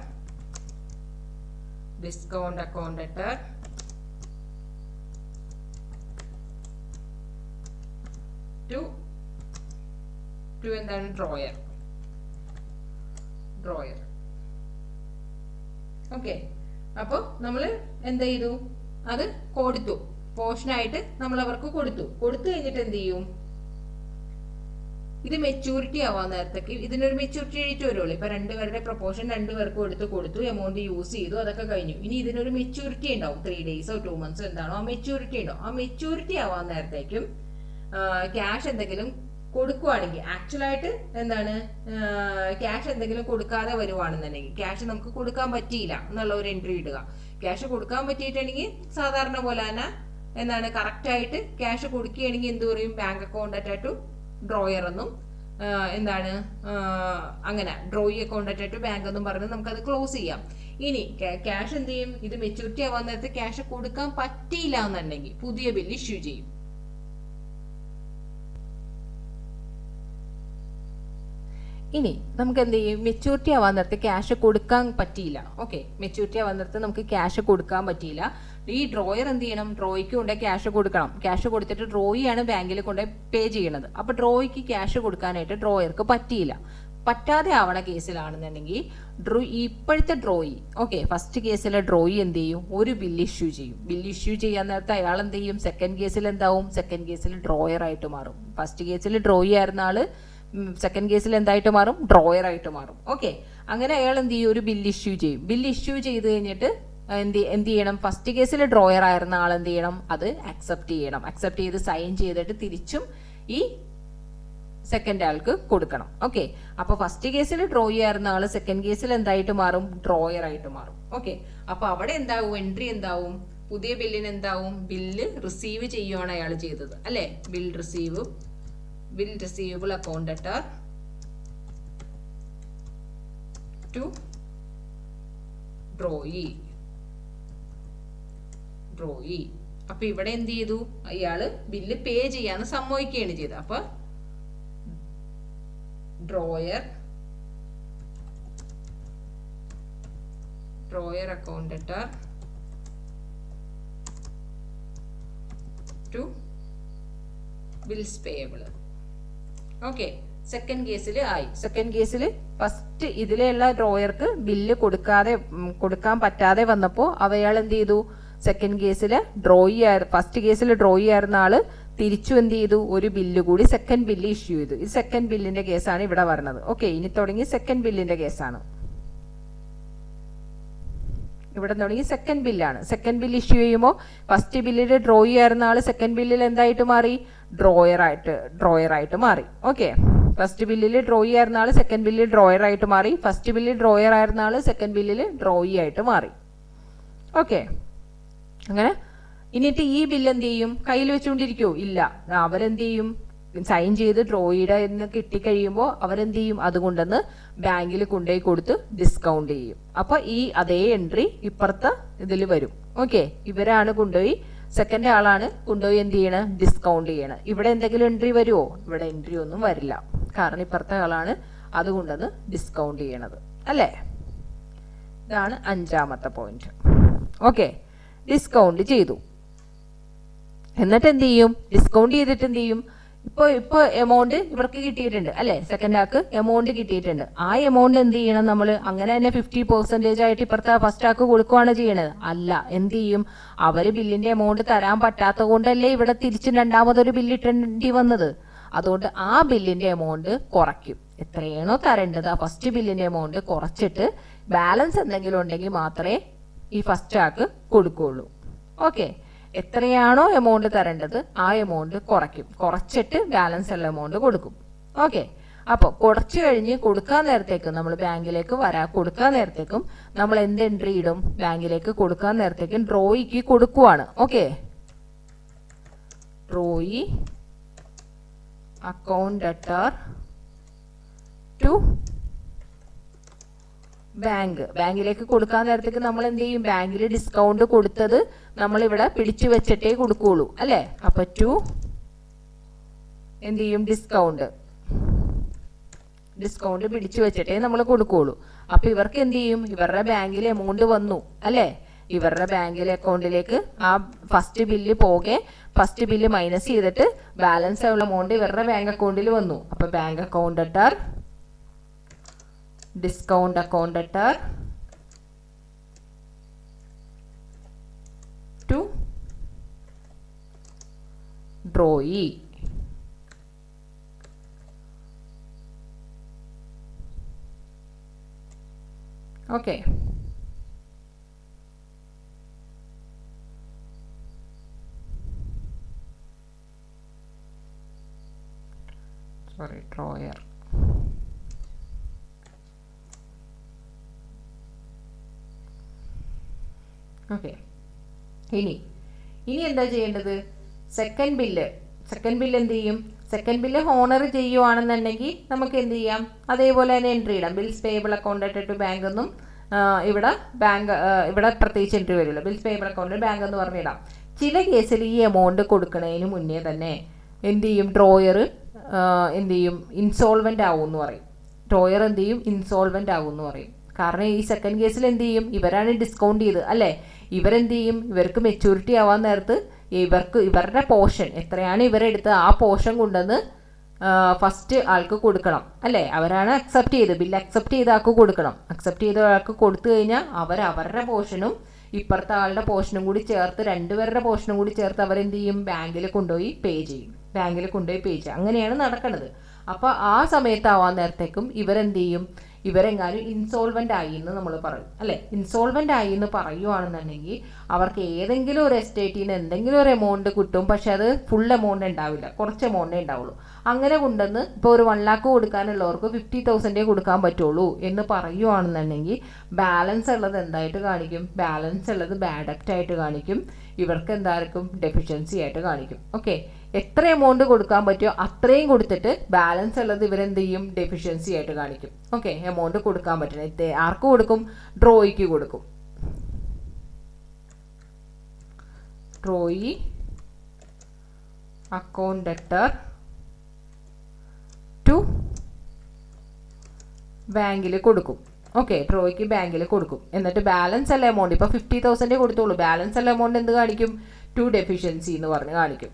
discount account debtor to എന്താണ്, ഡ്രോയർ. ഓക്കെ, അപ്പൊ നമ്മൾ എന്ത് ചെയ്തു, അത് കൊടുത്തു, പോർഷനായിട്ട് നമ്മൾ അവർക്ക് കൊടുത്തു കഴിഞ്ഞിട്ട് എന്ത് ചെയ്യും, ഇത് മെച്ചൂരിറ്റി ആവാൻ നേരത്തേക്ക് ഇതിനൊരു മെച്ചൂരിറ്റി ഡേറ്റ് വരുള്ളൂ. ഇപ്പൊ രണ്ടുപേരുടെ പ്രപ്പോർഷൻ രണ്ടുപേർക്കും കൊടുത്തു, എമൗണ്ട് യൂസ് ചെയ്തു, അതൊക്കെ കഴിഞ്ഞു. ഇനി ഇതിനൊരു മെച്ചൂരിറ്റി ഉണ്ടാവും, 3 days 2 months എന്താണോ ആ മെച്ചൂരിറ്റി ഉണ്ടാവും. ആ മെച്ചൂരിറ്റി ആവാൻ നേരത്തേക്കും ക്യാഷ് എന്തെങ്കിലും കൊടുക്കുവാണെങ്കിൽ, ആക്ച്വലായിട്ട് എന്താണ്, ക്യാഷ് എന്തെങ്കിലും കൊടുക്കാതെ വരുവാണെന്നുണ്ടെങ്കിൽ, ക്യാഷ് നമുക്ക് കൊടുക്കാൻ പറ്റിയില്ല എന്നുള്ള ഒരു എൻട്രി ഇടുക. ക്യാഷ് കൊടുക്കാൻ പറ്റിയിട്ടുണ്ടെങ്കിൽ സാധാരണ പോലെ തന്നെ എന്താണ്, കറക്റ്റ് ആയിട്ട് ക്യാഷ് കൊടുക്കുകയാണെങ്കിൽ എന്ത് പറയും, bank account attach to drawer എന്നും എന്താണ് അങ്ങനെ drawee account attach to bank എന്നും പറഞ്ഞ് നമുക്കത് ക്ലോസ് ചെയ്യാം. ഇനി ക്യാഷ് എന്ത് ചെയ്യും, ഇത് മെച്ചൂരിറ്റി ആവാൻ നേരത്തെ ക്യാഷ് കൊടുക്കാൻ പറ്റിയില്ല എന്നുണ്ടെങ്കിൽ പുതിയ ബില്ല് ഇഷ്യൂ ചെയ്യും. ഇനി നമുക്ക് എന്ത് ചെയ്യും, മെച്ചൂരിറ്റി ആവാൻ നേരത്തെ ക്യാഷ് കൊടുക്കാൻ പറ്റിയില്ല. ഓക്കെ, മെച്ചൂരിറ്റി ആവാൻ നേരത്തെ നമുക്ക് ക്യാഷ് കൊടുക്കാൻ പറ്റിയില്ല. ഈ ഡ്രോയർ എന്ത് ചെയ്യണം, ഡ്രോയിക്ക് കൊണ്ട് ക്യാഷ് കൊടുക്കണം. ക്യാഷ് കൊടുത്തിട്ട് ഡ്രോയിയാണ് ബാങ്കിൽ കൊണ്ട് പേ ചെയ്യണത്. അപ്പൊ ഡ്രോയിക്ക് ക്യാഷ് കൊടുക്കാനായിട്ട് ഡ്രോയർക്ക് പറ്റിയില്ല. പറ്റാതെ ആവണ കേസിലാണെന്നുണ്ടെങ്കിൽ ഇപ്പോഴത്തെ ഡ്രോയി, ഓക്കെ, ഫസ്റ്റ് കേസിലെ ഡ്രോയി എന്ത് ചെയ്യും, ഒരു ബില്ല് ഇഷ്യൂ ചെയ്യും. ബില്ല് ഇഷ്യൂ ചെയ്യാൻ നേരത്തെ അയാൾ എന്ത് ചെയ്യും, സെക്കൻഡ് കേസിൽ എന്താവും, സെക്കൻഡ് കേസിൽ ഡ്രോയർ ആയിട്ട് മാറും. ഫസ്റ്റ് കേസിൽ ഡ്രോയി ആയിരുന്ന ആള് സെക്കൻഡ് കേസിൽ എന്തായിട്ട് മാറും, ഡ്രോയർ ആയിട്ട് മാറും. ഓക്കെ, അങ്ങനെ അയാൾ എന്ത് ചെയ്യും, ഒരു ബില്ല് ഇഷ്യൂ ചെയ്യും. ബില്ല് ഇഷ്യൂ ചെയ്ത് കഴിഞ്ഞിട്ട് എന്ത് ചെയ്യണം, ഫസ്റ്റ് കേസിൽ ഡ്രോയർ ആയിരുന്ന ആൾ എന്ത് ചെയ്യണം, അത് അക്സെപ്റ്റ് ചെയ്യണം. അക്സെപ്റ്റ് ചെയ്ത് സൈൻ ചെയ്തിട്ട് തിരിച്ചും ഈ സെക്കൻഡ് ആൾക്ക് കൊടുക്കണം. ഓക്കെ, അപ്പൊ ഫസ്റ്റ് കേസിൽ ഡ്രോയി ആയിരുന്ന ആള് സെക്കൻഡ് കേസിൽ എന്തായിട്ട് മാറും, ഡ്രോയർ ആയിട്ട് മാറും. ഓക്കെ, അപ്പൊ അവിടെ എന്താവും, എൻട്രി എന്താവും, പുതിയ ബില്ലിന് എന്താവും, ബില്ല് റിസീവ് ചെയ്യുകയാണ് അയാൾ ചെയ്തത് അല്ലെ. Bill receivable account debtor to drawee. അപ്പൊ ഇവിടെ എന്ത് ചെയ്തു, അയാള് ബില്ല് പേ ചെയ്യാന്ന് സമ്മതിക്കുകയാണ് ചെയ്തത്. അപ്പൊ drawer account debtor to bills payable. Okay, second കേസിൽ ആയി. സെക്കൻഡ് കേസിൽ ഫസ്റ്റ് ഇതിലുള്ള ഡ്രോയർക്ക് ബില്ല് കൊടുക്കാൻ പറ്റാതെ വന്നപ്പോൾ അവയാൾ എന്ത് ചെയ്തു, സെക്കൻഡ് കേസിൽ ഫസ്റ്റ് കേസിൽ ഡ്രോയി ആയിരുന്ന ആള് തിരിച്ചു എന്ത് ചെയ്തു, ഒരു ബില്ല് കൂടി സെക്കൻഡ് ബില്ല് ഇഷ്യൂ ചെയ്തു. ഈ സെക്കൻഡ് ബില്ലിന്റെ കേസാണ് ഇവിടെ വരുന്നത്. ഓക്കെ, ഇനി തുടങ്ങി സെക്കൻഡ് ബില്ലിന്റെ കേസാണ്. ഇവിടെ തുടങ്ങി സെക്കൻഡ് ബില്ലാണ്. സെക്കൻഡ് ബില്ല് ഇഷ്യൂ ചെയ്യുമ്പോൾ ഫസ്റ്റ് ബില്ലിൽ ഡ്രോയി ആയിരുന്ന ആള് സെക്കൻഡ് ബില്ലിൽ എന്തായിട്ട് മാറി, ഡ്രോയർ ആയിട്ട് മാറി. ഓക്കെ, ഫസ്റ്റ് ബില്ലിൽ ഡ്രോയി ആയിരുന്ന ആള് സെക്കൻഡ് ബില്ലിൽ ഡ്രോയർ ആയിട്ട് മാറി. ഫസ്റ്റ് ബില്ലിൽ ഡ്രോയർ ആയിരുന്ന ആള് സെക്കൻഡ് ബില്ലിൽ ഡ്രോയി ആയിട്ട് മാറി. ഓക്കെ, അങ്ങനെ എന്നിട്ട് ഈ ബില്ല് എന്ത് ചെയ്യും, കയ്യിൽ വെച്ചുകൊണ്ടിരിക്കുവോ, ഇല്ല. അവരെന്ത് ചെയ്യും, സൈൻ ചെയ്ത് ഡ്രോയിയുടെ എന്ന് കിട്ടിക്കഴിയുമ്പോൾ അവരെന്ത് ചെയ്യും, അതുകൊണ്ടെന്ന് ബാങ്കിൽ കൊണ്ടുപോയി കൊടുത്ത് ഡിസ്കൗണ്ട് ചെയ്യും. അപ്പൊ ഈ അതേ എൻട്രി ഇപ്പുറത്തെ ഇതിൽ വരും. ഓക്കെ, ഇവരാണ് കൊണ്ടുപോയി, സെക്കൻഡ് ആളാണ് കൊണ്ടുപോയി എന്ത് ചെയ്യണം, ഡിസ്കൗണ്ട് ചെയ്യണം. ഇവിടെ എന്തെങ്കിലും എൻട്രി വരുമോ, ഇവിടെ എൻട്രി ഒന്നും വരില്ല. കാരണം ഇപ്പുറത്തെ ആളാണ് അതുകൊണ്ടത് ഡിസ്കൗണ്ട് ചെയ്യണത് അല്ലേ. ഇതാണ് 5ാമത്തെ പോയിന്റ്. ഓക്കെ, ഡിസ്കൗണ്ട് ചെയ്തു. എന്നിട്ട് എന്ത് ചെയ്യും? ഡിസ്കൗണ്ട് ചെയ്തിട്ട് എന്ത് ചെയ്യും? ഇപ്പോൾ എമൗണ്ട് ഇവർക്ക് കിട്ടിയിട്ടുണ്ട് അല്ലേ, സെക്കൻഡ് ആൾക്ക് എമൗണ്ട് കിട്ടിയിട്ടുണ്ട്. ആ എമൗണ്ട് എന്ത് ചെയ്യണം നമ്മൾ? അങ്ങനെ തന്നെ 50% ആയിട്ട് ഇപ്പുറത്തെ ഫസ്റ്റ് ആൾക്ക് കൊടുക്കുകയാണ് ചെയ്യണത്? അല്ല, എന്ത് ചെയ്യും? അവർ ബില്ലിന്റെ എമൗണ്ട് തരാൻ പറ്റാത്തത് കൊണ്ടല്ലേ ഇവിടെ തിരിച്ച് രണ്ടാമതൊരു ബില്ല് ഇട്ടേണ്ടി വന്നത്. അതുകൊണ്ട് ആ ബില്ലിന്റെ എമൗണ്ട് കുറയ്ക്കും. എത്രയാണോ തരേണ്ടത് ആ ഫസ്റ്റ് ബില്ലിന്റെ എമൗണ്ട് കുറച്ചിട്ട് ബാലൻസ് എന്തെങ്കിലും ഉണ്ടെങ്കിൽ മാത്രമേ ഈ ഫസ്റ്റ് ആൾക്ക് കൊടുക്കുകയുള്ളൂ. ഓക്കെ, എത്രയാണോ എമൗണ്ട് തരേണ്ടത് ആ എമൗണ്ട് കുറയ്ക്കും. കുറച്ചിട്ട് ബാലൻസ് ഉള്ള എമൗണ്ട് കൊടുക്കും. ഓക്കെ, അപ്പോൾ കുറച്ച് കഴിഞ്ഞ് കൊടുക്കാൻ നേരത്തേക്കും നമ്മൾ ബാങ്കിലേക്ക് കൊടുക്കാൻ നേരത്തേക്കും നമ്മൾ എന്ത് എൻട്രി ഇടും? ബാങ്കിലേക്ക് കൊടുക്കാൻ നേരത്തേക്കും ഡ്രോയിക്ക് കൊടുക്കുവാണ്. Okay, drawee account debtor to ബാങ്കിലേക്ക് കൊടുക്കാൻ നേരത്തേക്ക് നമ്മൾ എന്ത് ചെയ്യും? ബാങ്കിൽ ഡിസ്കൗണ്ട് കൊടുത്തത് നമ്മൾ ഇവിടെ പിടിച്ചു വെച്ചിട്ടേ കൊടുക്കുകയുള്ളൂ അല്ലേ. അപ്പൊ ടു എന്ത് ചെയ്യും? ഡിസ്കൗണ്ട് പിടിച്ചു വെച്ചിട്ടേ നമ്മൾ കൊടുക്കുകയുള്ളൂ. അപ്പൊ ഇവർക്ക് എന്ത് ചെയ്യും? ഇവരുടെ ബാങ്കിൽ എമൗണ്ട് വന്നു അല്ലേ. ഇവരുടെ ബാങ്കിലെ അക്കൗണ്ടിലേക്ക് ആ first bill first bill minus ചെയ്തിട്ട് ബാലൻസ് ഉള്ള എമൗണ്ട് ഇവരുടെ ബാങ്ക് അക്കൗണ്ടിൽ വന്നു. അപ്പൊ bank account debtor discount account debtor to drawee. Okay, drawer. Okay, ഇനി എന്താ ചെയ്യേണ്ടത്? സെക്കൻഡ് ബില്ല് എന്ത് ചെയ്യും? സെക്കൻഡ് ബില്ല് ഹോണർ ചെയ്യുവാണെന്നുണ്ടെങ്കിൽ നമുക്ക് എന്ത് ചെയ്യാം? അതേപോലെ തന്നെ എൻട്രി ഇടാം. Bills payable account to bank എന്നും ഇവിടെ പ്രത്യേകിച്ച് എൻട്രി വരില്ല. ബിൽസ് പേയബിൾ അക്കൗണ്ട് ബാങ്ക് എന്ന് പറഞ്ഞിടാം. ചില കേസിൽ ഈ എമൗണ്ട് കൊടുക്കുന്നതിന് മുന്നേ തന്നെ എന്ത് ചെയ്യും? ഡ്രോയർ എന്ത് ചെയ്യും? ഇൻസോൾവെന്റ് ആവും എന്ന് പറയും. ഡ്രോയർ എന്ത് ചെയ്യും? ഇൻസോൾവെന്റ് ആവും എന്ന് പറയും. കാരണം ഈ സെക്കൻഡ് കേസിൽ എന്ത് ചെയ്യും? ഇവരാണ് ഡിസ്കൗണ്ട് ചെയ്ത് അല്ലേ. ഇവരെന്ത് ചെയ്യും? ഇവർക്ക് മെച്യൂരിറ്റി ആവാൻ നേരത്ത് ഇവരുടെ പോർഷൻ എത്രയാണ് ഇവരെടുത്ത് ആ പോർഷൻ കൊണ്ടുവന്ന് ഫസ്റ്റ് ആൾക്ക് കൊടുക്കണം അല്ലേ. അവരാണ് അക്സെപ്റ്റ് ചെയ്ത് ബില്ല് അക്സെപ്റ്റ് ചെയ്ത ആൾക്ക് കൊടുക്കണം. അക്സെപ്റ്റ് ചെയ്ത ആൾക്ക് കൊടുത്തു കഴിഞ്ഞാൽ അവരുടെ പോർഷനും ഇപ്പുറത്തെ ആളുടെ പോർഷനും കൂടി ചേർത്ത് രണ്ടുപേരുടെ പോർഷനും കൂടി ചേർത്ത് അവരെന്ത് ചെയ്യും? ബാങ്കിൽ കൊണ്ടുപോയി പേ ചെയ്യും. അങ്ങനെയാണ് നടക്കുന്നത്. അപ്പോൾ ആ സമയത്താവാൻ നേരത്തേക്കും ഇവരെന്ത് ചെയ്യും? ഇവരെങ്ങാനും ഇൻസോൾവെന്റ് ആയി എന്ന് നമ്മൾ പറയും അല്ലെ. ഇൻസോൾവെന്റ് ആയി എന്ന് പറയുവാണെന്നുണ്ടെങ്കിൽ അവർക്ക് ഏതെങ്കിലും ഒരു എസ്റ്റേറ്റിൽ നിന്ന് എന്തെങ്കിലും ഒരു എമൗണ്ട് കിട്ടും. പക്ഷെ അത് ഫുൾ എമൗണ്ട് ഉണ്ടാവില്ല, കുറച്ച് എമൗണ്ടേ ഉണ്ടാവുള്ളൂ. അങ്ങനെ കൊണ്ടുവന്ന് ഇപ്പോൾ ഒരു 1 lakh കൊടുക്കാനുള്ളവർക്ക് 50,000 കൊടുക്കാൻ പറ്റുള്ളൂ എന്ന് പറയുവാണെന്നുണ്ടെങ്കിൽ ബാലൻസ് ഉള്ളത് എന്തായിട്ട് കാണിക്കും? ബാലൻസ് ഉള്ളത് ബാഡ് ഡെപ്റ്റ് ആയിട്ട് കാണിക്കും. ഇവർക്ക് എന്തായിരിക്കും? ഡെഫിഷ്യൻസി ആയിട്ട് കാണിക്കും. ഓക്കെ, എത്ര എമൗണ്ട് കൊടുക്കാൻ പറ്റുമോ അത്രയും കൊടുത്തിട്ട് ബാലൻസ് ഉള്ളത് ഇവരെന്ത് ചെയ്യും? ഡെഫിഷ്യൻസി ആയിട്ട് കാണിക്കും. ഓക്കെ, എമൗണ്ട് കൊടുക്കാൻ പറ്റുന്നത് ആർക്ക് കൊടുക്കും? ഡ്രോയിക്ക് കൊടുക്കും. ഡ്രോയി അക്കൗണ്ട് ഡെറ്റർ ടു ബാങ്കിൽ കൊടുക്കും. ഓക്കെ, ഡ്രോയ്ക്ക് ബാങ്കിൽ കൊടുക്കും. എന്നിട്ട് ബാലൻസ് അല്ല എമൗണ്ട് ഇപ്പോൾ 50,000 കൊടുത്തോളൂ. ബാലൻസ് അല്ല എമൗണ്ട് എന്ത് കാണിക്കും? ടു ഡെഫിഷ്യൻസി എന്ന് പറഞ്ഞ് കാണിക്കും.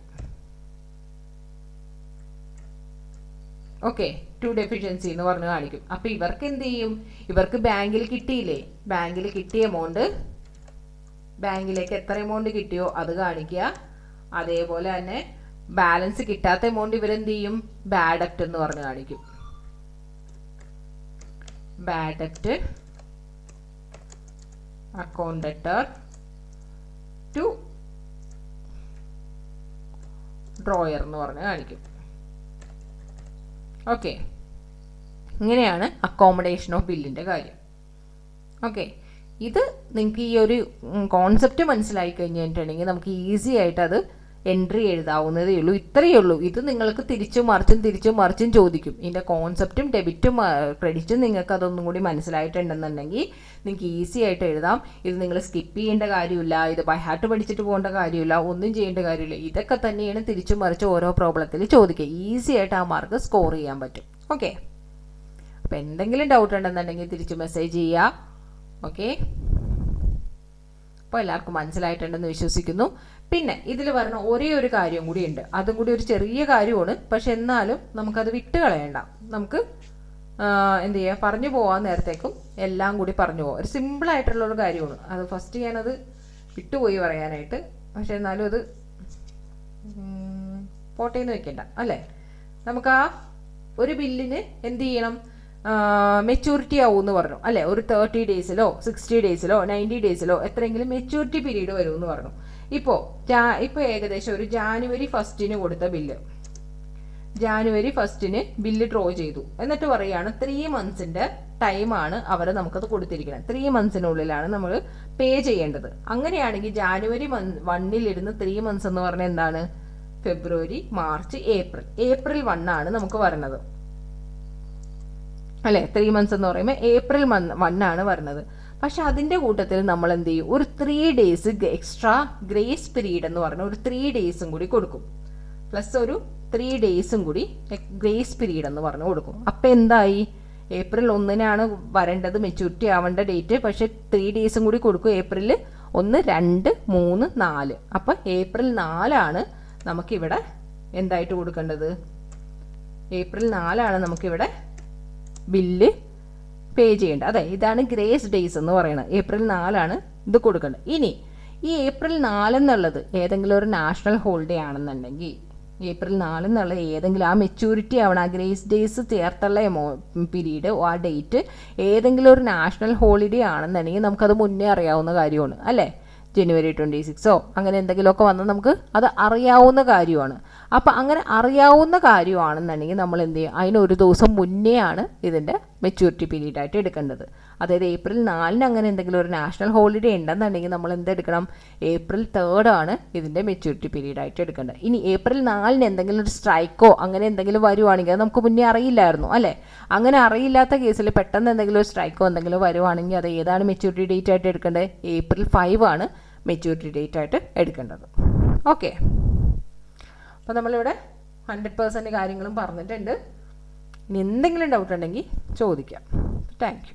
ഓക്കെ, ടു ഡെഫിഷ്യൻസി എന്ന് പറഞ്ഞ് കാണിക്കും. അപ്പം ഇവർക്ക് എന്ത് ചെയ്യും? ഇവർക്ക് ബാങ്കിൽ കിട്ടിയില്ലേ? ബാങ്കിൽ കിട്ടിയ എമൗണ്ട് ബാങ്കിലേക്ക് എത്ര എമൗണ്ട് കിട്ടിയോ അത് കാണിക്കുക. അതേപോലെ തന്നെ ബാലൻസ് കിട്ടാത്ത എമൗണ്ട് ഇവരെന്ത് ചെയ്യും? ബാഡ് ഡെപ്റ്റ് എന്ന് പറഞ്ഞ് കാണിക്കും. ബാഡ് ഡെപ്റ്റ് അക്കൗണ്ട് ഡെറ്റർ ടു ഡ്രോയർ എന്ന് പറഞ്ഞ് കാണിക്കും. ഓക്കെ, ഇങ്ങനെയാണ് അക്കോമഡേഷൻ ഓഫ് ബില്ലിൻ്റെ കാര്യം. ഓക്കെ, ഇത് നിങ്ങൾക്ക് ഈ ഒരു കോൺസെപ്റ്റ് മനസ്സിലായി കഴിഞ്ഞിട്ടുണ്ടെങ്കിൽ നമുക്ക് ഈസി ആയിട്ട് അത് എൻട്രി എഴുതാവുന്നതേ ഉള്ളൂ. ഇത്രയേ ഉള്ളൂ. ഇത് നിങ്ങൾക്ക് തിരിച്ചും മറിച്ചും ചോദിക്കും. ഇതിൻ്റെ കോൺസെപ്റ്റും ഡെബിറ്റും ക്രെഡിറ്റും നിങ്ങൾക്ക് അതൊന്നും കൂടി മനസ്സിലായിട്ടുണ്ടെന്നുണ്ടെങ്കിൽ നിങ്ങൾക്ക് ഈസി ആയിട്ട് എഴുതാം. ഇത് നിങ്ങൾ സ്കിപ്പ് ചെയ്യേണ്ട കാര്യമില്ല, ഇത് ബൈ ഹാർട്ട് പഠിച്ചിട്ട് പോകേണ്ട കാര്യമില്ല, ഒന്നും ചെയ്യേണ്ട കാര്യമില്ല. ഇതൊക്കെ തന്നെയാണ് തിരിച്ചും മറിച്ചും ഓരോ പ്രോബ്ലത്തിൽ ചോദിക്കുക. ഈസി ആയിട്ട് ആ മാർക്ക് സ്കോർ ചെയ്യാൻ പറ്റും. ഓക്കെ, അപ്പോൾ എന്തെങ്കിലും ഡൗട്ട് ഉണ്ടെന്നുണ്ടെങ്കിൽ തിരിച്ച് മെസ്സേജ് ചെയ്യുക. ഓക്കെ, അപ്പോൾ എല്ലാവർക്കും മനസ്സിലായിട്ടുണ്ടെന്ന് വിശ്വസിക്കുന്നു. പിന്നെ ഇതിൽ വരുന്ന ഒരേ ഒരു കാര്യം കൂടി ഉണ്ട്, അതും കൂടി ഒരു ചെറിയ കാര്യമാണ്, പക്ഷെ എന്നാലും നമുക്കത് വിട്ട് കളയണ്ട. നമുക്ക് എന്ത് ചെയ്യുക, പറഞ്ഞു പോകാൻ നേരത്തേക്കും എല്ലാം കൂടി പറഞ്ഞു പോകാം. ഒരു സിമ്പിളായിട്ടുള്ളൊരു കാര്യമാണ് അത്. ഫസ്റ്റ് ഞാനത് വിട്ടുപോയി പറയാനായിട്ട്, പക്ഷെ എന്നാലും അത് പോട്ടേന്ന് വെക്കണ്ട അല്ലേ. നമുക്ക് ആ ഒരു ബില്ലിന് എന്ത് ചെയ്യണം, മെച്യൂരിറ്റി ആവുമെന്ന് പറഞ്ഞു അല്ലേ. ഒരു 30 ഡേയ്സിലോ 60 ഡേയ്സിലോ 90 ഡേയ്സിലോ എത്രയെങ്കിലും മെച്യൂരിറ്റി പീരീഡ് വരുമെന്ന് പറഞ്ഞു. ഇപ്പോൾ ഏകദേശം ഒരു ജാനുവരി 1 കൊടുത്ത ബില്ല്, ജാനുവരി 1 ബില്ല് ഡ്രോ ചെയ്തു. എന്നിട്ട് പറയുകയാണ് 3 മന്ത്സിന്റെ ടൈമാണ് അവർ നമുക്കത് കൊടുത്തിരിക്കുന്നത്. 3 മന്ത്സിനുള്ളിലാണ് നമ്മൾ പേ ചെയ്യേണ്ടത്. അങ്ങനെയാണെങ്കിൽ ജാനുവരി 1 3 മന്ത്സ് എന്ന് പറഞ്ഞാൽ എന്താണ്, ഫെബ്രുവരി, മാർച്ച്, ഏപ്രിൽ 1 ആണ് നമുക്ക് വരുന്നത് അല്ലേ. 3 മന്ത്സ് എന്ന് പറയുമ്പോൾ ഏപ്രിൽ 1 ആണ് വരുന്നത്. പക്ഷെ അതിൻ്റെ കൂട്ടത്തിൽ നമ്മൾ എന്ത് ചെയ്യും, ഒരു 3 ഡേയ്സ് എക്സ്ട്രാ ഗ്രേസ് പീരീഡ് എന്ന് പറഞ്ഞ ഒരു 3 ഡേയ്സും കൂടി കൊടുക്കും. പ്ലസ് ഒരു 3 ഡേയ്സും കൂടി ഗ്രേസ് പീരീഡ് എന്ന് പറഞ്ഞു കൊടുക്കും. അപ്പം എന്തായി, ഏപ്രിൽ 1 വരേണ്ടത് മെച്യൂരിറ്റി ആവേണ്ട ഡേറ്റ്, പക്ഷെ 3 ഡേയ്സും കൂടി കൊടുക്കും. ഏപ്രിൽ 1, 2, 3, 4. അപ്പം ഏപ്രിൽ 4 നമുക്കിവിടെ എന്തായിട്ട് കൊടുക്കേണ്ടത്, ഏപ്രിൽ 4 നമുക്കിവിടെ ബില്ല് പേ ചെയ്യേണ്ടത്. അതെ, ഇതാണ് ഗ്രേസ് ഡേയ്സ് എന്ന് പറയുന്നത്. ഏപ്രിൽ 4 ഇത് കൊടുക്കേണ്ടത്. ഇനി ഈ ഏപ്രിൽ 4 എന്നുള്ളത് ഏതെങ്കിലും ഒരു നാഷണൽ ഹോളിഡേ ആണെന്നുണ്ടെങ്കിൽ, ഏപ്രിൽ 4 എന്നുള്ളത് ഏതെങ്കിലും ആ മെച്യൂരിറ്റി ആവണം, ആ ഗ്രേസ് ഡേയ്സ് ചേർത്തുള്ള പീരീഡ്, ആ ഡേറ്റ് ഏതെങ്കിലും ഒരു നാഷണൽ ഹോളിഡേ ആണെന്നുണ്ടെങ്കിൽ നമുക്കത് മുന്നേ അറിയാവുന്ന കാര്യമാണ് അല്ലേ. ജനുവരി 26 അങ്ങനെ എന്തെങ്കിലുമൊക്കെ വന്നാൽ നമുക്ക് അത് അറിയാവുന്ന കാര്യമാണ്. അപ്പം അങ്ങനെ അറിയാവുന്ന കാര്യമാണെന്നുണ്ടെങ്കിൽ നമ്മൾ എന്ത് ചെയ്യും, അതിന് ഒരു ദിവസം മുന്നേ ആണ് ഇതിൻ്റെ മെച്യൂരിറ്റി പീരീഡ് ആയിട്ട് എടുക്കേണ്ടത്. അതായത് ഏപ്രിൽ 4 അങ്ങനെ എന്തെങ്കിലും ഒരു നാഷണൽ ഹോളിഡേ ഉണ്ടെന്നുണ്ടെങ്കിൽ നമ്മൾ എന്തെടുക്കണം, ഏപ്രിൽ 3 ഇതിൻ്റെ മെച്യൂരിറ്റി പീരീഡ് ആയിട്ട് എടുക്കേണ്ടത്. ഇനി ഏപ്രിൽ 4 എന്തെങ്കിലും ഒരു സ്ട്രൈക്കോ അങ്ങനെ എന്തെങ്കിലും വരുവാണെങ്കിൽ അത് നമുക്ക് മുന്നേ അറിയില്ലായിരുന്നു അല്ലേ. അങ്ങനെ അറിയില്ലാത്ത കേസിൽ പെട്ടെന്ന് എന്തെങ്കിലും ഒരു സ്ട്രൈക്കോ എന്തെങ്കിലും വരുവാണെങ്കിൽ അത് ഏതാണ് മെച്യൂരിറ്റി ഡേറ്റ് ആയിട്ട് എടുക്കേണ്ടത്, ഏപ്രിൽ 5 മെച്യൂരിറ്റി ഡേറ്റ് ആയിട്ട് എടുക്കേണ്ടത്. ഓക്കെ, അപ്പോൾ നമ്മളിവിടെ 100% കാര്യങ്ങളും പറഞ്ഞിട്ടുണ്ട്. ഇനി എന്തെങ്കിലും ഡൗട്ട് ഉണ്ടെങ്കിൽ ചോദിക്കാം. Thank you.